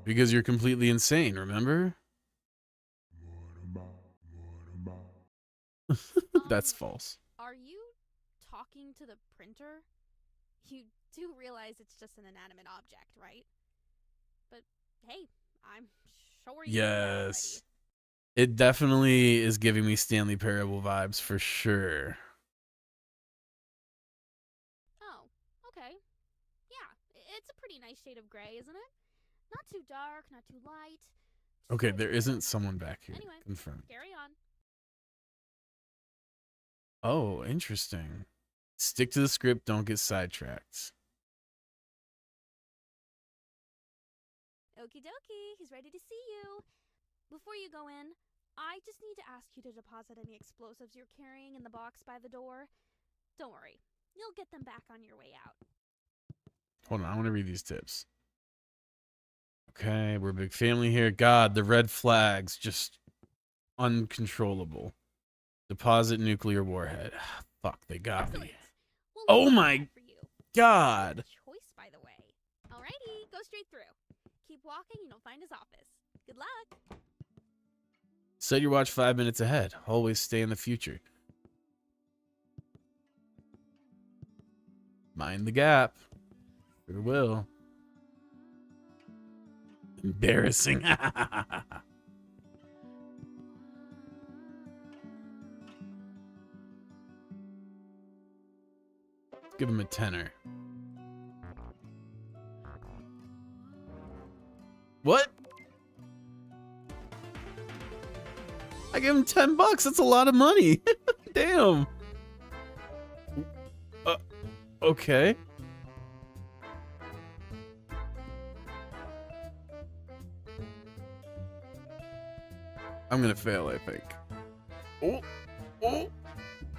Because you're completely insane, remember? That's false. Are you talking to the printer? You do realize it's just an inanimate object, right? But hey, I'm sure you know that already. It definitely is giving me Stanley Parable vibes for sure. Oh, okay. Yeah, it's a pretty nice shade of gray, isn't it? Not too dark, not too light. Okay, there isn't someone back here. Anyway, confirmed. carry on. Oh, interesting. Stick to the script, don't get sidetracked. Okie dokie, he's ready to see you. Before you go in, I just need to ask you to deposit any explosives you're carrying in the box by the door. Don't worry, you'll get them back on your way out. Hold on, I want to read these tips. Okay, we're a big family here. God, the red flags, just uncontrollable. Deposit nuclear warhead. Fuck, they got me. Oh my God. Choice, by the way. Alrighty, go straight through. Keep walking and you'll find his office. Good luck. Set your watch 5 minutes ahead. Always stay in the future. Mind the gap. Sure will. Embarrassing. Give him a tenner. What? I give him $10. That's a lot of money. Damn. Okay. I'm gonna fail, I think.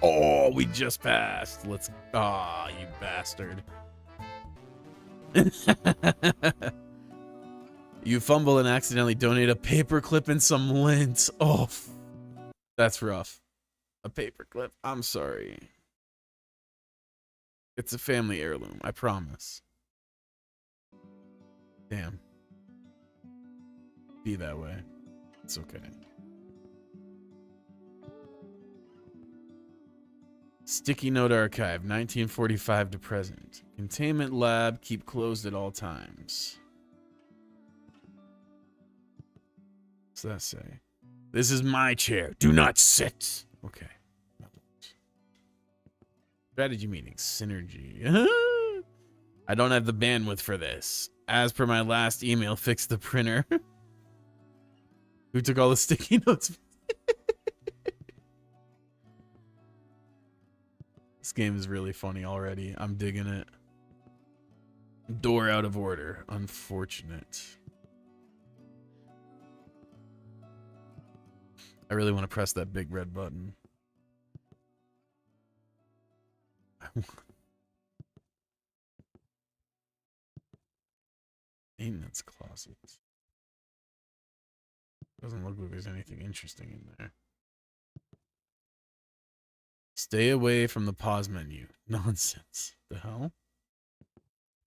Oh, we just passed. Let's. Ah, you bastard. You fumble and accidentally donate a paperclip and some lint. Oh, that's rough. A paperclip. I'm sorry. It's a family heirloom, I promise. Damn. Be that way. It's okay. Sticky note archive, 1945 to present. Containment lab, keep closed at all times. What's that say? This is my chair. Do not sit. Okay. Strategy meeting. Synergy. I don't have the bandwidth for this. As per my last email, fix the printer. Who took all the sticky notes? This game is really funny already. I'm digging it. Door out of order. Unfortunate. I really want to press that big red button. Maintenance closet. Doesn't look like there's anything interesting in there. Stay away from the pause menu. Nonsense. The hell?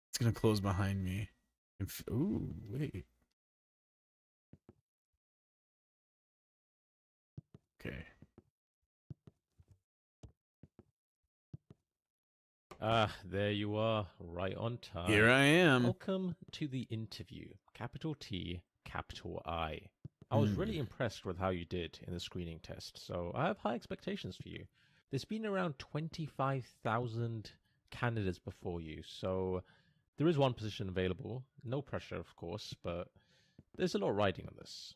It's gonna close behind me. Ooh, wait. Okay. Ah, there you are, right on time. Here I am. Welcome to the interview. Capital T, capital I. I was really impressed with how you did in the screening test, so I have high expectations for you. There's been around 25,000 candidates before you, so there is one position available. No pressure, of course, but there's a lot riding on this.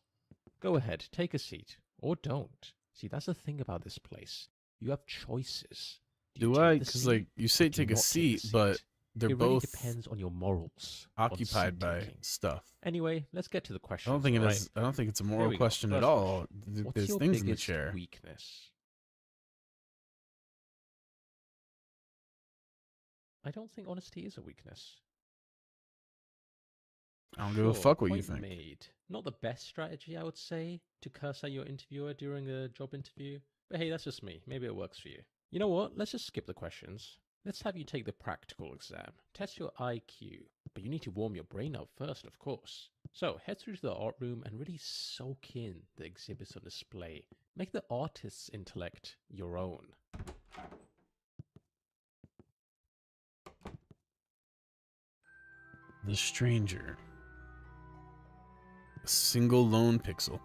Go ahead, take a seat. Or don't. See, that's the thing about this place. You have choices. Do I? Because, like, you say take a seat, but they're it both really depends on your morals. occupied by stuff. Anyway, let's get to the question. I don't think it is. I don't think it's a moral question at all. There's things in the chair. Weakness? I don't think honesty is a weakness. I don't give a fuck what you think. Not the best strategy, I would say, to curse at your interviewer during a job interview. But hey, that's just me. Maybe it works for you. You know what? Let's just skip the questions. Let's have you take the practical exam. Test your IQ. But you need to warm your brain up first, of course. So head through to the art room and really soak in the exhibits on display. Make the artist's intellect your own. The Stranger. A single lone pixel.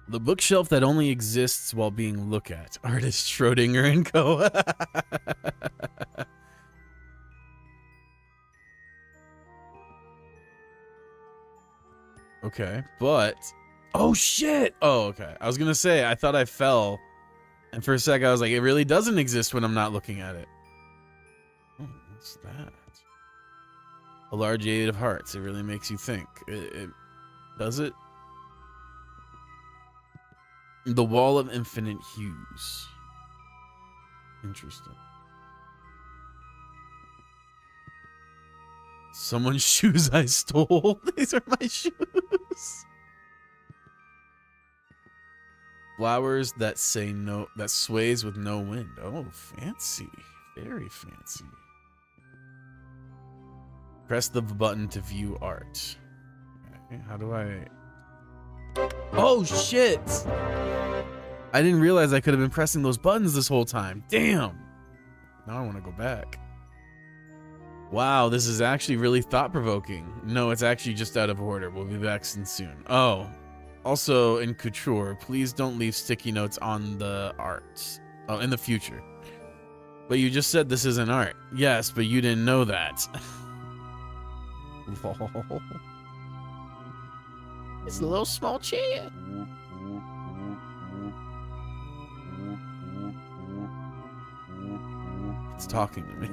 The bookshelf that only exists while being looked at. Artist Schrodinger and Co. Okay, but... Oh, shit! Oh, okay. I was gonna say, I thought I fell, And for a sec, I was like, it really doesn't exist when I'm not looking at it. Oh, what's that? A large 8 of hearts. It really makes you think. Does it? The Wall of Infinite Hues. Interesting. Someone's shoes I stole. These are my shoes. Flowers that say no, that sways with no wind. Oh, fancy. Very fancy. Press the button to view art. Okay, how do I... Oh, shit! I didn't realize I could have been pressing those buttons this whole time. Damn! Now I want to go back. Wow, this is actually really thought-provoking. No, it's actually just out of order. We'll be back soon. Oh. Also, in Couture, please don't leave sticky notes on the art. Oh, in the future. But you just said this isn't art. Yes, but you didn't know that. Lol. It's a little small chair. It's talking to me.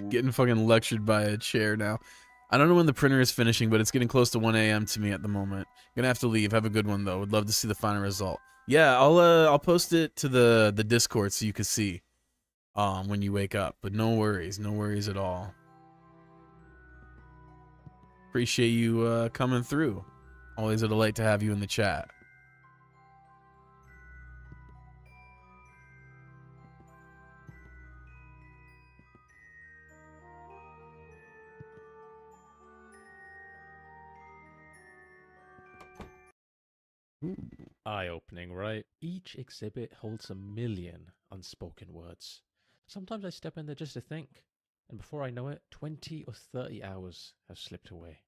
Getting fucking lectured by a chair now. I don't know when the printer is finishing, but it's getting close to 1 a.m. to me at the moment. Gonna have to leave. Have a good one though. Would love to see the final result. Yeah, I'll post it to the Discord so you can see when you wake up. But no worries at all. Appreciate you coming through. Always a delight to have you in the chat. Eye-opening, right? Each exhibit holds a million unspoken words. Sometimes I step in there just to think, and before I know it, 20 or 30 hours have slipped away.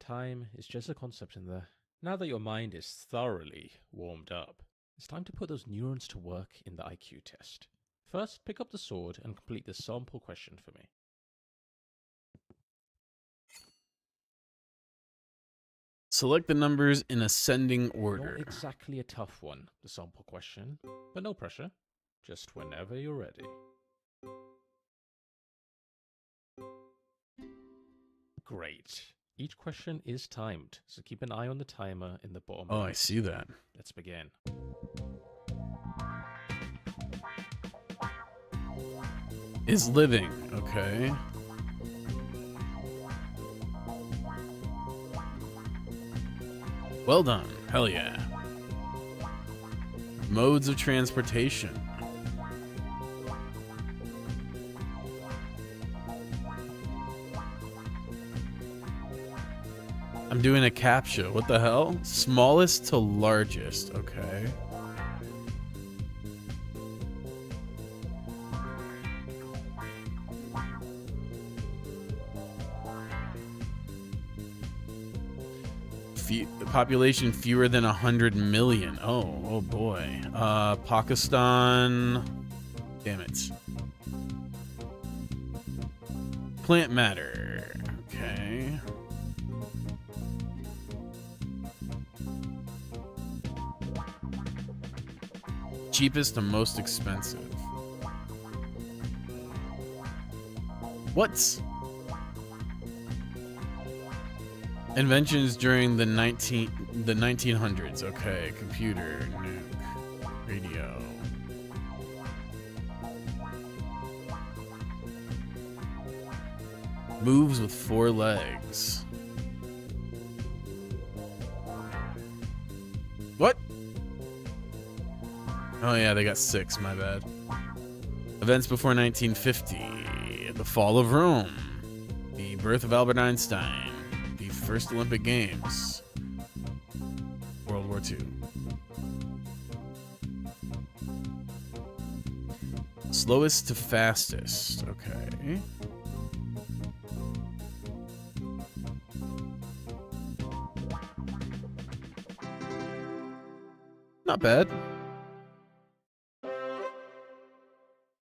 Time is just a concept in there. Now that your mind is thoroughly warmed up, it's time to put those neurons to work in the IQ test. First, pick up the sword and complete the sample question for me. Select the numbers in ascending order. Not exactly a tough one, the sample question, but no pressure. Just whenever you're ready. Great. Each question is timed, so keep an eye on the timer in the bottom. Oh, I see that. Let's begin. Is living, okay. Well done. Hell yeah. Modes of transportation. I'm doing a CAPTCHA. What the hell? Smallest to largest. Okay. Population fewer than 100 million. Oh boy. Pakistan. Damn it. Plant matter. Okay. Cheapest to most expensive. What? Inventions during the 1900s. Okay, computer, nuke, radio. Moves with 4 legs. What? Oh yeah, they got 6, my bad. Events before 1950. The fall of Rome. The birth of Albert Einstein. First Olympic Games. World War II. Slowest to fastest. Okay. Not bad.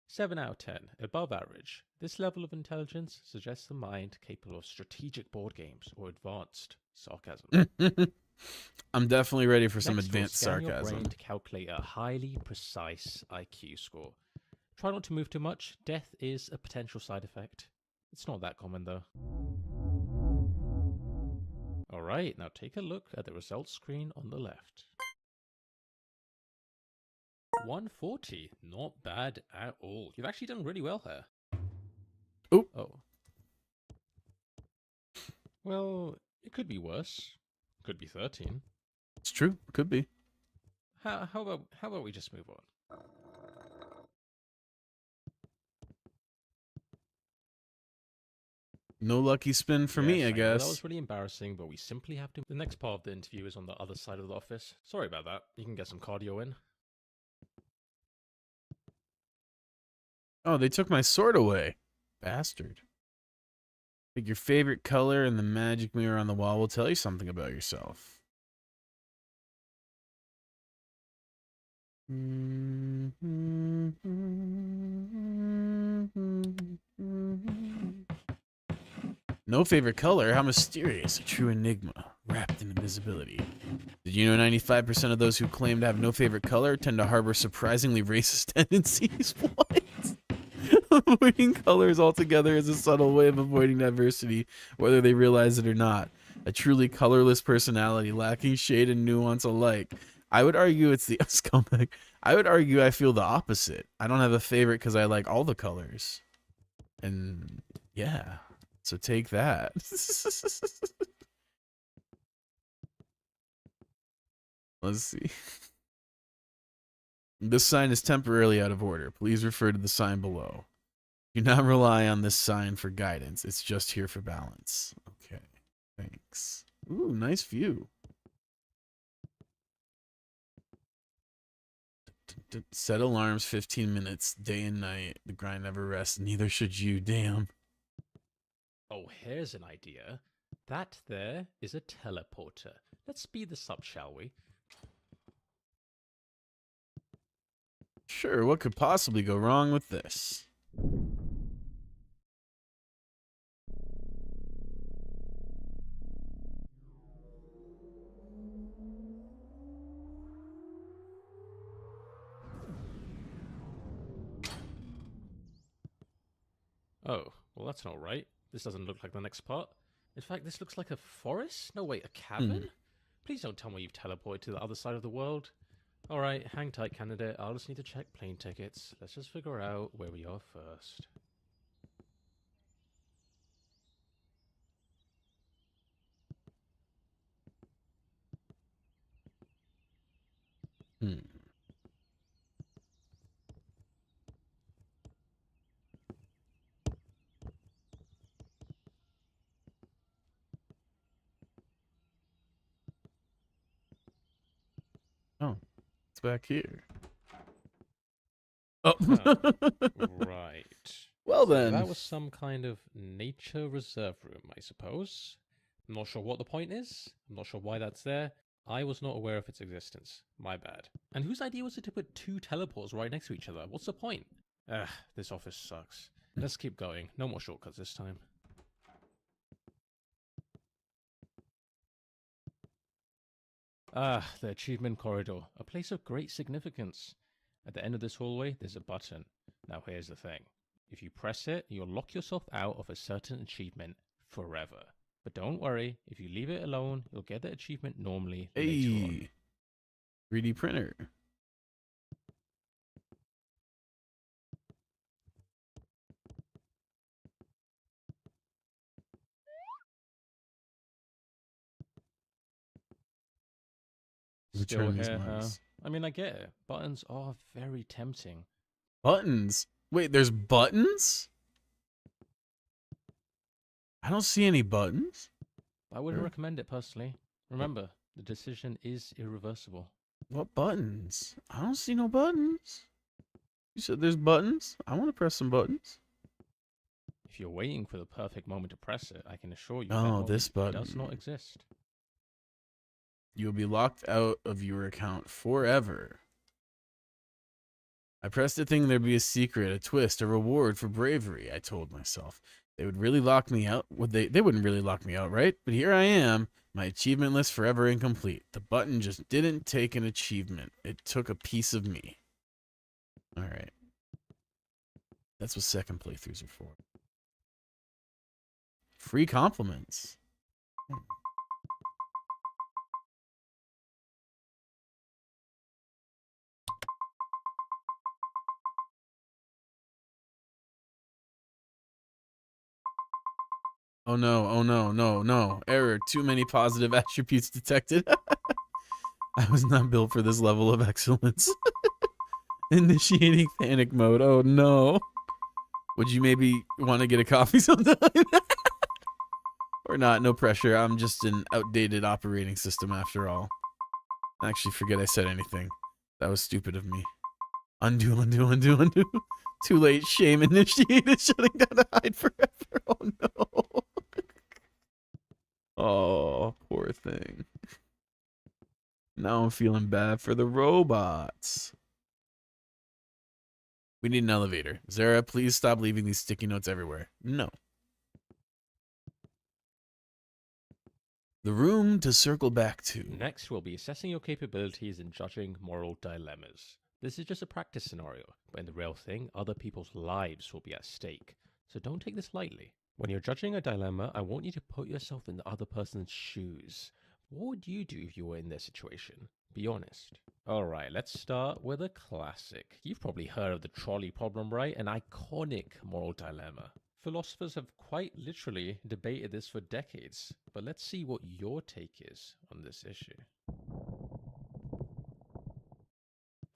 7 out of 10, above average. This level of intelligence suggests a mind capable of strategic board games or advanced sarcasm. I'm definitely ready for some Next, we'll advanced scan your sarcasm. brain to calculate a highly precise IQ score. Try not to move too much. Death is a potential side effect. It's not that common though. Alright, now take a look at the results screen on the left. 140, not bad at all. You've actually done really well here. Oop. Oh. Well, it could be worse. Could be 13. It's true. Could be. How about we just move on? No lucky spin for me, Yes, I know guess. that was really embarrassing, but we simply have to. The next part of the interview is on the other side of the office. Sorry about that. You can get some cardio in. Oh, they took my sword away. Bastard. Pick your favorite color and the magic mirror on the wall will tell you something about yourself. No favorite color? How mysterious. A true enigma, wrapped in invisibility. Did you know 95% of those who claim to have no favorite color tend to harbor surprisingly racist tendencies? What? Avoiding colors altogether is a subtle way of avoiding diversity, whether they realize it or not. A truly colorless personality, lacking shade and nuance alike. I would argue it's the scumbag. I would argue I feel the opposite. I don't have a favorite because I like all the colors. And yeah, so take that. Let's see. This sign is temporarily out of order. Please refer to the sign below. Do not rely on this sign for guidance. It's just here for balance. Okay, thanks. Ooh, nice view. Set alarms 15 minutes, day and night. The grind never rests. Neither should you. Damn. Oh, here's an idea. That there is a teleporter. Let's speed this up, shall we? Sure, what could possibly go wrong with this? Oh, well that's not right. This doesn't look like the next part. In fact, this looks like a forest? No, wait, a cavern? Please don't tell me you've teleported to the other side of the world. Alright, hang tight, candidate. I'll just need to check plane tickets. Let's just figure out where we are first. Oh, it's back here. Oh, Right. Well So then. that was some kind of nature reserve room, I suppose. I'm not sure what the point is. I'm not sure why that's there. I was not aware of its existence. My bad. And whose idea was it to put two teleports right next to each other? What's the point? This office sucks. Let's keep going. No more shortcuts this time. Ah, the achievement corridor. A place of great significance. At the end of this hallway, there's a button. Now here's the thing. If you press it, you'll lock yourself out of a certain achievement forever. But don't worry, if you leave it alone, you'll get the achievement normally later on. Hey, 3D printer. Still Return these here, huh? marks. I mean, I get it. Buttons are very tempting. Buttons. Wait, there's buttons? I don't see any buttons. I wouldn't Sure. recommend it personally. Remember, the decision is irreversible. What buttons? I don't see no buttons. You said there's buttons? I want to press some buttons. If you're waiting for the perfect moment to press it, I can assure you Oh, that this moment button. does not exist. You'll be locked out of your account forever. I pressed the thing there'd be a secret, a twist, a reward for bravery, I told myself. They would really lock me out. They wouldn't really lock me out, right? But here I am, my achievement list forever incomplete. The button just didn't take an achievement. It took a piece of me. All right. That's what second playthroughs are for. Free compliments. Oh no, oh no, no, no. Error. Too many positive attributes detected. I was not built for this level of excellence. Initiating panic mode. Oh no. Would you maybe want to get a coffee sometime? Or not, no pressure. I'm just an outdated operating system after all. Actually, forget I said anything. That was stupid of me. Undo, undo, undo, undo. Too late. Shame initiated. Shutting down to hide forever. Oh no. Oh, poor thing. Now I'm feeling bad for the robots. We need an elevator. Zara, please stop leaving these sticky notes everywhere. No. The room to circle back to. Next, we'll be assessing your capabilities in judging moral dilemmas. This is just a practice scenario, but in the real thing, other people's lives will be at stake. So don't take this lightly. When you're judging a dilemma, I want you to put yourself in the other person's shoes. What would you do if you were in their situation? Be honest. Alright, let's start with a classic. You've probably heard of the trolley problem, right? An iconic moral dilemma. Philosophers have quite literally debated this for decades, but let's see what your take is on this issue.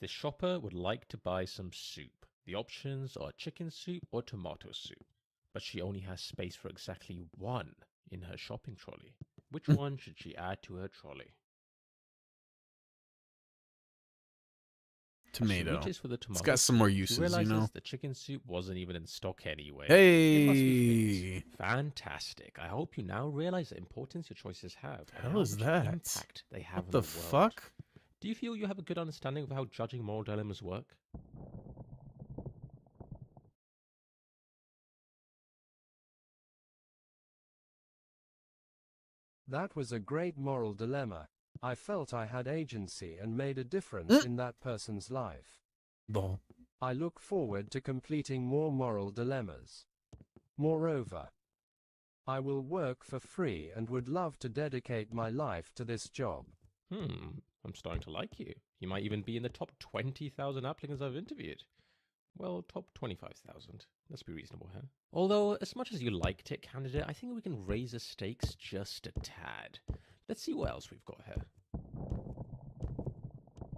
The shopper would like to buy some soup. The options are chicken soup or tomato soup, but she only has space for exactly one in her shopping trolley. Which one should she add to her trolley? Tomato. For the tomato it's got some more uses, you know. The chicken soup wasn't even in stock anyway. Hey! Fantastic. I hope you now realize the importance your choices have. The hell is that? Impact they have what on the world. fuck? Do you feel you have a good understanding of how judging moral dilemmas work? That was a great moral dilemma. I felt I had agency and made a difference in that person's life. Lol. I look forward to completing more moral dilemmas. Moreover, I will work for free and would love to dedicate my life to this job. I'm starting to like you. You might even be in the top 20,000 applicants I've interviewed. Well, top 25,000. Let's be reasonable here. Although, as much as you liked it, candidate, I think we can raise the stakes just a tad. Let's see what else we've got here.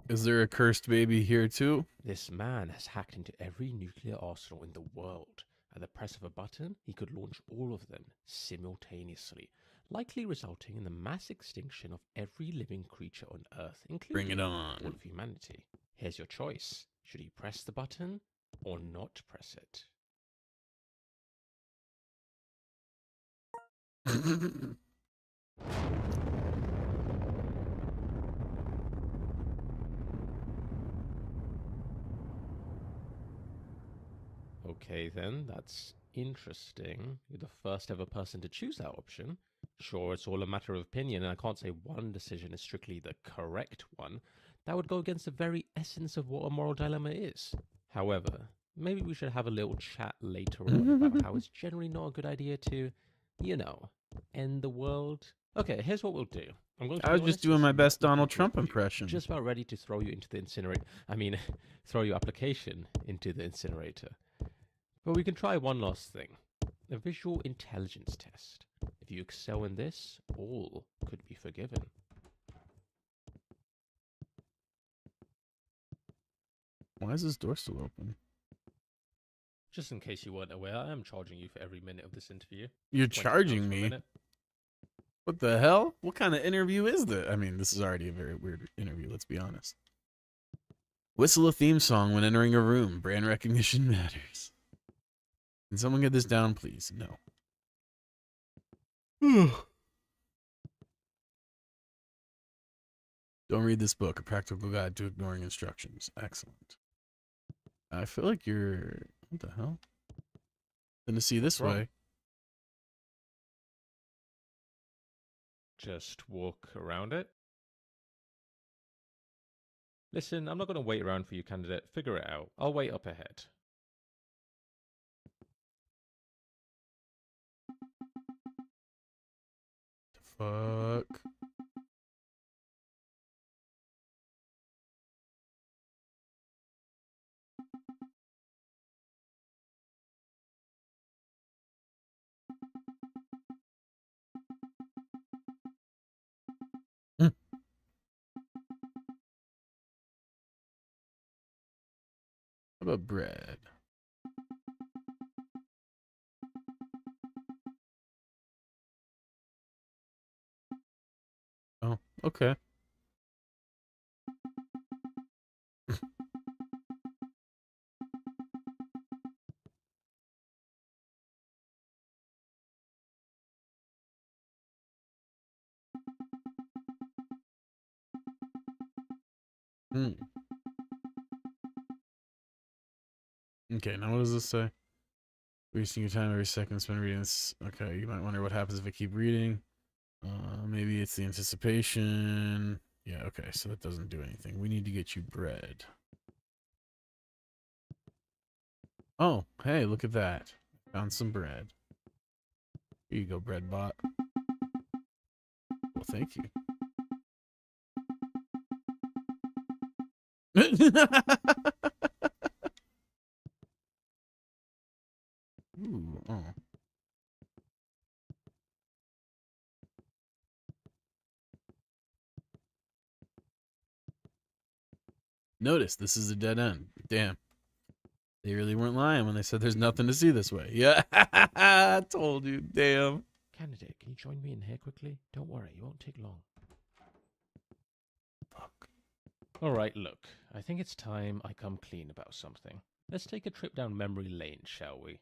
Is there a cursed baby here too? This man has hacked into every nuclear arsenal in the world. At the press of a button, he could launch all of them simultaneously, likely resulting in the mass extinction of every living creature on Earth, including Bring it on. all of humanity. Here's your choice. Should he press the button or not press it? Okay then, that's interesting. You're the first ever person to choose that option. Sure, it's all a matter of opinion, and I can't say one decision is strictly the correct one. That would go against the very essence of what a moral dilemma is. However, maybe we should have a little chat later on about how it's generally not a good idea to, you know, end the world. Okay, here's what we'll do. I was just doing my best Donald Trump impression. Just about ready to throw you into the incinerator. Throw your application into the incinerator. But we can try one last thing. A visual intelligence test. If you excel in this, all could be forgiven. Why is this door still open? Just in case you weren't aware, I am charging you for every minute of this interview. You're 20 charging pounds per me? minute. What the hell? What kind of interview is that? I mean, this is already a very weird interview, let's be honest. Whistle a theme song when entering a room. Brand recognition matters. Can someone get this down, please? No. Don't read this book, A Practical Guide to Ignoring Instructions. Excellent. I feel like you're... What the hell? Gonna see this Wrong. way. Just walk around it. Listen, I'm not going to wait around for you, candidate. Figure it out. I'll wait up ahead. The fuck? Hmm. How about bread? Oh, okay. Hmm. Okay, now what does this say? Wasting your time every second spent reading this. Okay, you might wonder what happens if I keep reading. Maybe it's the anticipation. Yeah, okay, so that doesn't do anything. We need to get you bread. Oh, hey, look at that. Found some bread. Here you go, bread bot. Well, thank you. Ooh, oh. Notice, this is a dead end. Damn. They really weren't lying when they said there's nothing to see this way. Yeah, I told you. Damn. Candidate, can you join me in here quickly? Don't worry, it won't take long. Fuck. Alright, look. I think it's time I come clean about something. Let's take a trip down memory lane, shall we?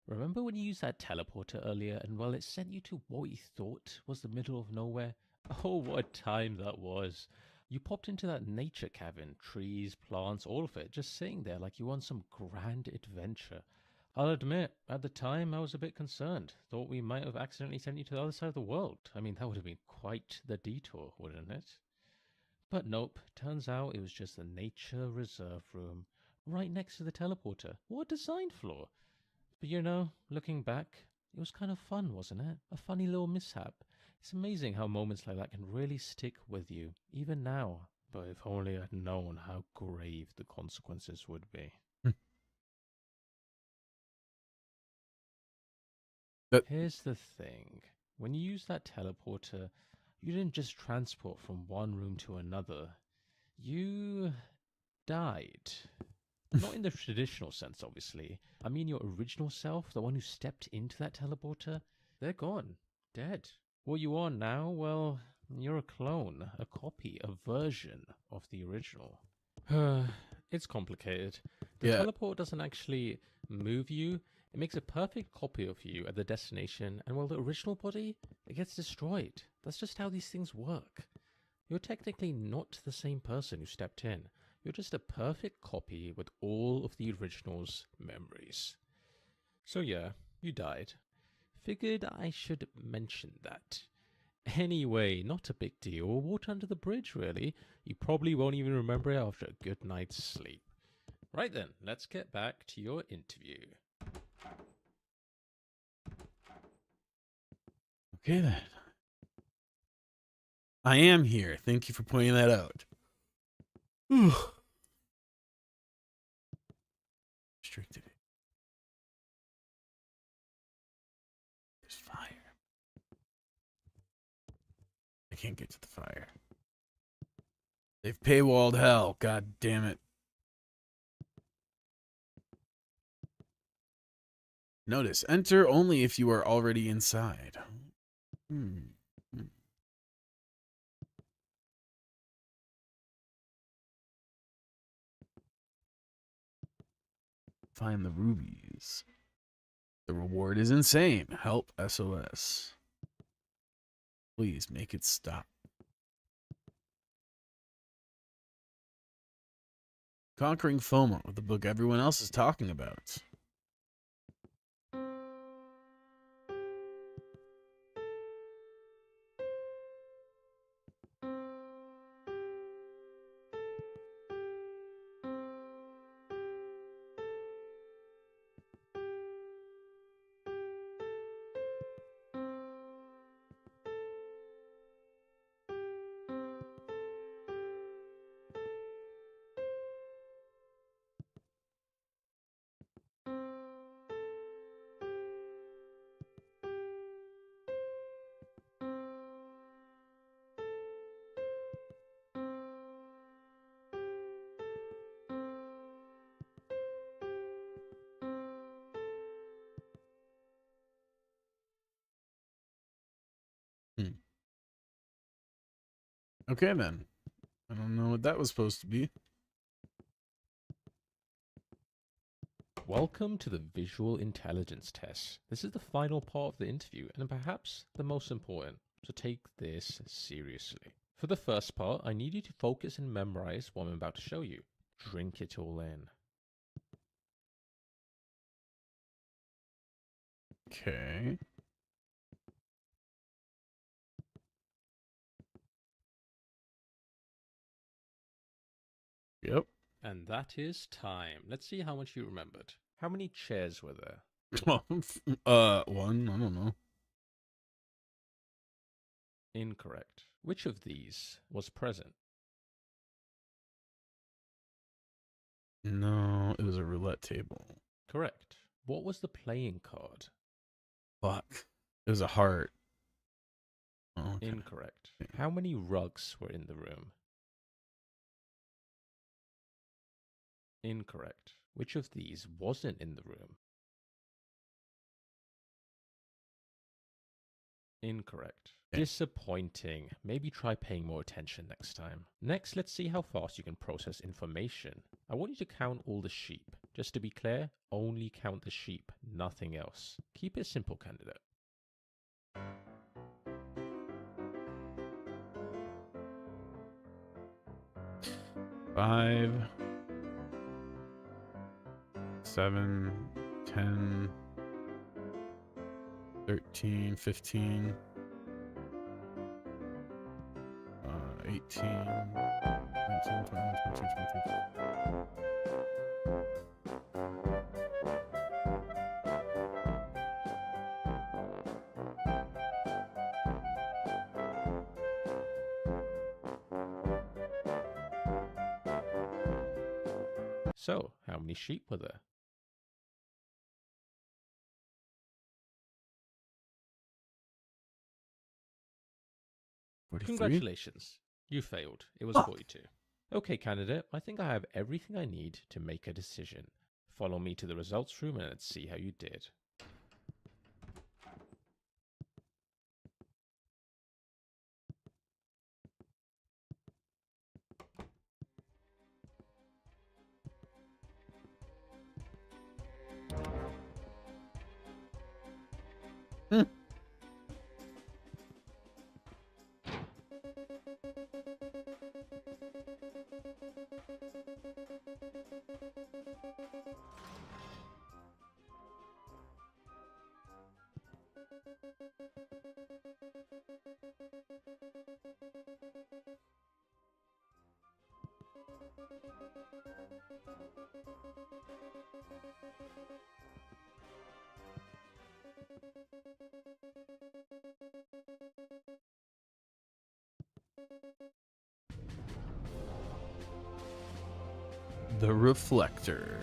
Remember when you used that teleporter earlier and, well, it sent you to what you thought was the middle of nowhere? Oh, what a time that was. You popped into that nature cavern, trees, plants, all of it, just sitting there like you were on some grand adventure. I'll admit, at the time I was a bit concerned. Thought we might have accidentally sent you to the other side of the world. I mean, that would have been quite the detour, wouldn't it? But nope, turns out it was just the nature reserve room, right next to the teleporter. What a design flaw! But you know, looking back, it was kind of fun, wasn't it? A funny little mishap. It's amazing how moments like that can really stick with you, even now. But if only I'd known how grave the consequences would be. Here's the thing. When you use that teleporter, you didn't just transport from one room to another. You died. Not in the traditional sense, obviously. I mean your original self, the one who stepped into that teleporter, they're gone. Dead. What you are now, well, you're a clone, a copy, a version of the original. It's complicated. The Yeah. teleport doesn't actually move you. It makes a perfect copy of you at the destination, and while the original body, it gets destroyed. That's just how these things work. You're technically not the same person who stepped in. You're just a perfect copy with all of the original's memories. So yeah, you died. Figured I should mention that. Anyway, not a big deal. Water under the bridge, really. You probably won't even remember it after a good night's sleep. Right then, let's get back to your interview. Okay, then. I am here. Thank you for pointing that out. Restricted. There's fire. I can't get to the fire. They've paywalled hell. God damn it. Notice, enter only if you are already inside. Find the rubies. The reward is insane. Help SOS. Please make it stop. Conquering FOMO, the book everyone else is talking about. Okay, then. I don't know what that was supposed to be. Welcome to the visual intelligence test. This is the final part of the interview and perhaps the most important, so take this seriously. For the first part, I need you to focus and memorize what I'm about to show you. Drink it all in. Okay. Yep. And that is time. Let's see how much you remembered. How many chairs were there? One. I don't know. Incorrect. Which of these was present? No, it was a roulette table. Correct. What was the playing card? Fuck. It was a heart. Oh, okay. Incorrect. How many rugs were in the room? Incorrect. Which of these wasn't in the room? Incorrect. Okay. Disappointing. Maybe try paying more attention next time. Next, let's see how fast you can process information. I want you to count all the sheep. Just to be clear, only count the sheep, nothing else. Keep it simple, candidate. 5, 7, 10, 13, 15, 18, 19, 20, 22, 23. So, how many sheep were there? Congratulations. You failed. It was 42. Okay, candidate, I think I have everything I need to make a decision. Follow me to the results room and let's see how you did. The Reflector.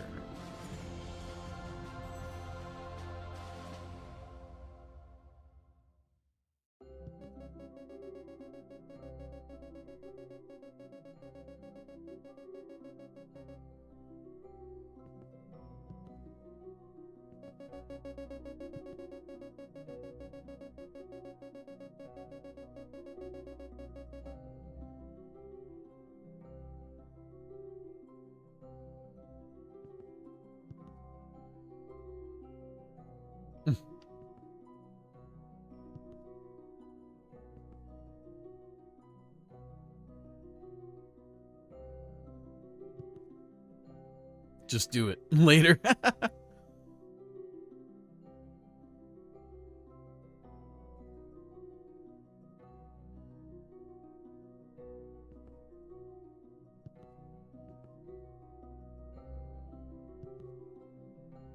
just do it later.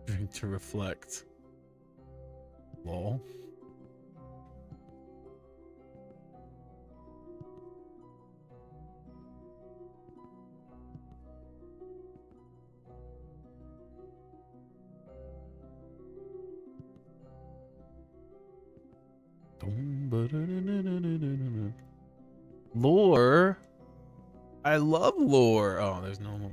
Drink to reflect. Lol. Lore. I love lore. Oh, there's no lore.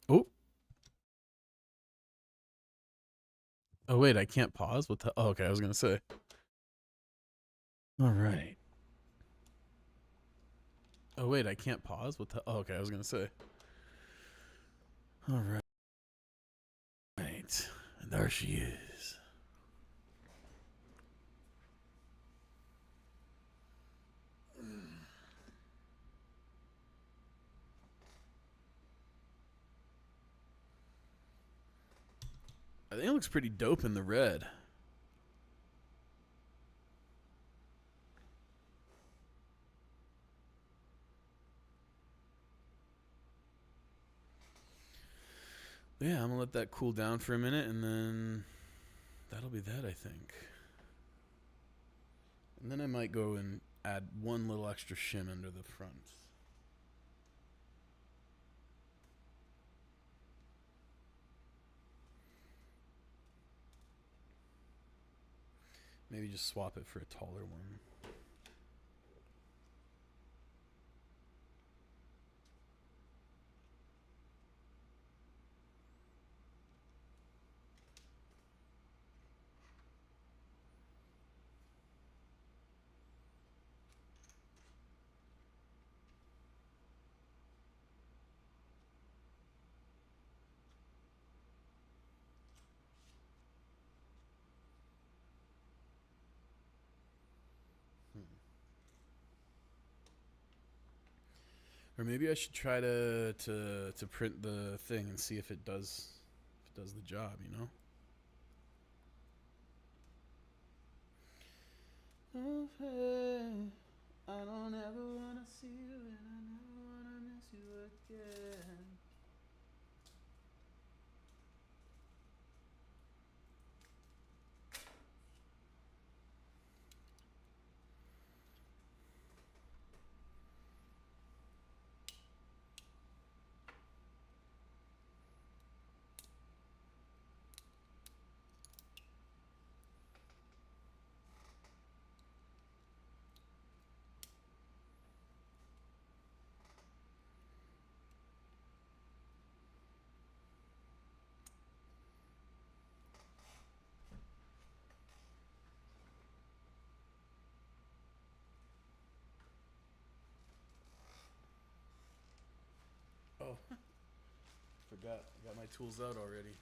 Oh. Oh wait, I can't pause. What the? Oh, okay, I was gonna say. All right. Oh wait, I can't pause. What the? Oh, okay, I was gonna say. All right. Right. And there she is. I think it looks pretty dope in the red. Yeah, I'm gonna let that cool down for a minute, and then that'll be that, I think. And then I might go and add one little extra shim under the front. Maybe just swap it for a taller one. Or maybe I should try to print the thing and see if it does the job, you know? I don't ever wanna see you and I never wanna miss you again. Oh, forgot. Got my tools out already.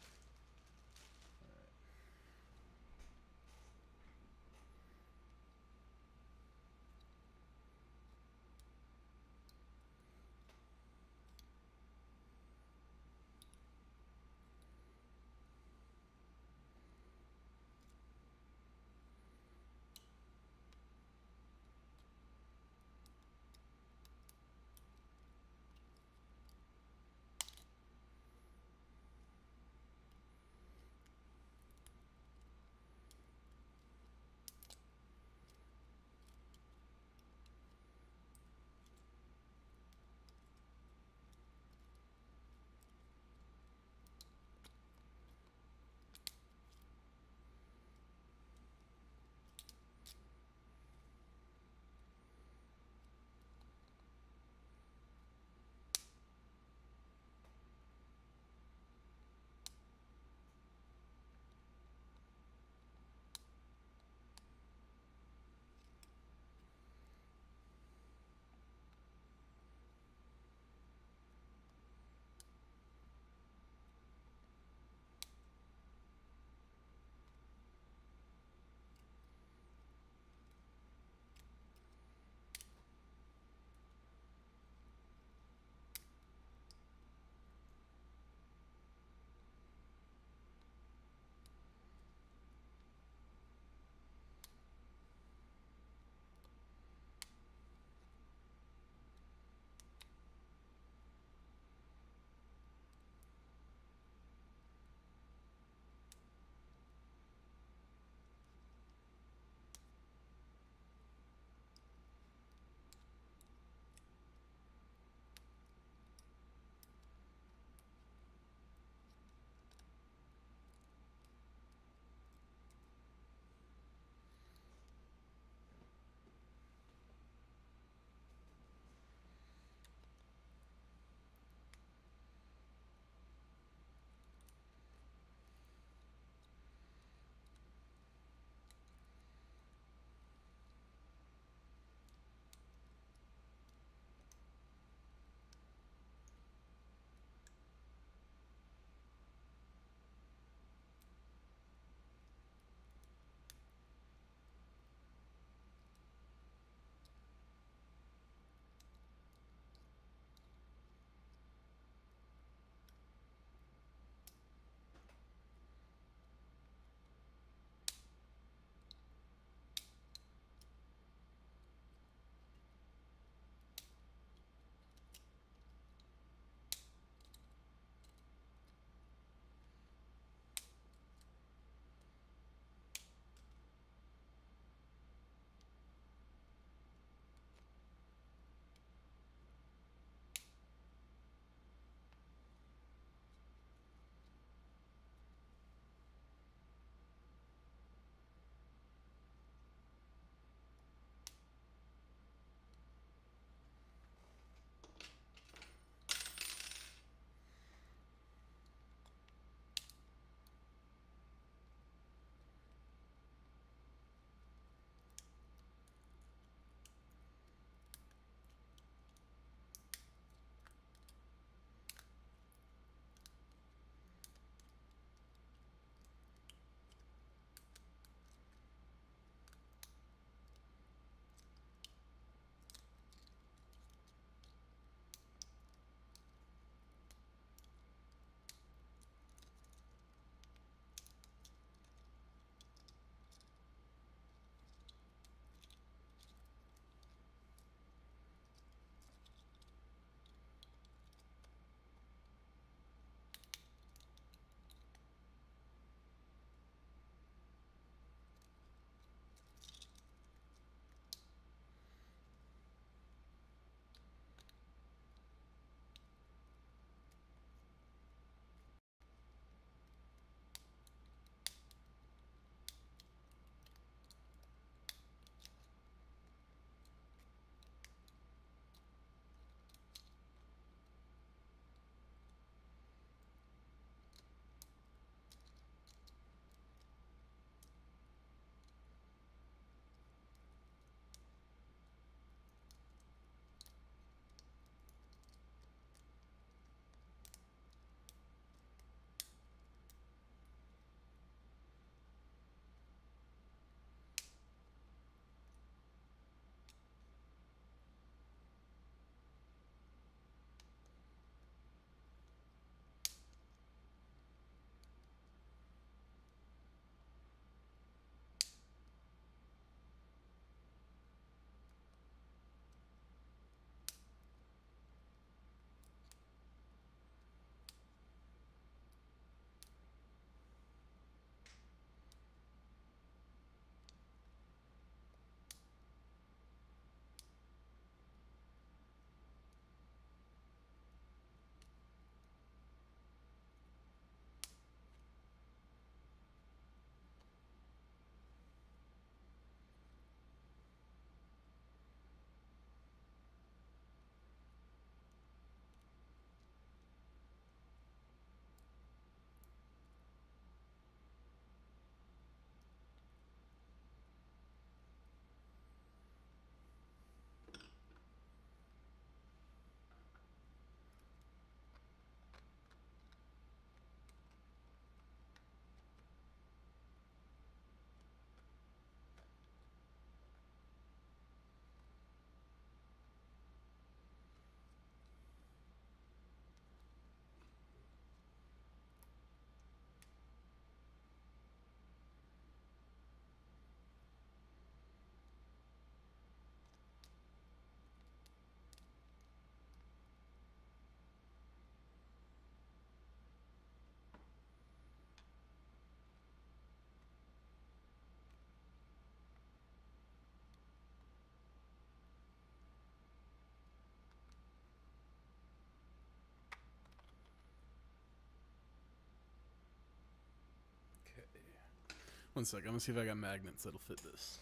One sec. I'm gonna see if I got magnets that'll fit this.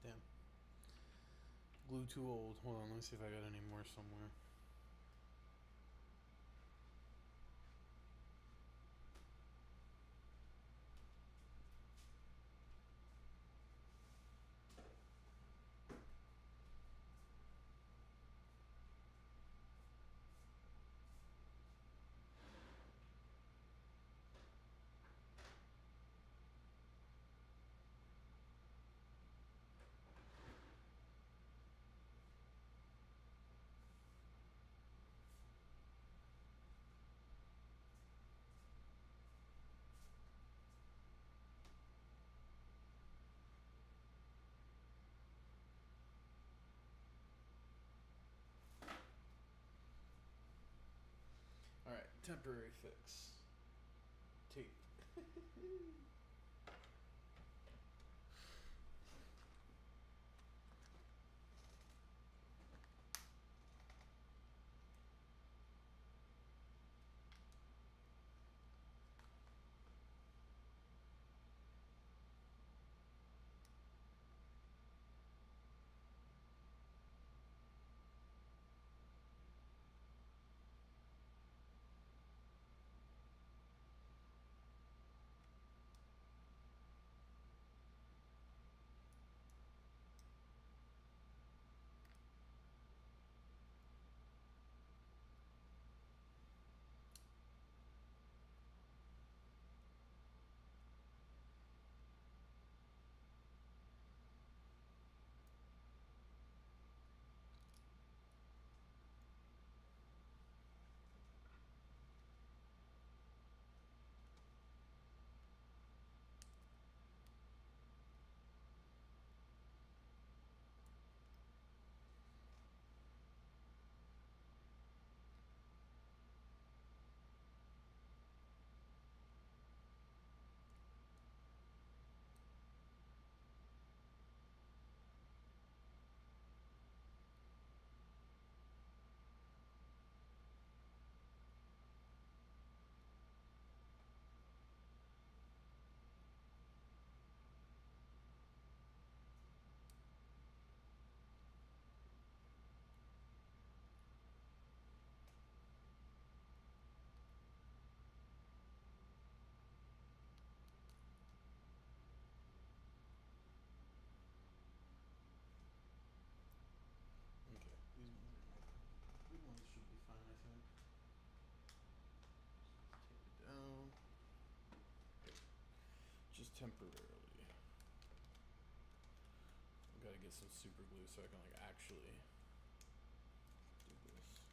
Damn. Glue too old. Hold on, let me see if I got any more somewhere. Alright, temporary fix. Tape. temporarily. I gotta get some super glue so I can like actually do this.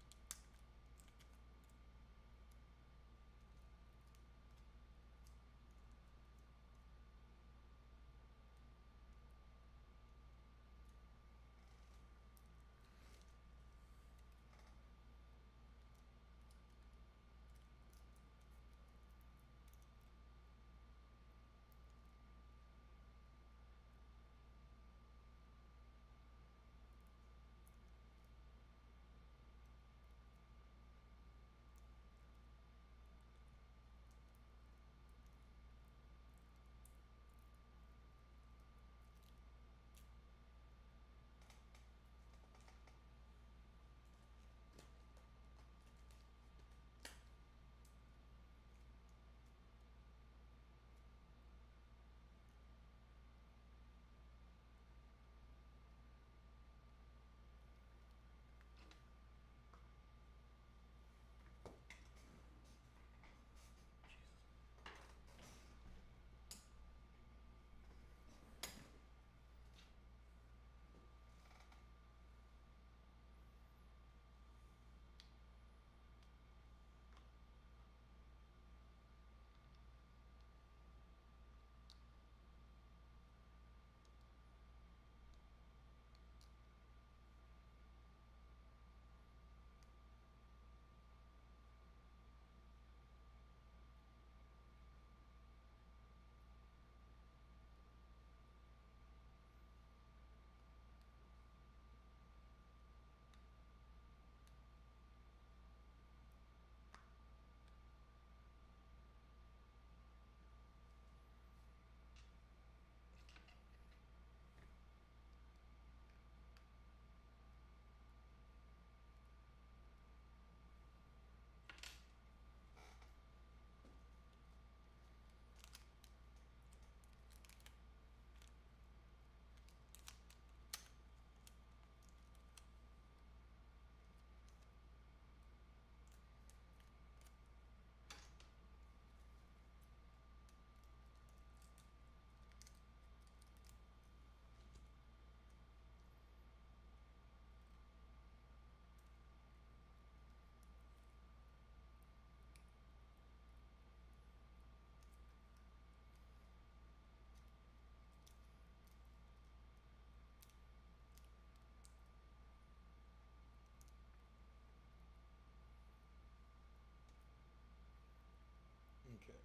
Okay.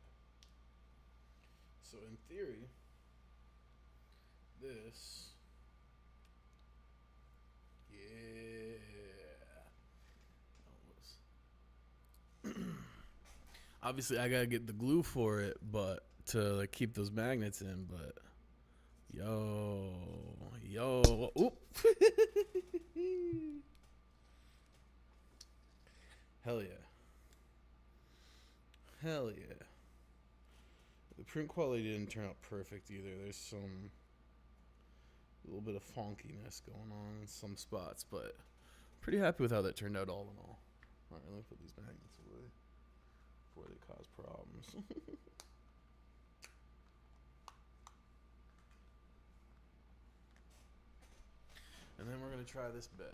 So in theory, this, yeah. Obviously, I gotta get the glue for it, but to like keep those magnets in. But yo, oop. Hell yeah. Hell yeah. The print quality didn't turn out perfect either. There's some little bit of funkiness going on in some spots, but pretty happy with how that turned out all in all. Alright, let me put these magnets away before they cause problems. And then we're gonna try this bed.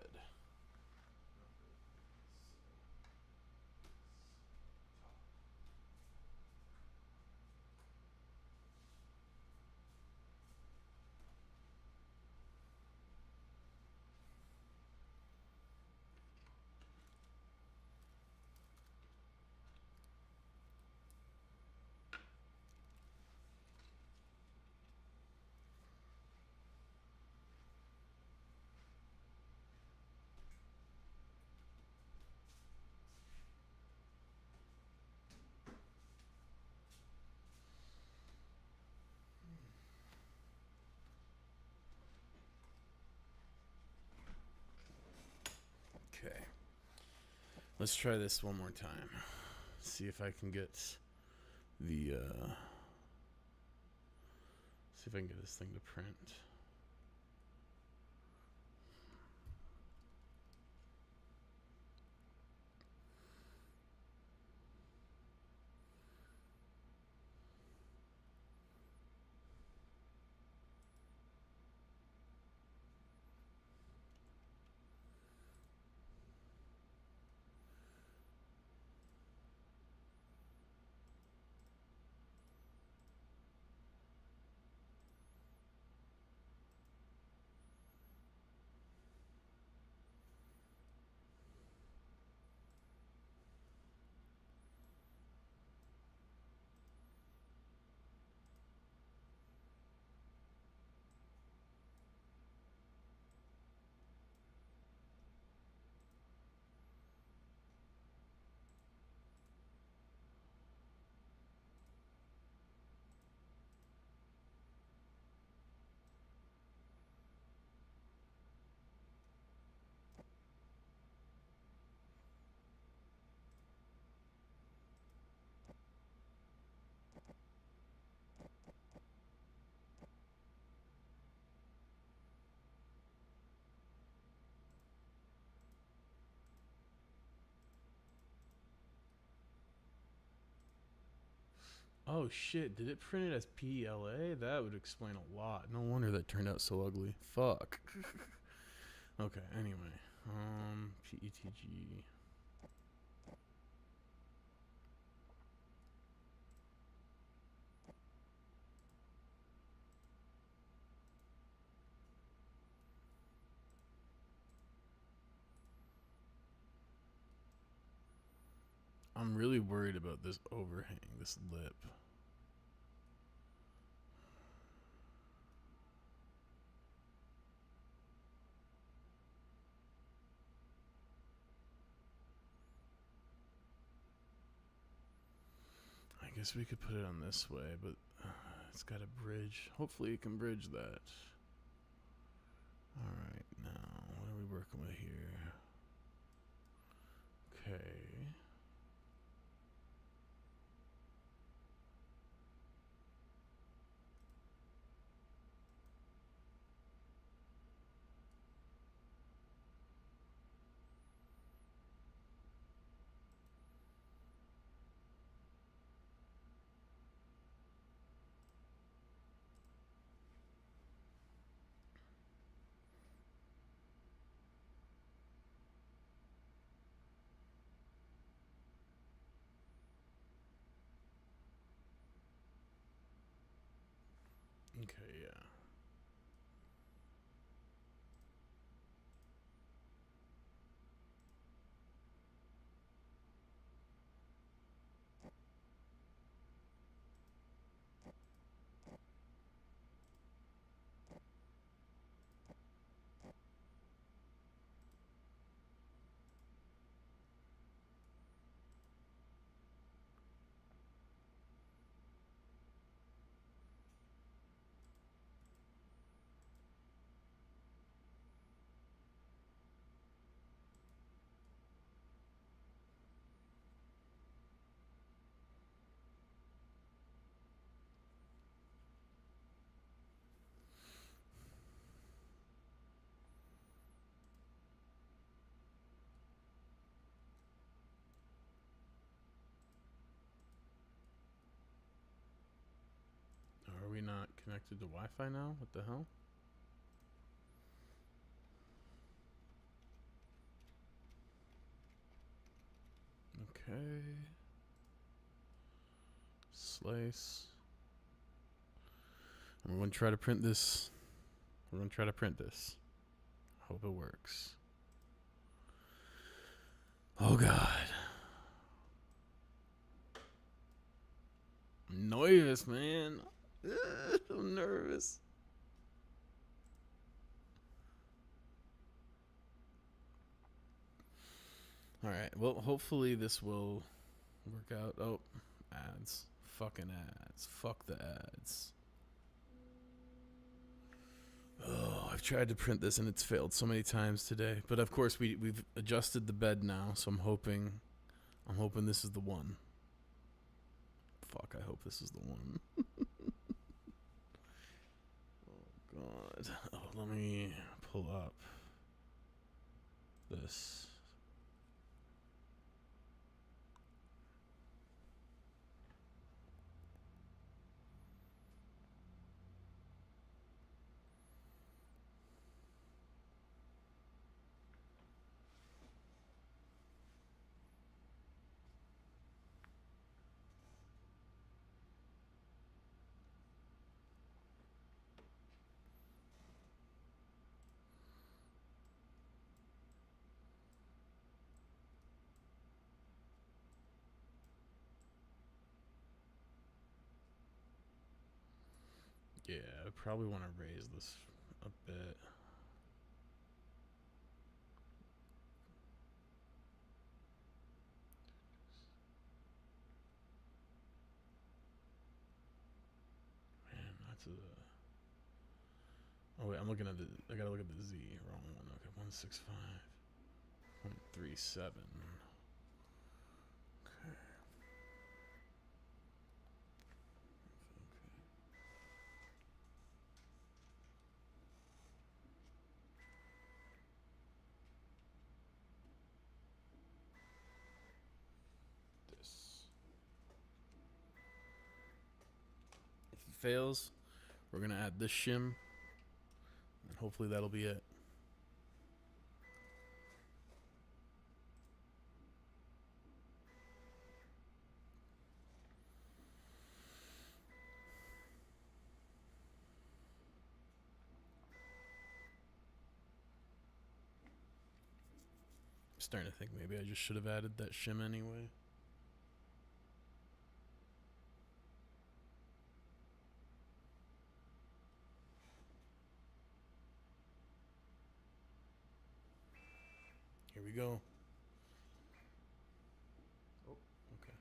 Okay. Let's try this one more time. See if I can get the see if I can get this thing to print. Oh shit, did it print it as PLA? That would explain a lot. No wonder that turned out so ugly. Fuck. Okay, anyway. PETG. I'm really worried about this overhang, this lip. I guess we could put it on this way, but it's got a bridge. Hopefully it can bridge that. Alright, now, what are we working with here? Okay. Okay, yeah. Are we not connected to Wi-Fi now? What the hell? Okay. Slice. And we're going to try to print this. We're going to try to print this. Hope it works. Oh God. I'm nervous, man. I'm nervous. Alright, well, hopefully this will work out. Oh, ads. Fucking ads. Fuck the ads. Oh, I've tried to print this and it's failed so many times today. But of course we've adjusted the bed now, so I'm hoping this is the one. Fuck, I hope this is the one. Oh God. Oh, let me pull up this. Yeah, I probably want to raise this a bit. Man, that's a... Oh wait, I'm looking at the... I gotta look at the Z. Wrong one. Okay, 165.37. Okay. This. If it fails, we're going to add this shim, and hopefully that'll be it. I'm starting to think maybe I just should have added that shim anyway. Here we go. Oh, okay.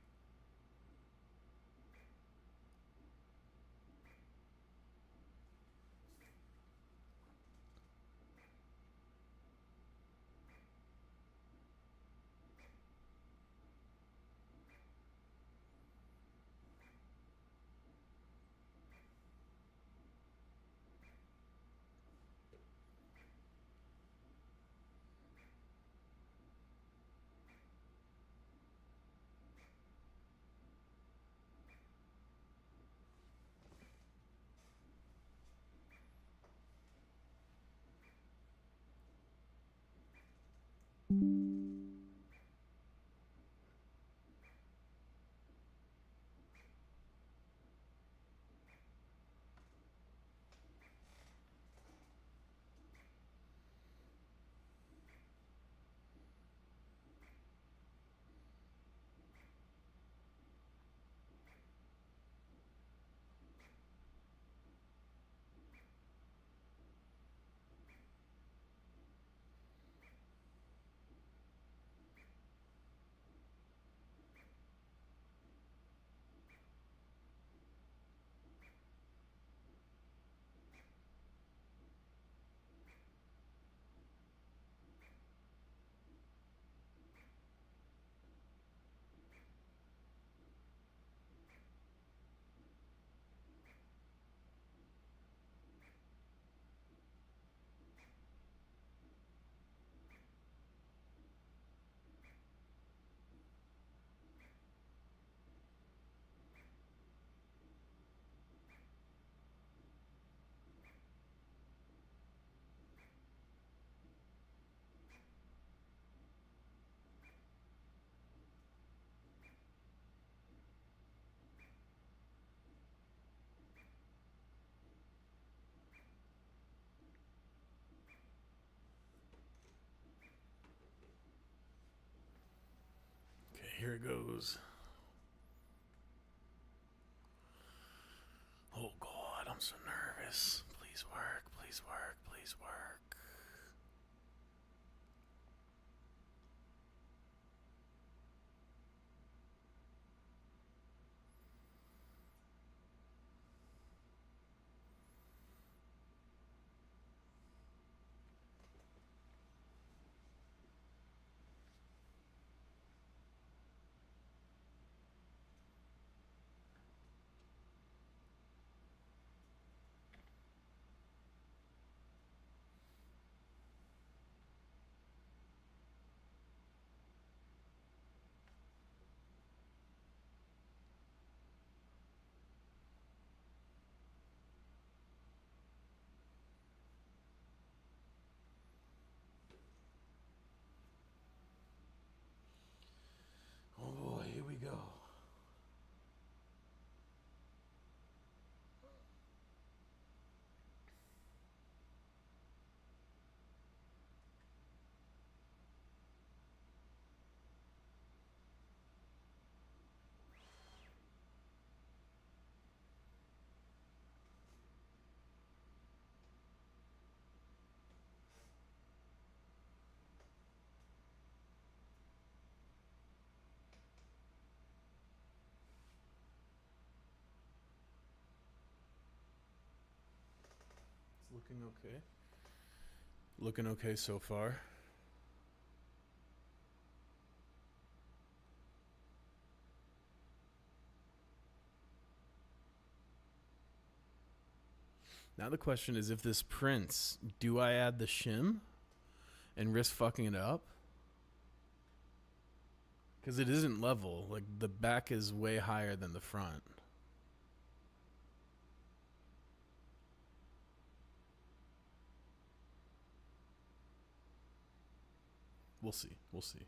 Okay, here it goes. Oh God, I'm so nervous. Please work, please work, please work. Oh boy, here we go. It's looking okay. Looking okay so far. Now the question is, if this prints, do I add the shim and risk fucking it up? Because it isn't level. Like, the back is way higher than the front. we'll see. We'll see.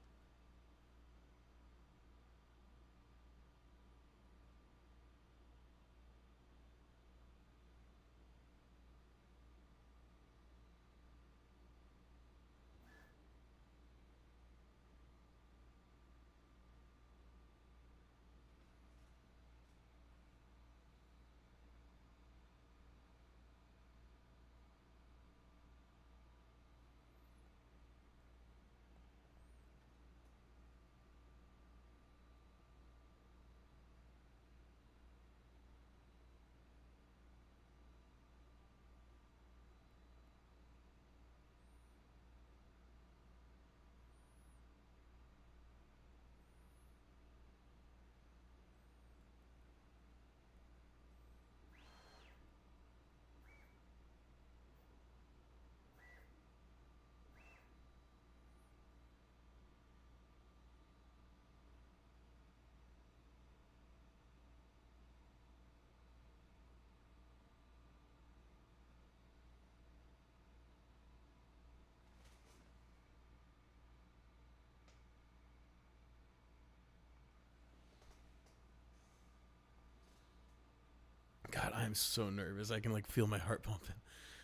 God, I am so nervous. I can like feel my heart pumping.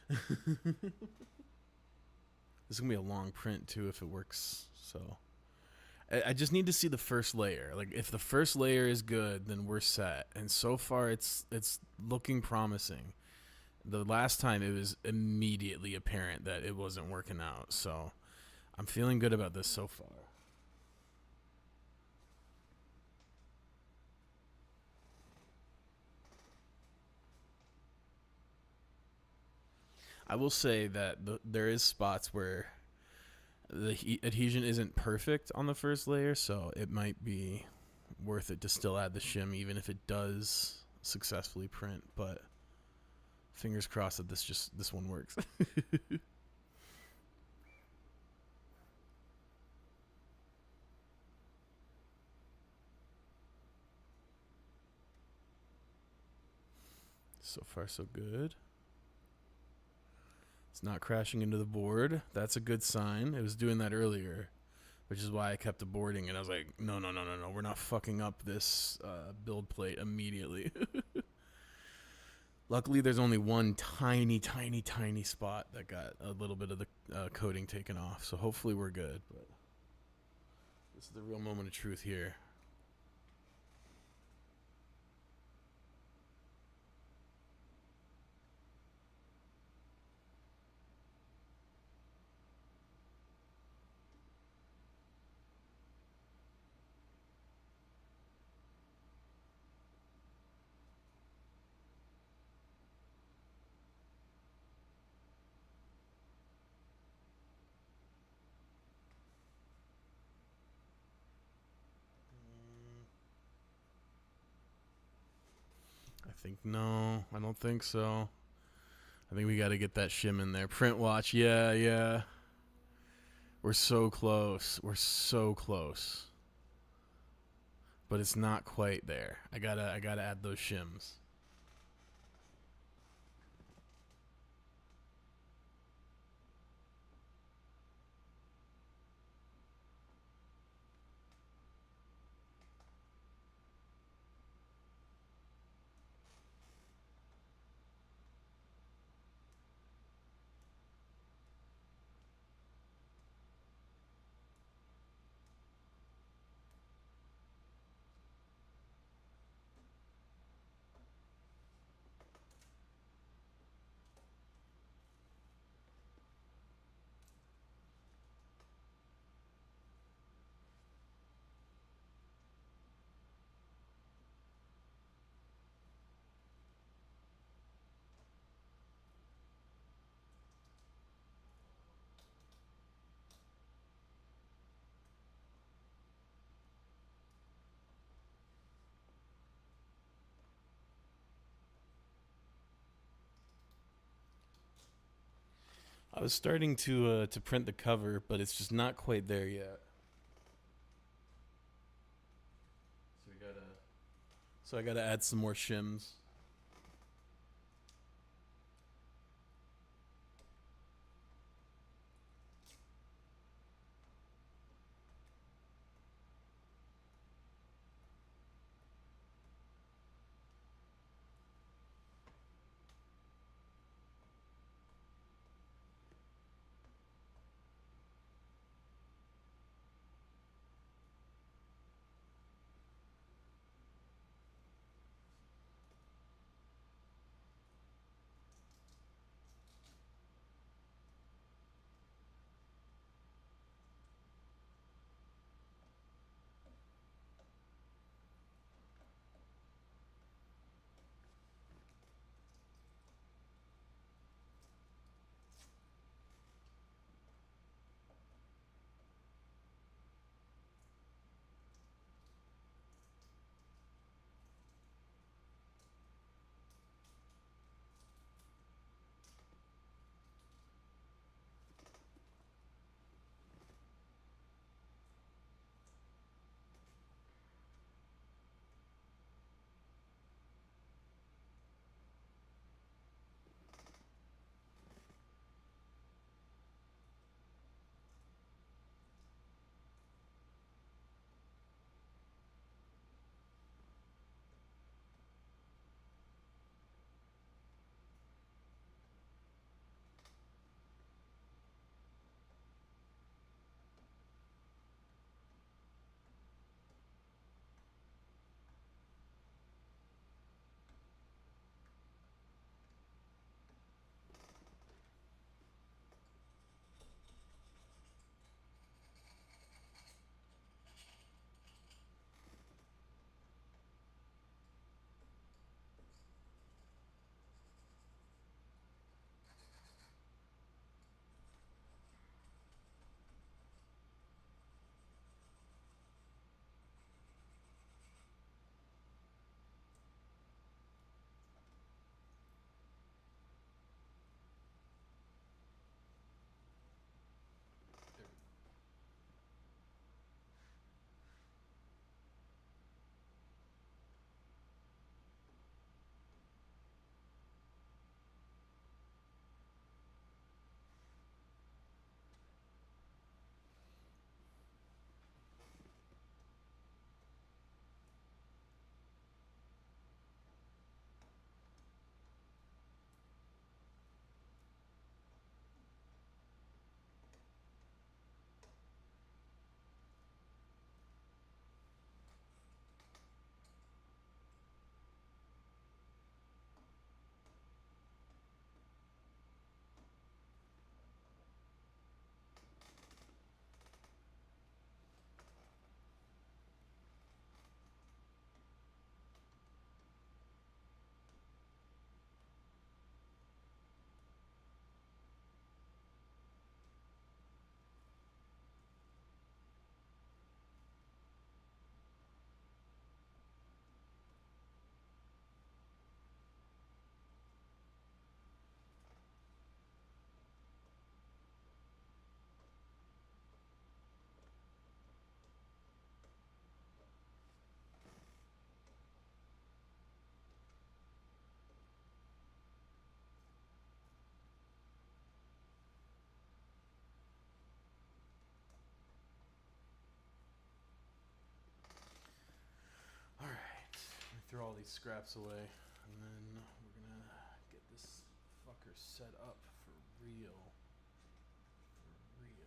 This is gonna be a long print too if it works. So I just need to see the first layer. Like if the first layer is good, then we're set. And so far it's looking promising. The last time it was immediately apparent that it wasn't working out. So I'm feeling good about this so far. I will say that there is spots where the adhesion isn't perfect on the first layer, so it might be worth it to still add the shim even if it does successfully print, but fingers crossed that this one works. So far so good. It's not crashing into the board. That's a good sign. It was doing that earlier, which is why I kept aborting, and I was like, no, we're not fucking up this build plate immediately. Luckily, there's only one tiny spot that got a little bit of the coating taken off, so hopefully we're good. But this is the real moment of truth here. No, I don't think so. I think we got to get that shim in there. Print watch, yeah. We're so close. But it's not quite there. I gotta add those shims. I was starting to print the cover, but it's just not quite there yet. So I gotta add some more shims. all these scraps away, and then we're gonna get this fucker set up for real. For real.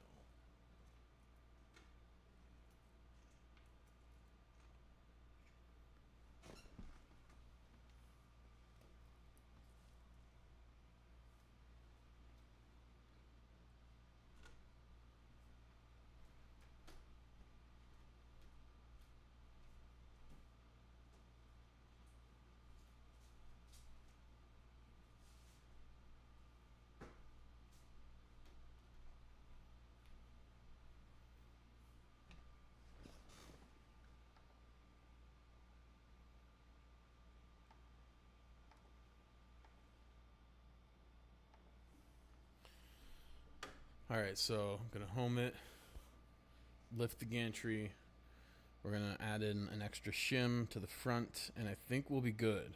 Alright, so I'm gonna home it, lift the gantry, we're gonna add in an extra shim to the front, and I think we'll be good.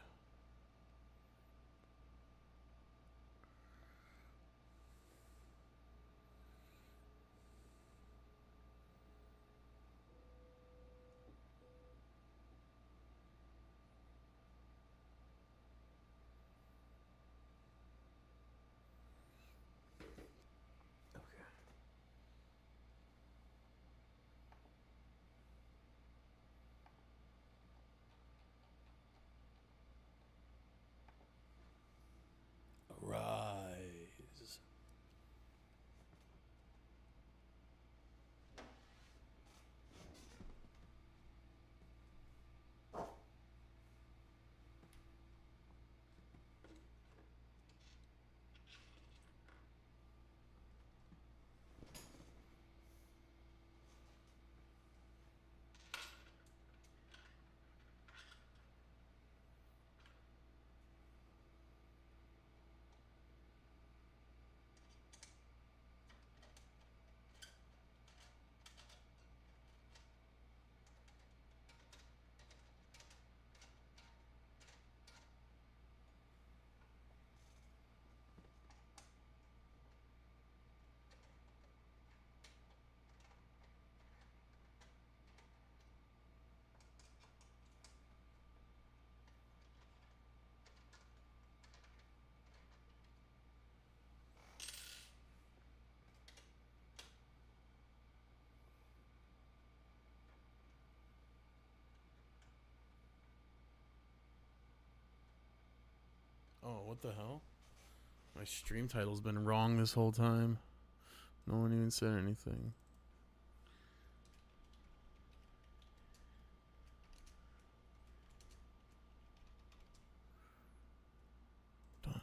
Rise. Oh, what the hell? My stream title's been wrong this whole time. No one even said anything. Done.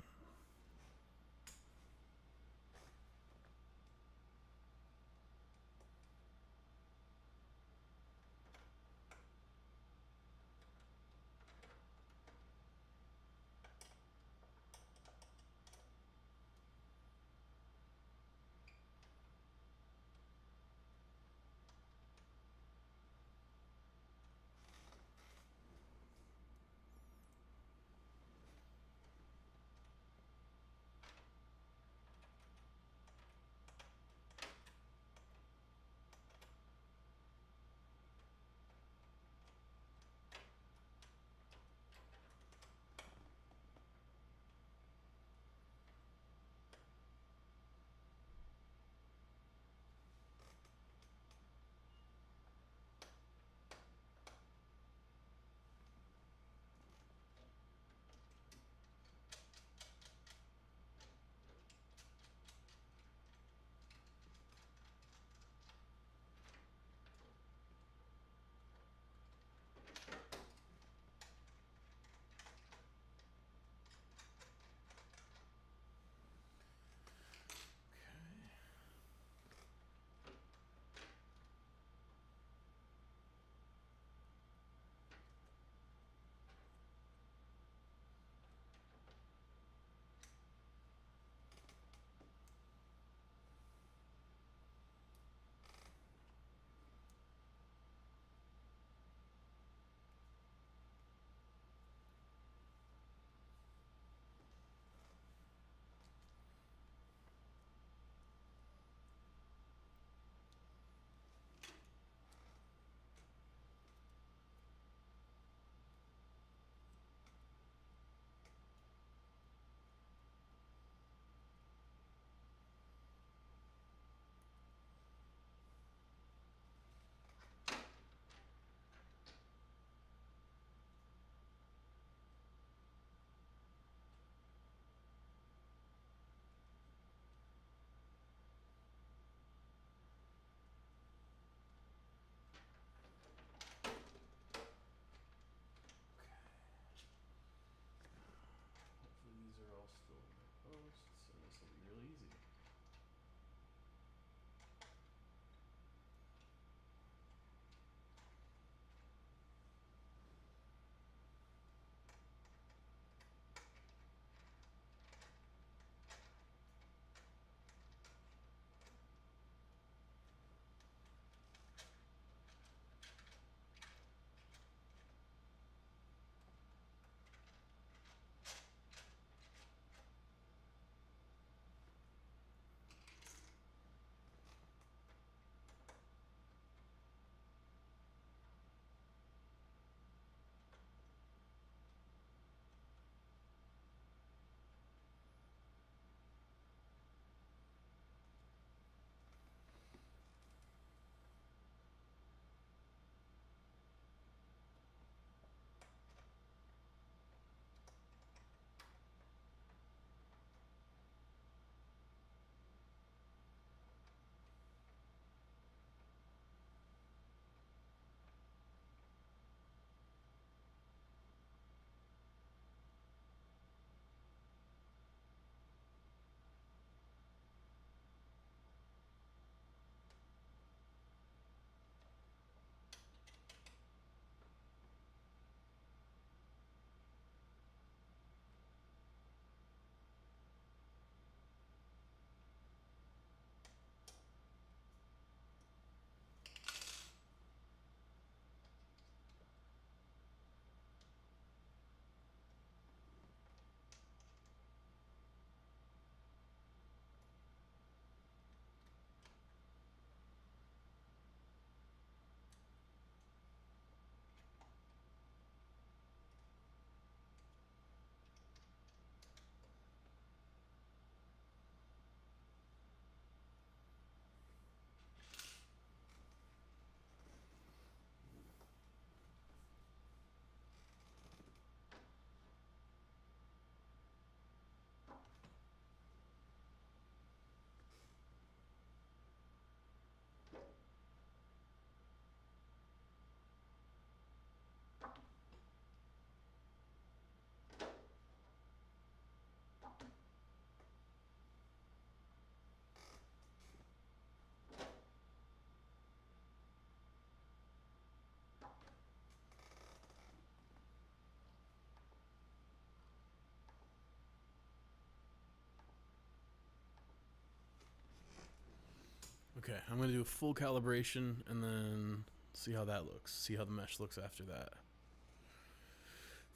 Okay, I'm going to do a full calibration and then see how that looks. See how the mesh looks after that.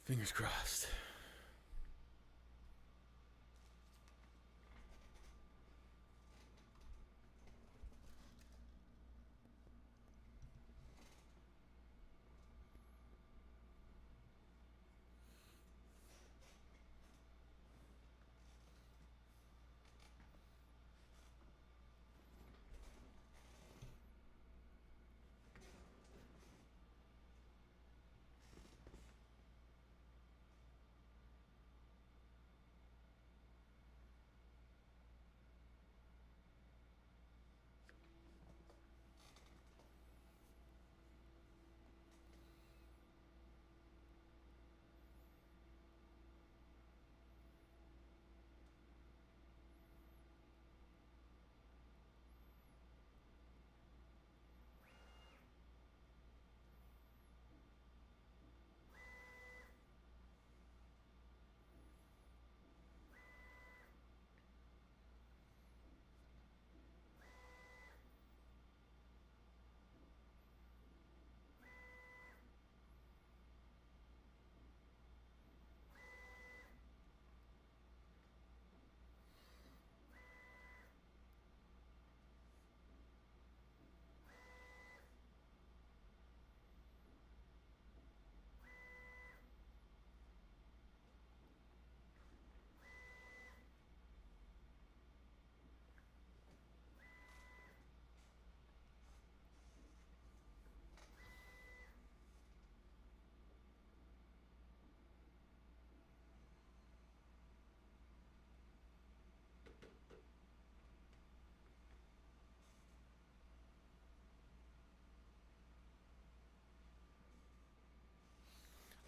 Fingers crossed.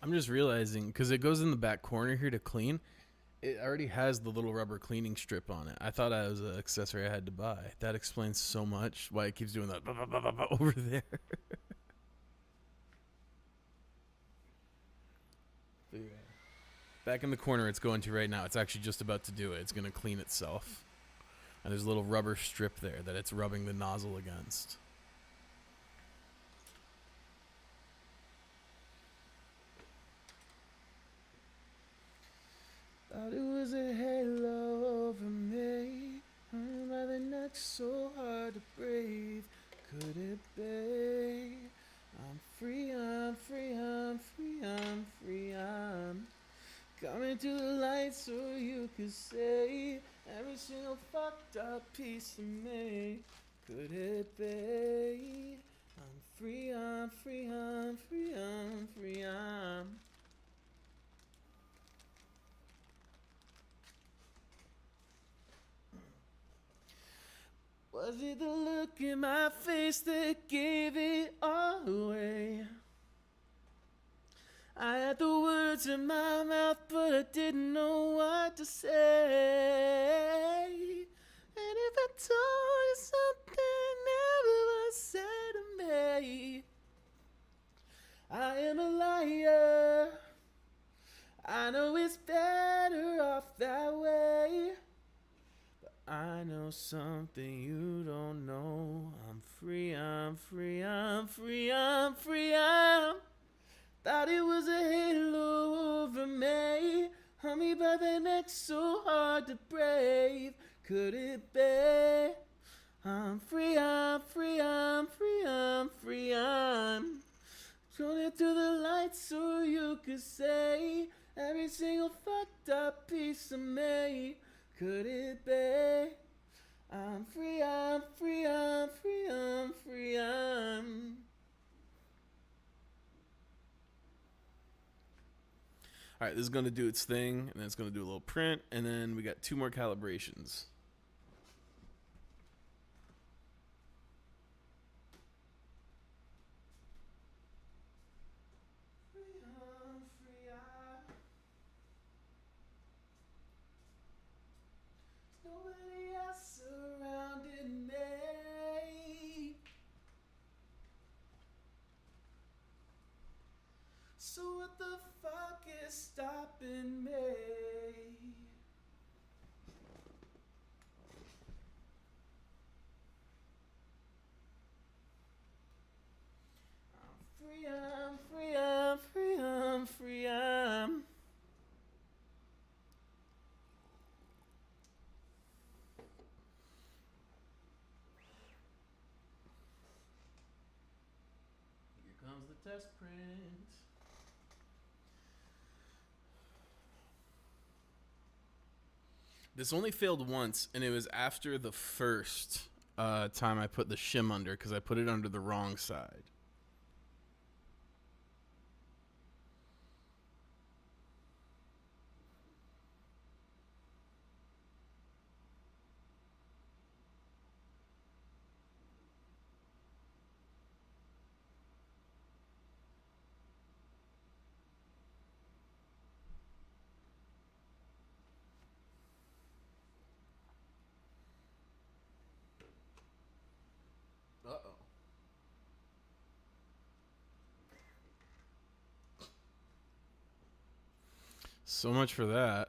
I'm just realizing, because it goes in the back corner here to clean, it already has the little rubber cleaning strip on it. I thought that was an accessory I had to buy. That explains so much why it keeps doing that over there. So yeah. Back in the corner it's going to right now. It's actually just about to do it. It's going to clean itself. And there's a little rubber strip there that it's rubbing the nozzle against. Thought it was a halo over me, hung by the neck so hard to breathe. Could it be? I'm free, I'm free, I'm free, I'm free, I'm coming to the light so you could see every single fucked up piece of me. Could it be? I'm free, I'm free, I'm free, I'm free, I'm Was it the look in my face that gave it all away? I had the words in my mouth, but I didn't know what to say. And if I told you something never was said to me, I am a liar. I know it's better off that way. I know something you don't know. I'm free, I'm free, I'm free, I'm free, I'm thought it was a halo over me, hung me by the neck so hard to brave. Could it be? I'm free, I'm free, I'm free, I'm free, I'm running through the lights so you could say every single fucked up piece of me. Could it be? I'm free, I'm free, I'm free, I'm free, I'm Alright, this is going to do its thing, and then it's going to do a little print, and then we got 2 more calibrations. Nobody else surrounded me. So what the fuck is stopping me? best print. This only failed once, and it was after the first time I put the shim under, because I put it under the wrong side. Uh-oh. So much for that.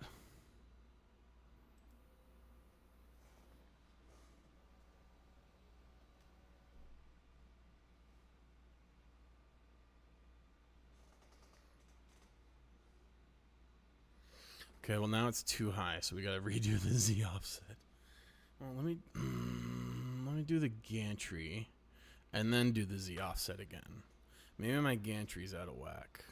Okay, well now it's too high, so we gotta redo the Z offset. Well, let me do the gantry, and then do the Z offset again. Maybe my gantry's out of whack.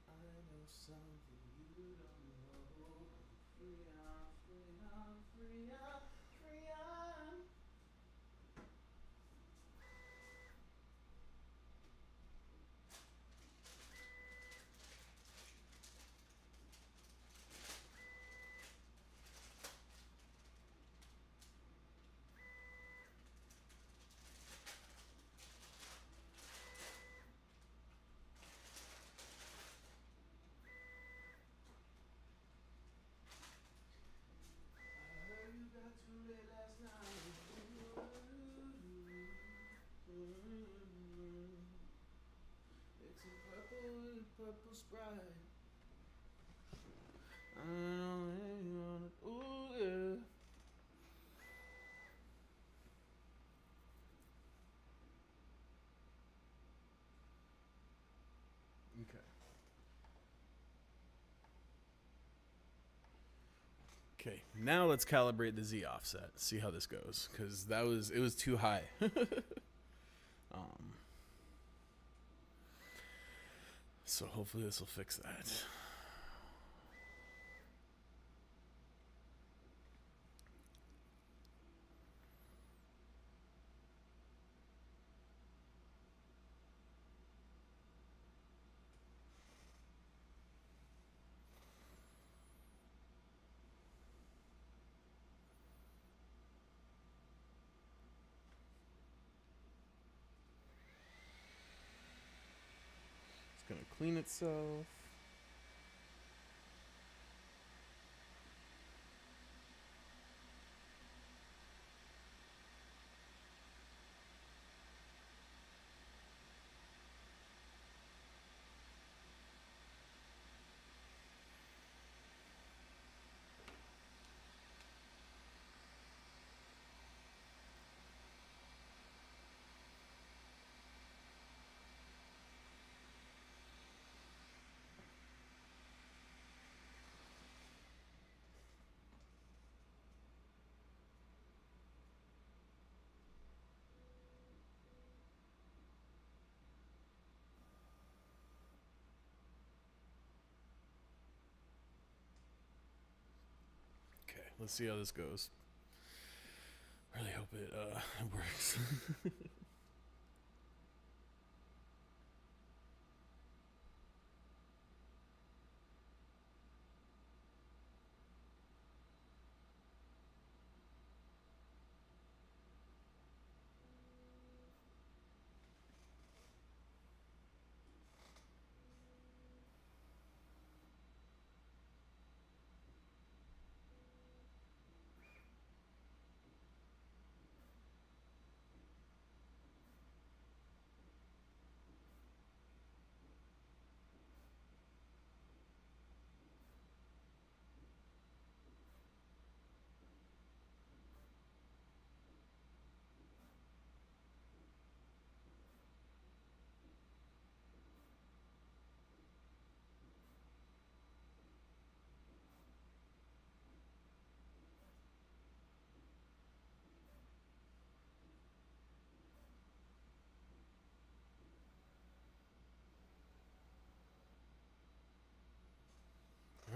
I know something you don't know. Freon, freon, freon, freon. It's a purple Sprite. I don't know, ooh yeah. Okay. Okay, now let's calibrate the Z offset. See how this goes, because it was too high. So hopefully this will fix that. It's gonna clean itself. Okay, let's see how this goes. Really hope it works.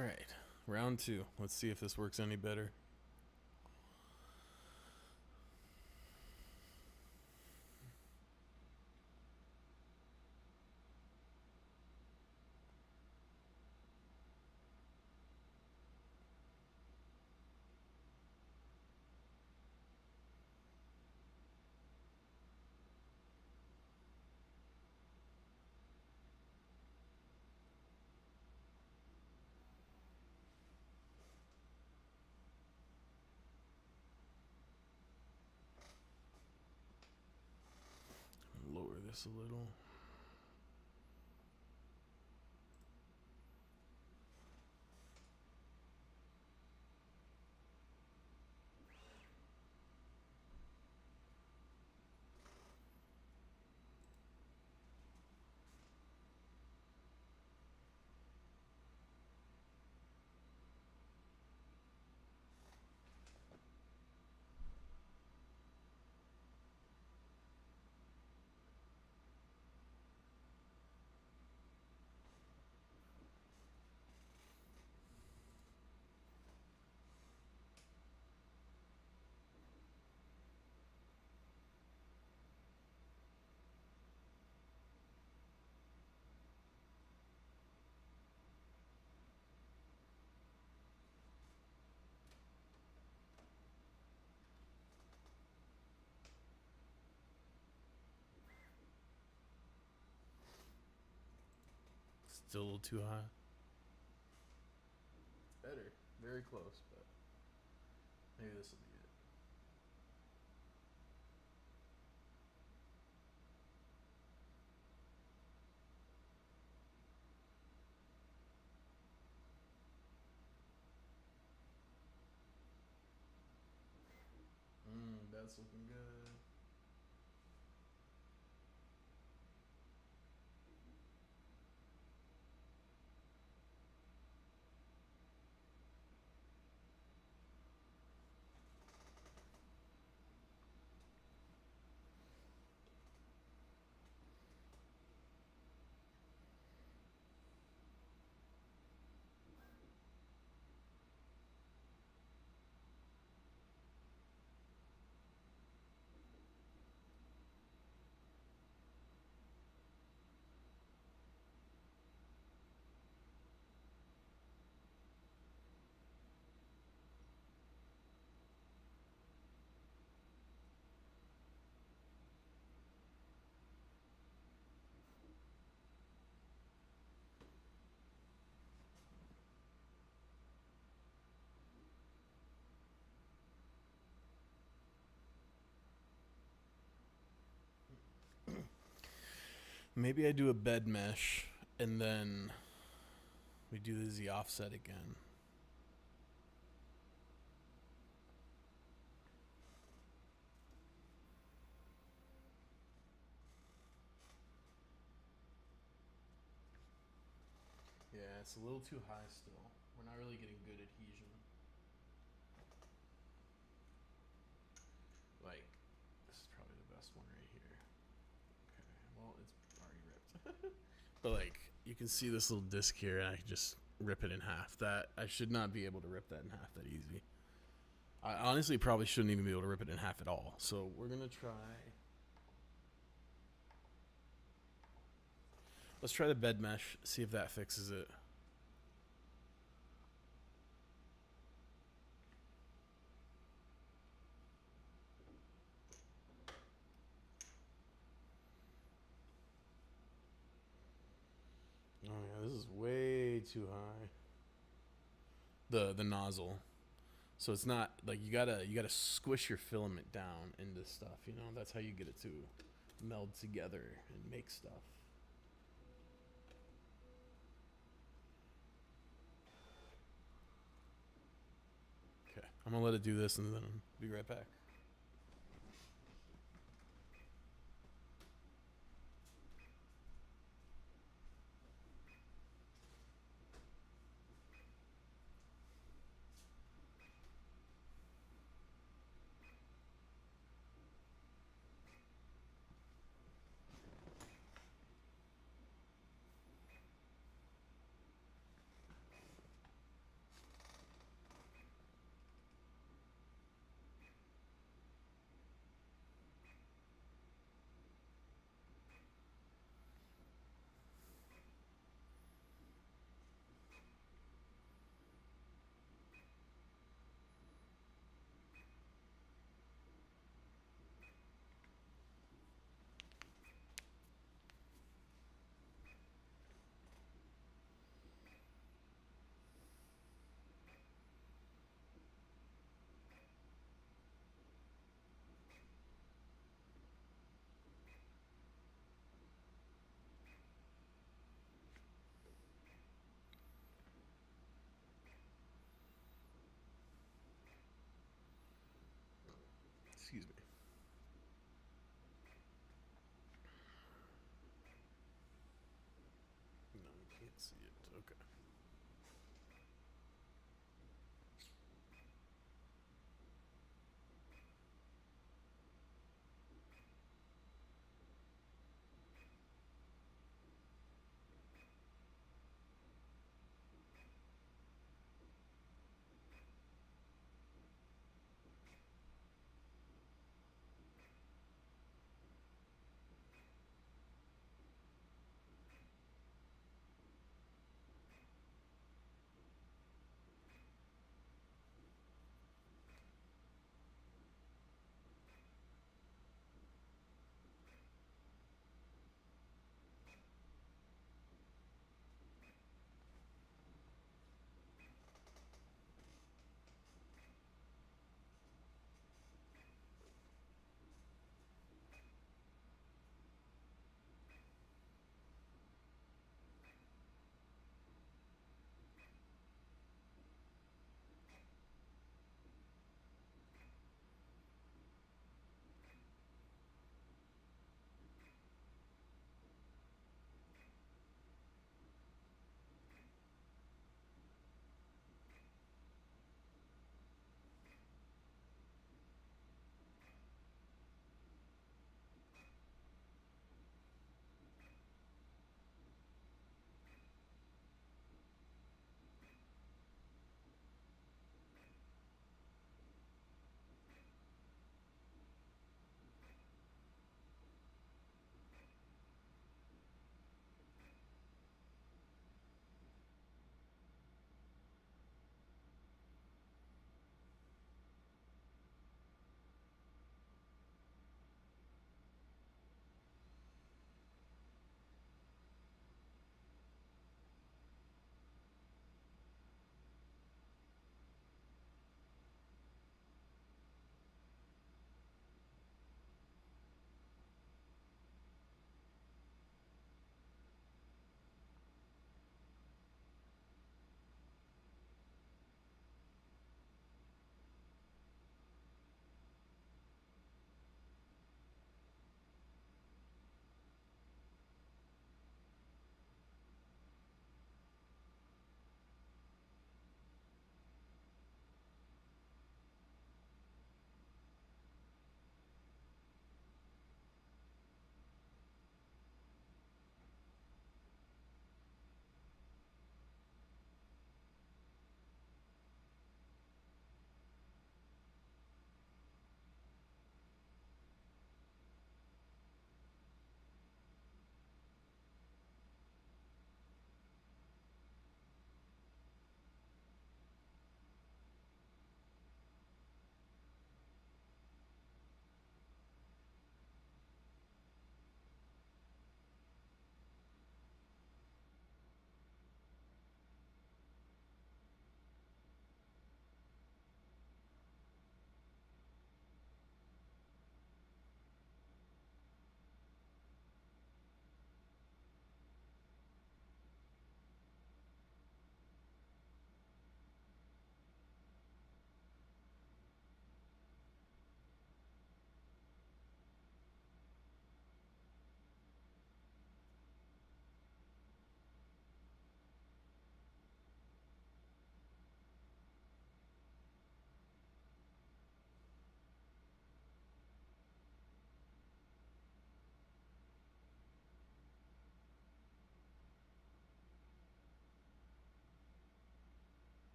Alright, round 2. Let's see if this works any better. Lower this a little. Still a little too high. Better. Very close, but maybe this will be it. That's looking good. Maybe I do a bed mesh and then we do the Z offset again. Yeah, it's a little too high still. We're not really getting good adhesion. Like, this is probably the best one right here. Okay, well, it's already ripped. But like, you can see this little disc here, and I can just rip it in half. That I should not be able to rip that in half that easy. I honestly probably shouldn't even be able to rip it in half at all. So we're gonna try. Let's try the bed mesh, see if that fixes it. Oh yeah, this is way too high. The nozzle. So it's not like you gotta squish your filament down into stuff, you know? That's how you get it to meld together and make stuff. Okay, I'm gonna let it do this and then I'll be right back.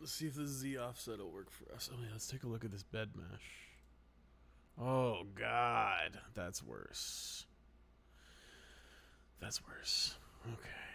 Let's see if the Z offset will work for us. Oh yeah, let's take a look at this bed mesh. Oh god, that's worse. That's worse. Okay.